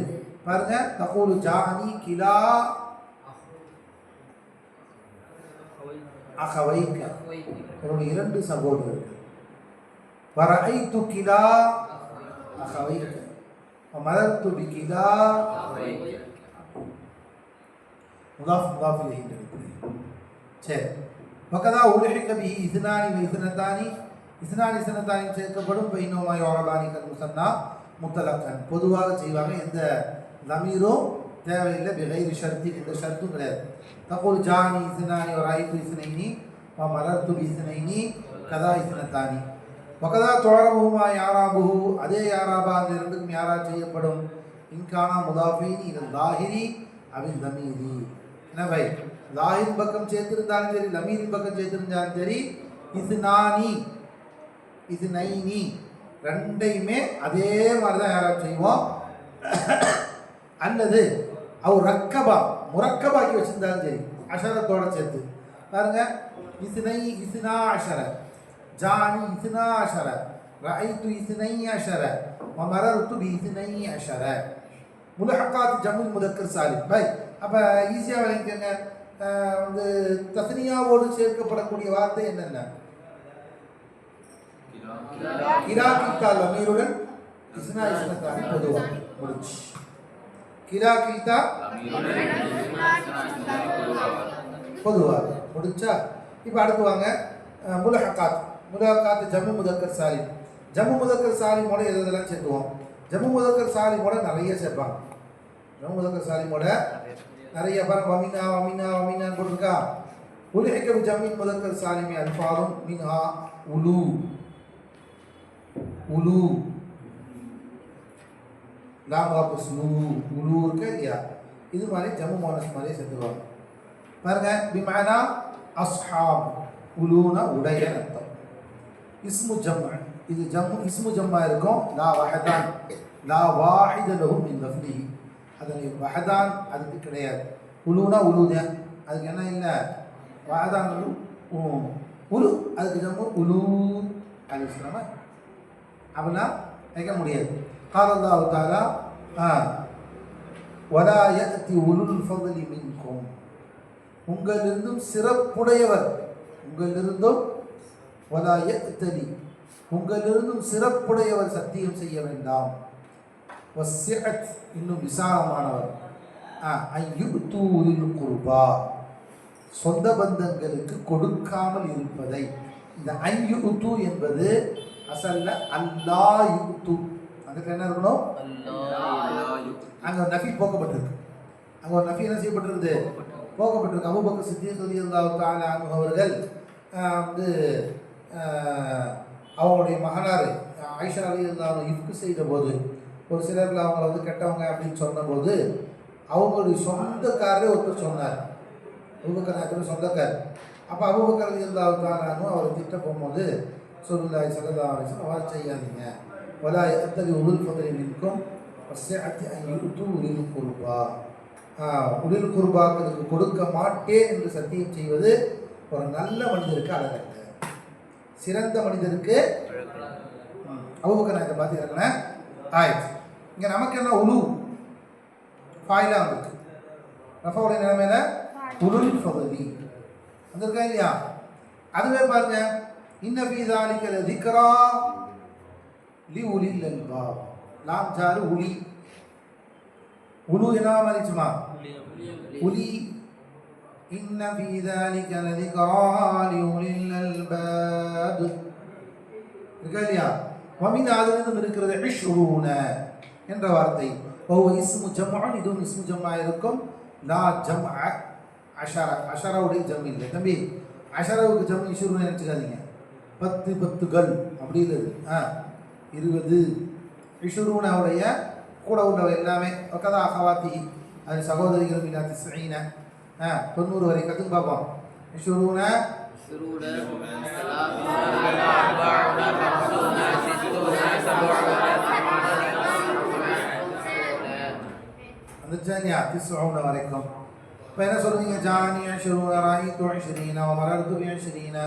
பாருங்க, தகூலு ஜாஅனி கிலா அகவைக்க, என்னுடைய 2 சகோதரர்கள். வரஐது கிலா அகவைக்க மரர்து பிகிலா முதாஃப் முதாஃப் இலைஹி என்று. சரி. வகதா உல்ஹிக பிஹி இஸ்னானி வ இஸ்னதானி, இஸ்னானி இஸ்னதானி சேர்க்கப்படும். பைனோமா யுரபானி கல் முஸன்னா முத்தலக்கன், பொதுவாக செய்வாங்க. எந்த லமீரும் தேவையில்லை. பிகைரி ஷர்த்தி, எந்த ஷர்த்தும் கிடையாது. தகூல் ஜானி இஸ்னானி வ ரஐது இஸ்னைனி வ மரர்து பி இஸ்னைனி கதா இஸ்னதானி. வகதா துஅரபுஹுமா யாராபுஹு, அதே யாராபா அந்த இரண்டுக்கும் யாரா செய்யப்படும். இன்கானா முதாஃபைனி இலல் லாஹிரி அவில் லமீரி. என்ன பை, லாஹிர் பக்கம் சேர்த்திருந்தாலும் சரி, லமீரின் பக்கம் சேர்த்திருந்தாலும் சரி, இஸ்னானி இஸ்னைனி ரெண்டையுமே அதே மாதிரி தான் யாராவது செய்வோம். அல்லது அவர் ரக்கபா முரக்கபாக்கி வச்சிருந்தாலும் சரி, அஷரத்தோட சேர்த்து பாருங்க. இஸ்னை இஸ்னா அஷர, ஜானி இஸ்னா அஷர, ரஐது இஸ்னை அஷர வ மரர்து பி இஸ்னை அஷர. முலஹக்காத் ஜம்முல் முதக்கர் சாலிம். பை அப்போ ஈஸியாக விளங்கிக்கங்க. வந்து தஸ்னியாவோடு சேர்க்கப்படக்கூடிய வார்த்தை என்னென்ன? கிலா கில்தா லமீருடன் இஸ்னா இஸ்னதானி பொதுவாக முடிச்சு. கிலா கில்தா பொதுவாக முடிச்சா. இப்போ அடுத்து வாங்க முலஹக்காத். முலஹக்காத் ஜம்மு முதக்கர் சாலிம். ஜம்மு முதக்கர் சாலிமோட எதெல்லாம் சேர்த்துவோம்? ஜம்மு முதக்கர் சாலிமோட நிறைய சேர்ப்பாங்க. ஜம்மு முதக்கர் சாலிமோட நிறைய பாருங்க. வமினா வமினா வமினான்னு போட்டிருக்கா. உல்ஹிக பி ஜம்மின் முதக்கர் சாலிமி அல்ஃபாதும் மின்ஹா உலு உலு லாம் வாபஸ் லூ உலு இருக்கு இல்லையா? இது மாதிரி ஜம்மு மோனஸ் மாதிரி சேர்த்துவாங்க. பாருங்க, பிமானா அஸ்ஹாப், உலூனா உடைய அர்த்தம். இஸ்மு ஜம்மு, இது ஜம்மு இஸ்மு ஜம்மா இருக்கும். லா வஹதான், லா வாஹித லஹு மின் லஃப்லிஹி, அதில் வஹதான் அதுக்கு கிடையாது. உலூனா உலூதான், அதுக்கு என்ன இல்லை. வஹதான் உலு, அதுக்கு ஜம்மு உலூ அப்படி சொல்லாம அப்படின்னா வைக்க முடியாது. قال الله تعالى ولا يأتي أولو الفضل منكم, உங்களிலிருந்தும் சிறப்புடையவர், உங்களிலிருந்தும் ولا يأتلي, உங்களிலிருந்தும் சிறப்புடையவர் சத்தியம் செய்ய வேண்டாம். வஸ்ஸிஅத், இன்னும் விசாலமானவர். ஐயுத்து உலில் குர்பா, சொந்த பந்தங்களுக்கு கொடுக்காமல் இருப்பதை. இந்த ஐயுத்து என்பது அசல்ல அல்லா யுத்து, அதுக்கு என்ன இருக்கணும்? அங்கே ஒரு நஃபி போக்கப்பட்டிருக்கு. அங்கே ஒரு நஃபி என்ன செய்யப்பட்டிருக்குது? போக்கப்பட்டிருக்கு. அபூபக்கர் சித்தீக் ரலியல்லாஹு தஆலா அன்ஹு அவர்கள் வந்து அவங்களுடைய மகனார் ஆயிஷா ரலியல்லாஹு அன்ஹா இஃப்க் செய்த போது, ஒரு சிலர்கள் அவங்கள வந்து கெட்டவங்க அப்படின்னு சொன்னபோது, அவங்களுடைய சொந்தக்காரரே ஒருத்தர் சொன்னார். அபூபக்கர் நாயகர் சொந்தக்கார். அப்போ அபூபக்கர் ரலியல்லாஹு தஆலா அன்ஹு அவரை திட்ட போகும்போது ரசூலுல்லாஹி ஸல்லல்லாஹு அலைஹி வஸல்லம் அவ்வாறு செய்யாதீங்க. வலா யஅத்தலி உலுல் ஃபத்லி மின்கும் வஸ்ஸஅத்தி அன் யுது உலில் குர்பா, உலில் குர்பாக்களுக்கு கொடுக்க மாட்டேன் என்று சத்தியம் செய்வது ஒரு நல்ல மனிதருக்கு அழகல்ல, சிறந்த மனிதருக்கு. அபூபக்கர் நாயகத்தை பார்த்து இறங்கினேன் ஆயிடுச்சு. இங்கே நமக்கு என்ன உலு ஃபாயிலா வந்துருக்கு. ரஃபாவுடைய நிலைமையில உலுல் ஃபத்லி வந்திருக்கா இல்லையா? அதுவே பாருங்க, இன்ன ஃபீ ஸாலிக லذிக்ரா லிஉலில் அல்பாப், லாம் ஜாரு உலி உலு என்னவா மாறிச்சுமா உலி இன்ன ஃபீ ذلك لذكرى لأولي الألباب இருக்கா இல்லையா வமின் அதிலிருந்து இருக்கிறது இஷ்ரூன என்ற வார்த்தை வஹுவ இஸ்மு ஜம்அன் இதுவும் இஸ்மு ஜம்ஆ இருக்கும் லா ஜம்அ அஷர அஷரவுடைய ஜம் இல்லை தம்பி அஷரவுக்கு ஜம் இஷ்ரூன நினச்சிக்காதீங்க 10 10கள் அப்படி இருக்குது 20 இஷ்ரூனவுடைய கூட உள்ளவை எல்லாமே ஒக்கதா அகவாத்தி அது சகோதரிகள் இல்லா 90 வரை கற்றுன்னு பார்ப்போம் இஷ்ரூன வந்துச்சா இல்லையா 90 வரைக்கும் இப்போ என்ன சொல்லுவீங்க ஜானி 20 ராயித்து 20 வமரர்து 20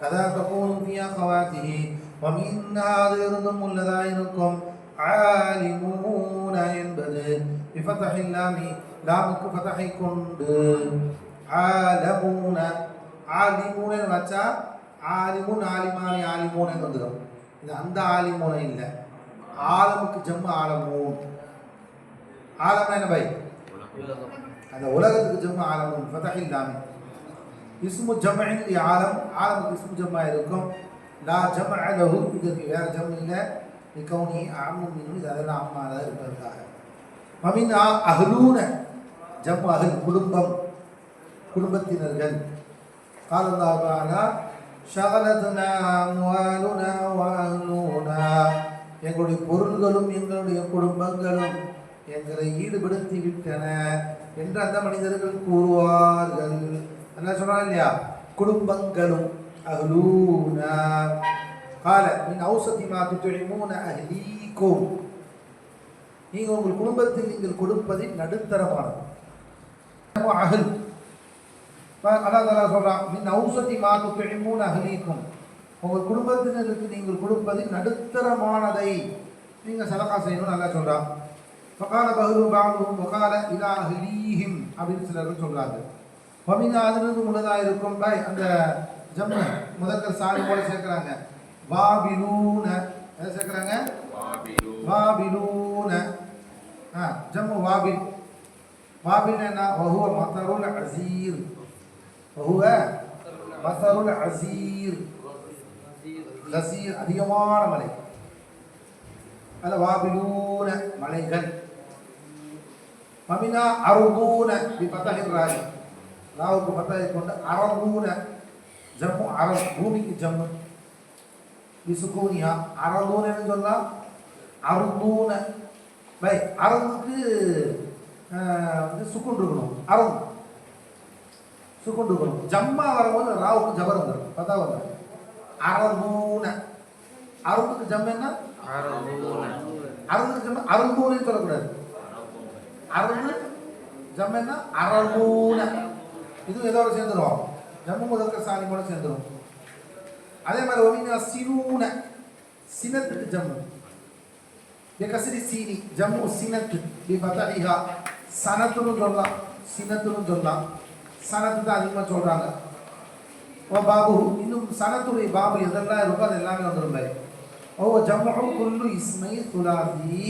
கதா தகூனு ஃபீ அகவாத்திஹி வமின்னாதிருந்தும் உள்ளதாக இருக்கும் ஆலிமூன என்பது பிஃபதஹில் லாமி லாமுக்கு ஃபதஹை கொண்டு ஆலமூன ஆலிமூன வச்சா ஆலிமுன் ஆலிமானி ஆலிமூனன்னு வந்துடும் இது அந்த ஆலிமூன இல்லை ஆலமுக்கு ஜம்மு ஆலமூன் ஆலம்னா என்ன பை அந்த உலகத்துக்கு ஜம்மு ஆலமூன் ஃபதஹில் லாமி இஸ்மு ஜம்இன் லி ஆலம் ஆலமுக்கு இஸ்மு ஜம்மா இருக்கும் லா ஜம்அ லஹு இதற்கு வேற ஜம் இல்லை லிகௌனி அம்மு மினு இது அதெல்லாம் அம்மாதான் இருப்பதற்காக மமின் அஹ்லூன ஜம்மு அஹ்ல் குடும்பம் குடும்பத்தினர்கள் قال الله تعالى ஷகலத்னா அம்வாலுனா வஅஹ்லூனா எங்களுடைய பொருள்களும் எங்களுடைய குடும்பங்களும் எங்களை ஈடுபடுத்தி விட்டன என்று அந்த மனிதர்கள் கூறுவார்கள் என்ன சொல்றாங்க இல்லையா குடும்பங்களும் அஹ்லூனா قال من اوسط ما تطعمون اهليكم நீங்கள் உங்கள் குடும்பத்தில் நீங்கள் கொடுப்பதில் நடுத்தரமானது அஹ்ல் அல்லாஹ் தஆலா சொல்றான் மின் அவுசதி மா துத்இமூன அஹ்லீக்கும் உங்கள் குடும்பத்தினருக்கு நீங்கள் கொடுப்பதில் நடுத்தரமானதை நீங்கள் சதகா செய்யணும்னு அல்லாஹ் சொல்றான் ஃபகால பஹ்ரு பஅதுஹும் வகால இலா அஹ்லீஹிம் அப்படின்னு சிலர் சொல்றாங்க வமின் அதிலிருந்து உள்ளதாக இருக்கும் பாய் அந்த ஜம்மு முதற்கர் சாலி போல சேர்க்கிறாங்க வாபிலூன எதை சேர்க்கிறாங்க வாபிலூன ஜம்மு வாபில் வாபில் என்ன வஹுவ மதருல் அஸீர் وهو مثل العزير غزير அதிகமான மலை அல வாபிலூன மலைகள் மமினா அர்தூன பிஃபதஹிர் ராய் ராவுக்கு ஃபதஹை கொண்டு அர்தூன ஜம்மு அரத் பூமிக்கு ஜம்மு பிசுகூனியா அர்தூனன்னு சொல்லலாம் அர்தூன பை அரதுக்கு சுக்குன் இருக்கணும் அரது சுக்குன் இருக்கணும் ஜம்மா வரும்போது ராவுக்கு ஜபர் வந்துடும் பத்தா வந்து அரதூன அருந்துக்கு ஜம் என்ன அருந்துக்கு ஜம் அருந்தூன்னு சொல்லக்கூடாது அருந்து ஜம் என்ன அரதூன இதுவும் எதோட சேர்ந்துடும் ஜம்மு முதற்க சாலிமோட சேர்ந்துடும் அதே மாதிரி ஒமினா சினூன சினத்துக்கு ஜம்மு கசிரி சீனி ஜம்மு சினத்து ஃபதஹிஹா சனத்துன்னு சொல்லலாம் சினத்துன்னு சொல்லலாம் சனத்து தான் அதிகமாக சொல்கிறாங்க ஓ பாபு இன்னும் சனத்துடைய பாபு எதெல்லாம் இருக்கோ அது எல்லாமே வந்துடும் பாரு ஓ ஜம்மு குல்லு இஸ்மை சுலாசி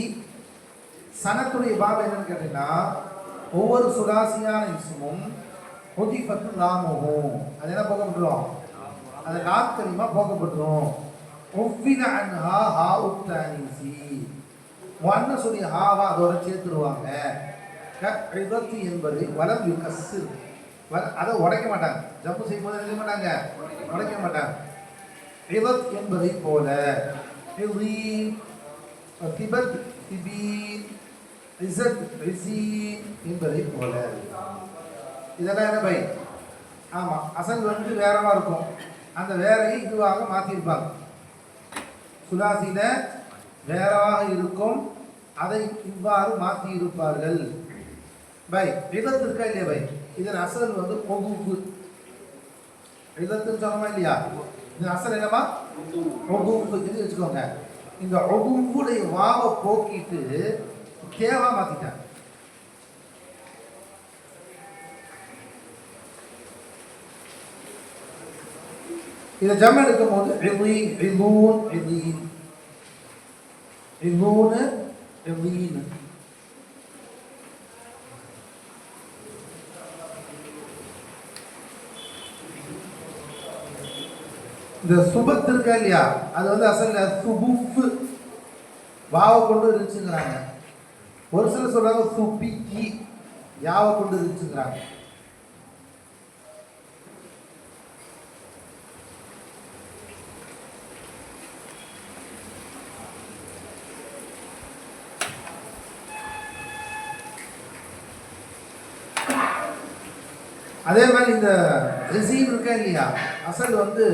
சனத்துடைய பாபு என்னன்னு கேட்டீங்கன்னா ஒவ்வொரு சுலாசியான இஸ்மும் ஹுதிஃபத்து லாமுஹும் அது என்ன போக்கப்பட்டுரும் அது நாட்களிமா போக்கப்பட்டுரும் உஃபின அன்ஹா ஹா உத்தானிசி ஒன்ன சொல்லி ஹாவா அதோட சேர்த்துருவாங்க கஇதத்தி என்பது வலம் யுகஸ்ஸிர் அதை உடைக்க மாட்டாங்க ஜம்பு செய்யும்போது எழுத மாட்டாங்க உடைக்க மாட்டாங்க இவத் என்பதை போல திபத் திபீன் இஸத் இஸீன் என்பதை போல இதெல்லாம் என்ன பை ஆமாம் அசல் வந்து வேறவா இருக்கும் அந்த வேறையை இதுவாக மாற்றிருப்பாங்க சுலாசியில் வேறவாக இருக்கும் அதை இவ்வாறு மாற்றி இருப்பார்கள் பை விதத்து இருக்கா இல்லையா பை இதன் அசல் வந்து ஒகுப்பு விதத்துன்னு சொன்னோமா இல்லையா இதன் அசல் என்னமா ஒகுப்பு இது வச்சுக்கோங்க இந்த ஒகுப்புடைய வாவை போக்கிட்டு தேவா மாத்திட்டாங்க இதை ஜம் எடுக்கும் போது இலூன் இலூன் இலூனு இலீன். இந்த சுபத் இருக்கா இல்லையா, அது வந்து அசல்ல சுபுஃப் வாவை கொண்டு இருந்துச்சுங்கிறாங்க. ஒரு சிலர் சொல்றாங்க சுபிக்கி யாவை கொண்டு இருந்துச்சுங்கிறாங்க. அதே மாதிரி இந்த ரிசீவ் இருக்கா இல்லையா, அசல் வந்து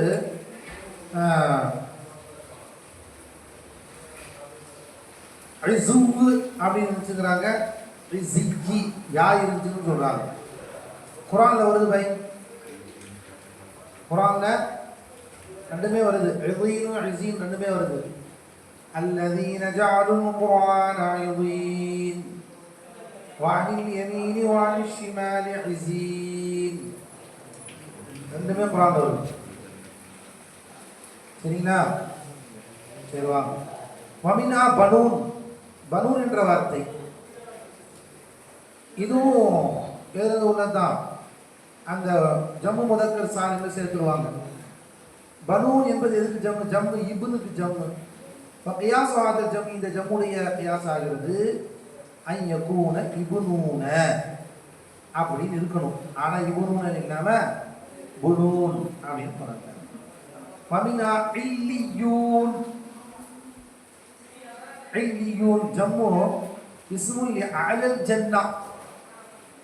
ரிசுவ் அப்படின்னு நினச்சிக்கிறாங்க. ரிசிக்கி யா இருந்துச்சுன்னு சொல்றாங்க. குரான்ல வருது பை, குரான்ல ரெண்டுமே வருது, ரிசீனும் ரிசீன் ரெண்டுமே வருது. அல்லதீன ஜஅலுல் குர்ஆன யதீன் வஅனில் யமீனி வஅனில் ஷிமாலி ரிசீன் ரெண்டுமே குரான்ல வருது. சரிங்களா? சரி வாங்க. வமினா பனூன், பனூன் என்ற வார்த்தை இதுவும் எழுத உள்ளதான். அந்த ஜம்மு முதக்கர் சாலின்னு சேர்த்துருவாங்க. பனூன் என்பது எதுக்கு ஜம்மு? ஜம்மு இபுனுக்கு ஜம்மு. கியாசாத ஜம்மு, இந்த ஜம்முடைய கியாஸ் ஆகிறது ஐயக்கூன இபுனூன அப்படின்னு இருக்கணும். ஆனா இபுனூன இல்லாம புனூன் அப்படின்னு சொன்னாங்க. வமினா இல்லியூன், இல்லியூன் ஜம்மு இஸ்முல் அலல் ஜன்னா,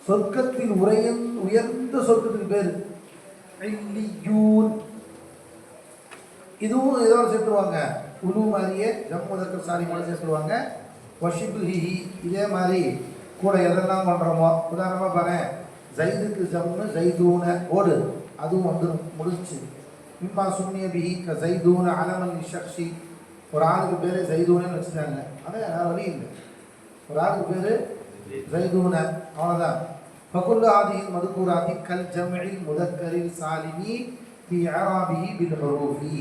சொர்க்கத்தில் உயர்ந்த சொர்க்கத்துக்கு பேரு இல்லியூன். இதுவும் இதோட சேர்த்துருவாங்க, உலு மாதிரியே ஜம்மு முதக்கர் சாலி மாதிரி சேர்த்துருவாங்க. வஷிபுஹி இதே மாதிரி கூட எதெல்லாம் பண்றோமோ, உதாரணமா பாரு, ஜைதுக்கு ஜம்மு ஜைதூன ஓடு, அதுவும் வந்து முடிச்சு. மிம்மா சுன்னிய பிஹி க ஜைதூன அலமன் ஷக்ஷி, ஒரு ஆளுக்கு பேரு ஜைதூனன்னு வச்சுட்டாங்க. அதான் வேற வழி இல்லை, ஒரு ஆளுக்கு பேரு ஜைதூன, அவ்வளோதான். ஃபகுல்லு ஆதியின் மதுக்கூராதி கல் ஜம்இல் முதக்கரில் சாலிமி ஃபி இஅராபிஹி பில் ஹுரூஃபி,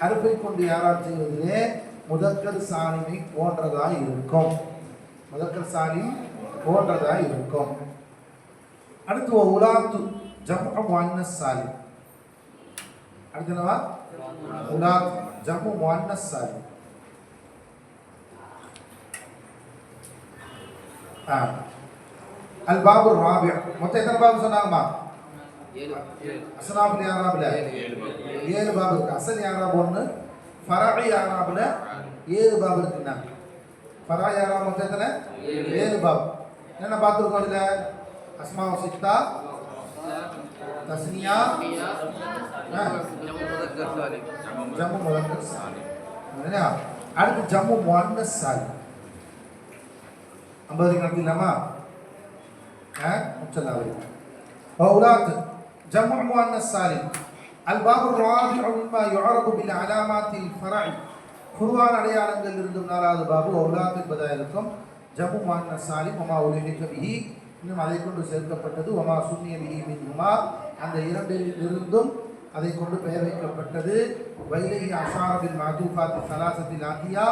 ஹர்ஃபை கொண்டு இஅராப் செய்வதிலே முதக்கர் சாலிமை போன்றதாய் இருக்கும், முதக்கர் சாலிம் போன்றதாய் இருக்கும். அடுத்து உலாத்து ஜம்உ முஅன்னஸ் சாலிம். அடுத்து என்னவா? உலாத் ஜம்உ முஅன்னஸ் சாலிம். அல் பாபு ராபி, மொத்தம் எத்தனை பாபு சொன்னாங்கம்மா? அஸ்னாபுல் இஅராப்ல 7 பாபு இருக்கு. அசல் இஅராப் 1, ஃபரஇ இஅராப்ல 7 பாபு இருக்குன்னா, ஃபரஇ இஅராப் மொத்தம் எத்தனை? 7 பாபு. என்ன பார்த்துருக்கோம் இதுல? அஸ்மா சித்தா, தஸ்னியா, ஜம்மு முதக்கர் சாலிம். அடுத்து ஜம்மு முஅன்னஸ் சாலிம். 50 நடத்திடலாமா? وأولاد جمع مؤنث سالم. الباب الرابع مما يعرف بالعلامات الفرع, குர்ஆன் அடையாளங்கள் இருந்தும் 4வது பாபு அவுலாத் என்பதாக இருக்கும். ஜம்மு முஅன்னஸ் சாலிம் வமா உலிஹிக பிஹி, இன்னும் அதை கொண்டு சேர்க்கப்பட்டது. வமா சுன்னிய பிஹி மின்ஹுமா, அந்த இரண்டிலிருந்தும் அதை கொண்டு பெயர் வைக்கப்பட்டது. வைலைஹி அஷார பில் மஅதூஃபாத் ஸலாஸத்தில் ஆதியா,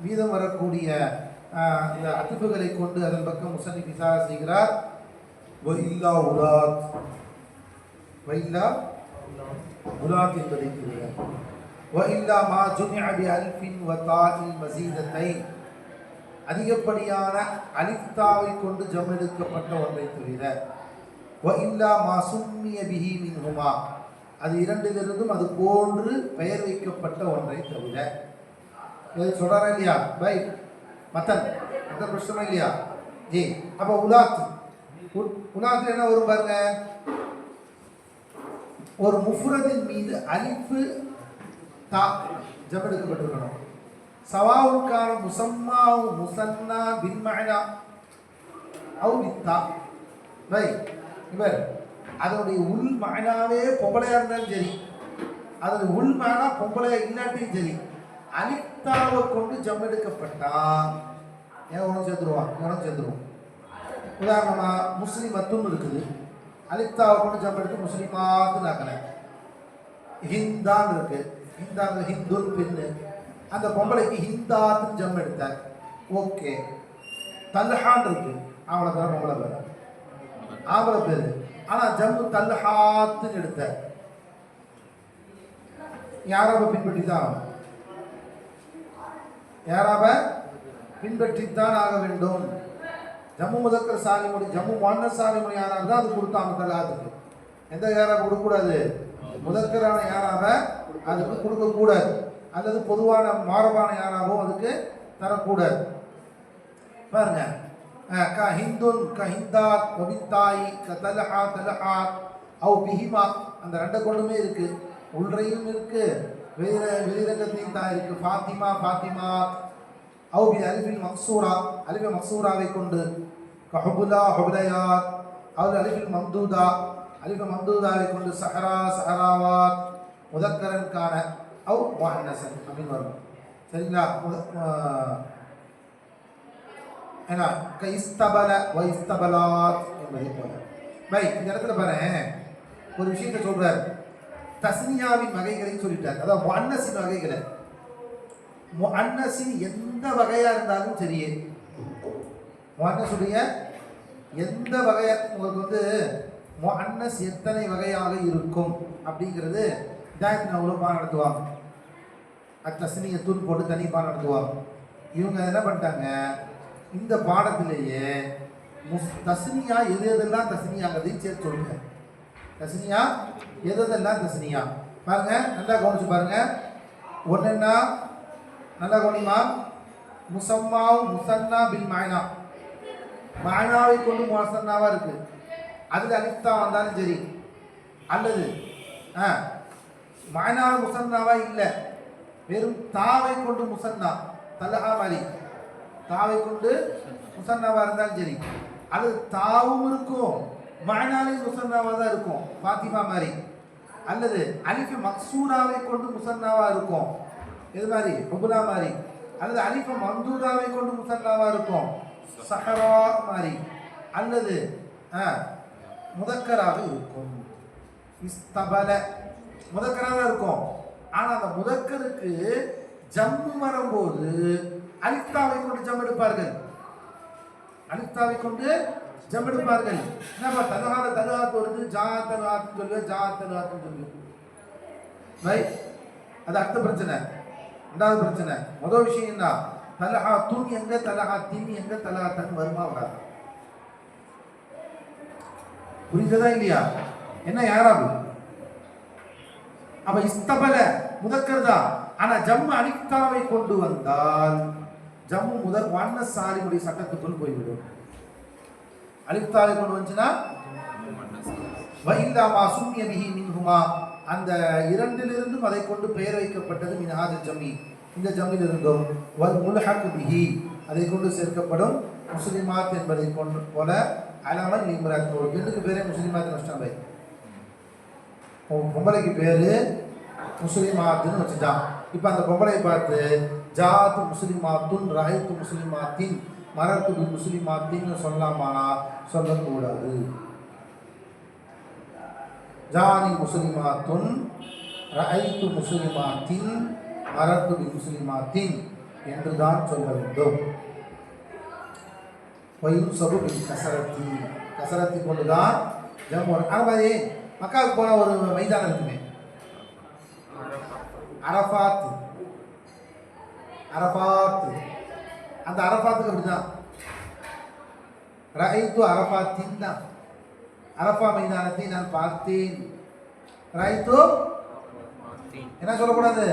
மீதம் வரக்கூடிய இந்த அத்திப்புகளை கொண்டு அதன் பக்கம் முஸன்னிஃப் இஷாரா செய்கிறார். வஇல்லா உலாத், வஇல்லா உலாத் என்பதை கூறுகிறார். வஇல்லா மா ஜுமிஅ பி அல்ஃபின் வ தாஇல் மஸீதத்தைன், அதிகப்படியான அலிஃப்தாவை கொண்டு ஜம் எடுக்கப்பட்ட ஒன்றை தவிர. வஇல்லா மா சும்மிய பிஹி மின்ஹுமா, அது இரண்டிலிருந்தும் அது போன்று பெயர் வைக்கப்பட்ட ஒன்றை தவிர. இது சொல்றாரா இல்லையா பை? மத்தன் பிரச்சனை இல்லையா ஜி? அப்ப உலாத், உலாத்துல என்ன வரும் பாருங்க, ஒரு முஃப்ரதின் மீது அலிஃப் தா ஜம் எடுக்கப்பட்டிருக்கணும். சவாவுக்கான முசம்மாவு முசன்னா பின் மஅனா அவு பித்தா பை. இவர் அதனுடைய உள் மஅனாவே பொம்பளையா இருந்தாலும் சரி, அதனுடைய உள் மஅனா பொம்பளையா இல்லாட்டியும் சரி, அலிஃப்தாவை கொண்டு ஜம் எடுக்கப்பட்டா ஏன் ஒன்றும் சேர்த்துருவான், ஒன்றும் சேர்த்துருவோம். உதாரணமா முஸ்லிமத்துன்னு இருக்குது, அலிஃப்தாவை கொண்டு ஜம் எடுத்து முஸ்லிமாத்துன்னு ஆக்கலை. ஹிந்தான் இருக்கு, ஹிந்தான் ஹிந்துன்னு பெண்ணு, அந்த பொம்பளைக்கு ஹிந்தாத்துன்னு ஜம் எடுத்தார். ஓகே, தல்ஹான் இருக்கு, அவங்கள பேர பொம்பளை பேர், ஆம்பளை பேர். ஆனால் ஜம்மு தல்ஹாத்துன்னு எடுத்த யாராவை பின்பற்றி தான் ஆகும், யாராவை பின்பற்றித்தான் ஆக வேண்டும். ஜம்மு முதக்கர் சாலிமொழி, ஜம்மு முஅன்னஸ் சாலிமொழி யாராவது தான் அது கொடுத்தாங்க தல்ஹாத்துக்கு. எந்த யாராவை கொடுக்கக்கூடாது, முதக்கரான யாராவை அதுக்கு கொடுக்கக்கூடாது, அல்லது பொதுவான மாறபான யாராவோ அதுக்கு தரக்கூடாது. பாருங்க, க ஹிந்துன் க ஹிந்தாத் கவித்தாய் க தலஹா தலஹாத் அவ் பிஹிமா, அந்த ரெண்டை கொண்டுமே இருக்கு, உள்றையும் இருக்கு, வெளிரங்கத்தையும் தான் இருக்கு. ஃபாத்திமா ஃபாத்திமா அவ் பி அலிஃபில் மக்சூரா, அலிஃபை மக்சூராவை கொண்டு. கஹுபுலா ஹுபுலையாத் அவ் அலிஃபில் மம்தூதா, அலிஃபை மம்தூதாவை கொண்டு. சஹரா சஹராவாத் முதக்கரன் கான அவ் முஅன்னஸன் அப்படின்னு வரும். சரிங்களா? ஏன்னா கைஸ்தபல வைஸ்தபலாத் என்பதை போல. பை இந்த இடத்துல பாரு, ஒரு விஷயத்தை சொல்றார். தஸ்னியாவின் வகைகளை சொல்லிட்டார், அதாவது முஅன்னஸின் வகைகளை. முஅன்னஸின் எந்த வகையா இருந்தாலும் சரியே, முஅன்னஸுடைய எந்த வகையா உங்களுக்கு முஅன்னஸ் எத்தனை வகையாக இருக்கும் அப்படிங்கிறது இதாயத்தின் அவ்வளோ பாடம் நடத்துவாங்க. தஸ்னியை தூண் போட்டு தனி பாடம் நடத்துவாங்க. இவங்க என்ன பண்ணிட்டாங்க, இந்த பாடத்திலேயே தஸ்னியா எது எதெல்லாம் தஸ்னியாங்கிறதையும் சேர்த்து சொல்லுங்க. தஸ்னியா எது எதெல்லாம் தஸ்னியா பாருங்க, நல்லா கவனிச்சு பாருங்க. ஒன்றுன்னா நல்லா கவனிமா, முசம்மாவும் முசன்னா பில் மாயனா, மாயனாவை கொண்டு முசன்னாவா இருக்கு, அதில் அலிஃப்தா வந்தாலும் சரி, அல்லது மாயனா முசன்னாவா இல்லை, வெறும் தாவை கொண்டு முசன்னா தலஹா மாதிரி தாவை கொண்டு முசன்னாவா இருந்தாலும் சரி, அல்லது தாவும் இருக்கும் மாயனாலே முசன்னாவா தான் இருக்கும் ஃபாத்திமா மாதிரி, அல்லது அலிஃபு மக்சூராவை கொண்டு முசன்னாவா இருக்கும் இது மாதிரி ஹுபுலா மாதிரி, அல்லது அலிஃபு மம்தூதாவை கொண்டு முசன்னாவா இருக்கும் சஹரா மாதிரி, அல்லது முதக்கராக இருக்கும் இஸ்தபல முதக்கராக இருக்கும். ஆனால் அந்த முதக்கருக்கு ஜம்மு வரும்போது அலிஃப்தாவை கொண்டு ஜம் எடுப்பார்கள், அலிஃப்தாவை கொண்டு ஜம் எடுப்பார்கள். என்னப்பா தலஹால தலுஹாத் வருது, ஜா தலுஹாத்னு சொல்லுவேன், ஜா தலுஹாத்னு சொல்லுவேன். ரைட், அது அடுத்த பிரச்சனை. ரெண்டாவது பிரச்சனை, முதல் விஷயம் என்ன, தலஹா துன் எங்க தலஹா தின் எங்க தலஹா தன் வருமா வராது, புரிஞ்சதா இல்லையா? என்ன யாராவது அப்ப இஸ்தபல முதக்கர் தான். ஆனா ஜம்மு அலிஃப்தாவை கொண்டு வந்தால் ஜம்மு முஅன்னஸ் சாலிமுடைய சட்டத்துக்குள் போய்விடும். அலிஃப்தாவை கொண்டு வந்துச்சுன்னா வஇல்லா மா சும்மிய பிஹி மின்ஹுமா, அந்த இரண்டிலிருந்தும் அதை கொண்டு பெயர் வைக்கப்பட்டது. மின் ஹாதில் ஜம்மி, இந்த ஜம்மில் இருந்தும். வல் முல்ஹக் பிஹி, அதை கொண்டு சேர்க்கப்படும். முஸ்லிமாத் என்பதை கொண்டு போல அலமன் இம்ராத், ஒரு பெண்ணுக்கு பேரே முஸ்லிமாத் நஷ்டம் பை, பொம்பளைக்கு பேரு முஸ்லிமாத்துன்னு வச்சுட்டான். இப்போ அந்த பொம்பளை பார்த்து ஜாத்து முஸ்லிமாத்துன் ரஹைத்து முஸ்லிமாத்தின் மரத்து முஸ்லிமாத்தின்னு சொல்லலாமானா சொல்லக்கூடாது. ஜானி முஸ்லிமாத்துன் ரஹைத்து முஸ்லிமாத்தின் மரத்து முஸ்லிமாத்தின் என்று தான் சொல்ல வேண்டும். வயுன்சபு பில் கஸரத்தி, கஸரத்தி கொண்டு தான் ஜம்மு. அது மாதிரி மக்காவுக்கு போன ஒரு மைதானம் இருக்குமே, அரஃபாத், அரஃபாத், அந்த அரஃபாத்துக்கு அப்படிதான் ரஐத்து அரஃபாத்தின் தான், அரஃபா மைதானத்தை நான் பார்த்தேன். ரஐத்து என்ன சொல்லக்கூடாது,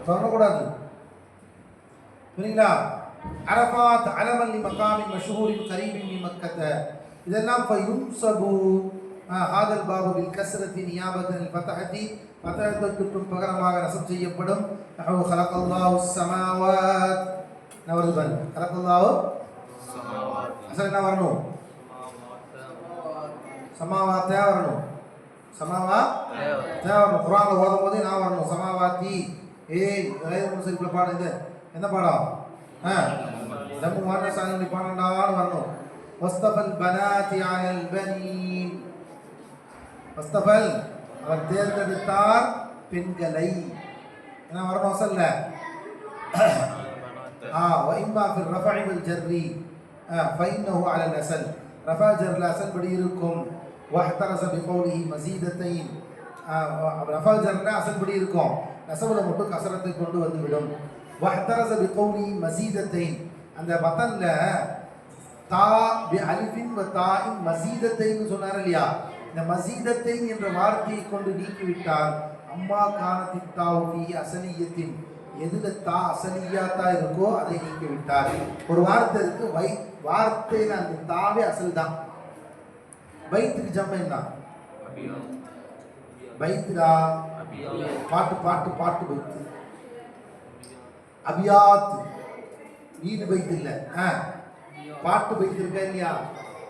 சொல்லக்கூடாது, புரியுங்களா? அரஃபாத் அலமன் லி மகாமின் மஷ்ஹூரின் கரீபின் மின் மக்கத்த, இதெல்லாம் ஃபயுன்சபு ஹாதல் பாபு பில் கஸ்ரத்தி நியாபத்தன் அல் ஃபத்ஹதி, ஃபத்ஹத்துக்கும் பகரமாக நஸப் செய்யப்படும். நஹு ஹலகல்லாஹு ஸமாவாத், நவர்பன் ஹலகல்லாஹு ஸமாவாத், அசல் என்ன வரணும், சமாவாத்தே வரணும், சமாவாத்தே வரணும். குர்ஆன்ல ஓதும் போது நான் வரணும் சமாவாத்தி. கயிறு முன்சரிப்பில் பாடம் இது என்ன பாடம், ஜம்மு முஅன்னஸ் சாலிமுடைய பாடம்டான்னு வரணும். வஸ்தபல் பனாத்தி அலல் பனீன், வஸ்தபல் அவர் தேர்ந்தெடுத்தார் பெண்களை, என்ன வரணும் அசல்ல وإما في الرفع والجر فإنه على الأصل رفع جر الأصل படி இருக்கும் واحترز بقوله مزيدتين رفع جر الأصل படி இருக்கும் நசபுல மட்டும் கசரத்தை கொண்டு வந்துவிடும் واحترز بقوله مزيدتين அந்த வதன்ல தா பி அலிஃபின் வ தாஇன் மஸீதத்தைன் சொன்னார் இல்லையா இந்த மஸீதத்தைன் என்ற வார்த்தையை கொண்டு நீக்கிவிட்டால் அம்மா கானத்தின் தாவுஃபி அசலியத்தின் எதுல தா அசலியாத்தா இருக்கோ அதை நீக்கிவிட்டார் ஒரு வார்த்தை இருக்கு வார்த்தையில அந்த தாவே அசல் தான் பைத்துக்கு ஜம்ம என்ன பைத்துடா பாட்டு பாட்டு பாட்டு பைத்து அபியாத் வீடு பைத்து இல்ல பாட்டு பைத்து இருக்கா இல்லையா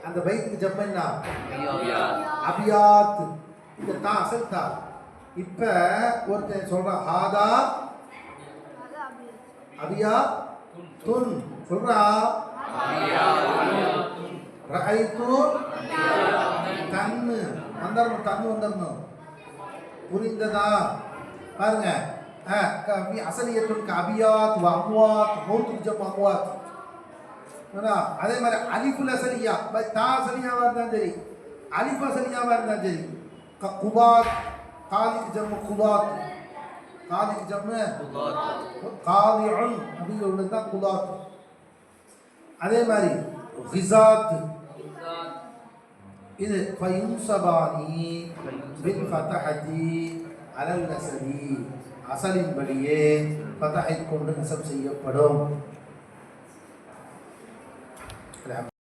அந்த பைத்துக்கு ஜம்ம என்ன அபியாத் இந்த தா அசல் தா இப்ப ஒருத்தன் சொல்றான் ஹாதா அபியா துன் சொல்றா ரஐது தன்னு வந்துடணும் புரிந்ததா பாருங்க அசலியத்துக்கு அபியாத் அம்வாத் மௌத்துக்கு ஜம் அம்வாத் அதே மாதிரி அலிஃபுல் அசலியா தா அசலியாவா இருந்தாலும் சரி அலிஃப் அசலியாவா இருந்தாலும் சரி குபாத் காலிக்கு ஜம் குபாத் காலிக்கு ஜம்மு காலிஉன் அப்படிங்கிற ஒன்று தான் குதாத் அதே மாதிரி கிசாத் இது ஃபயுன்சபானி பில் ஃபதஹதி அலல் நஸபி அசலின்படியே ஃபதஹை கொண்டு நஸப் செய்யப்படும்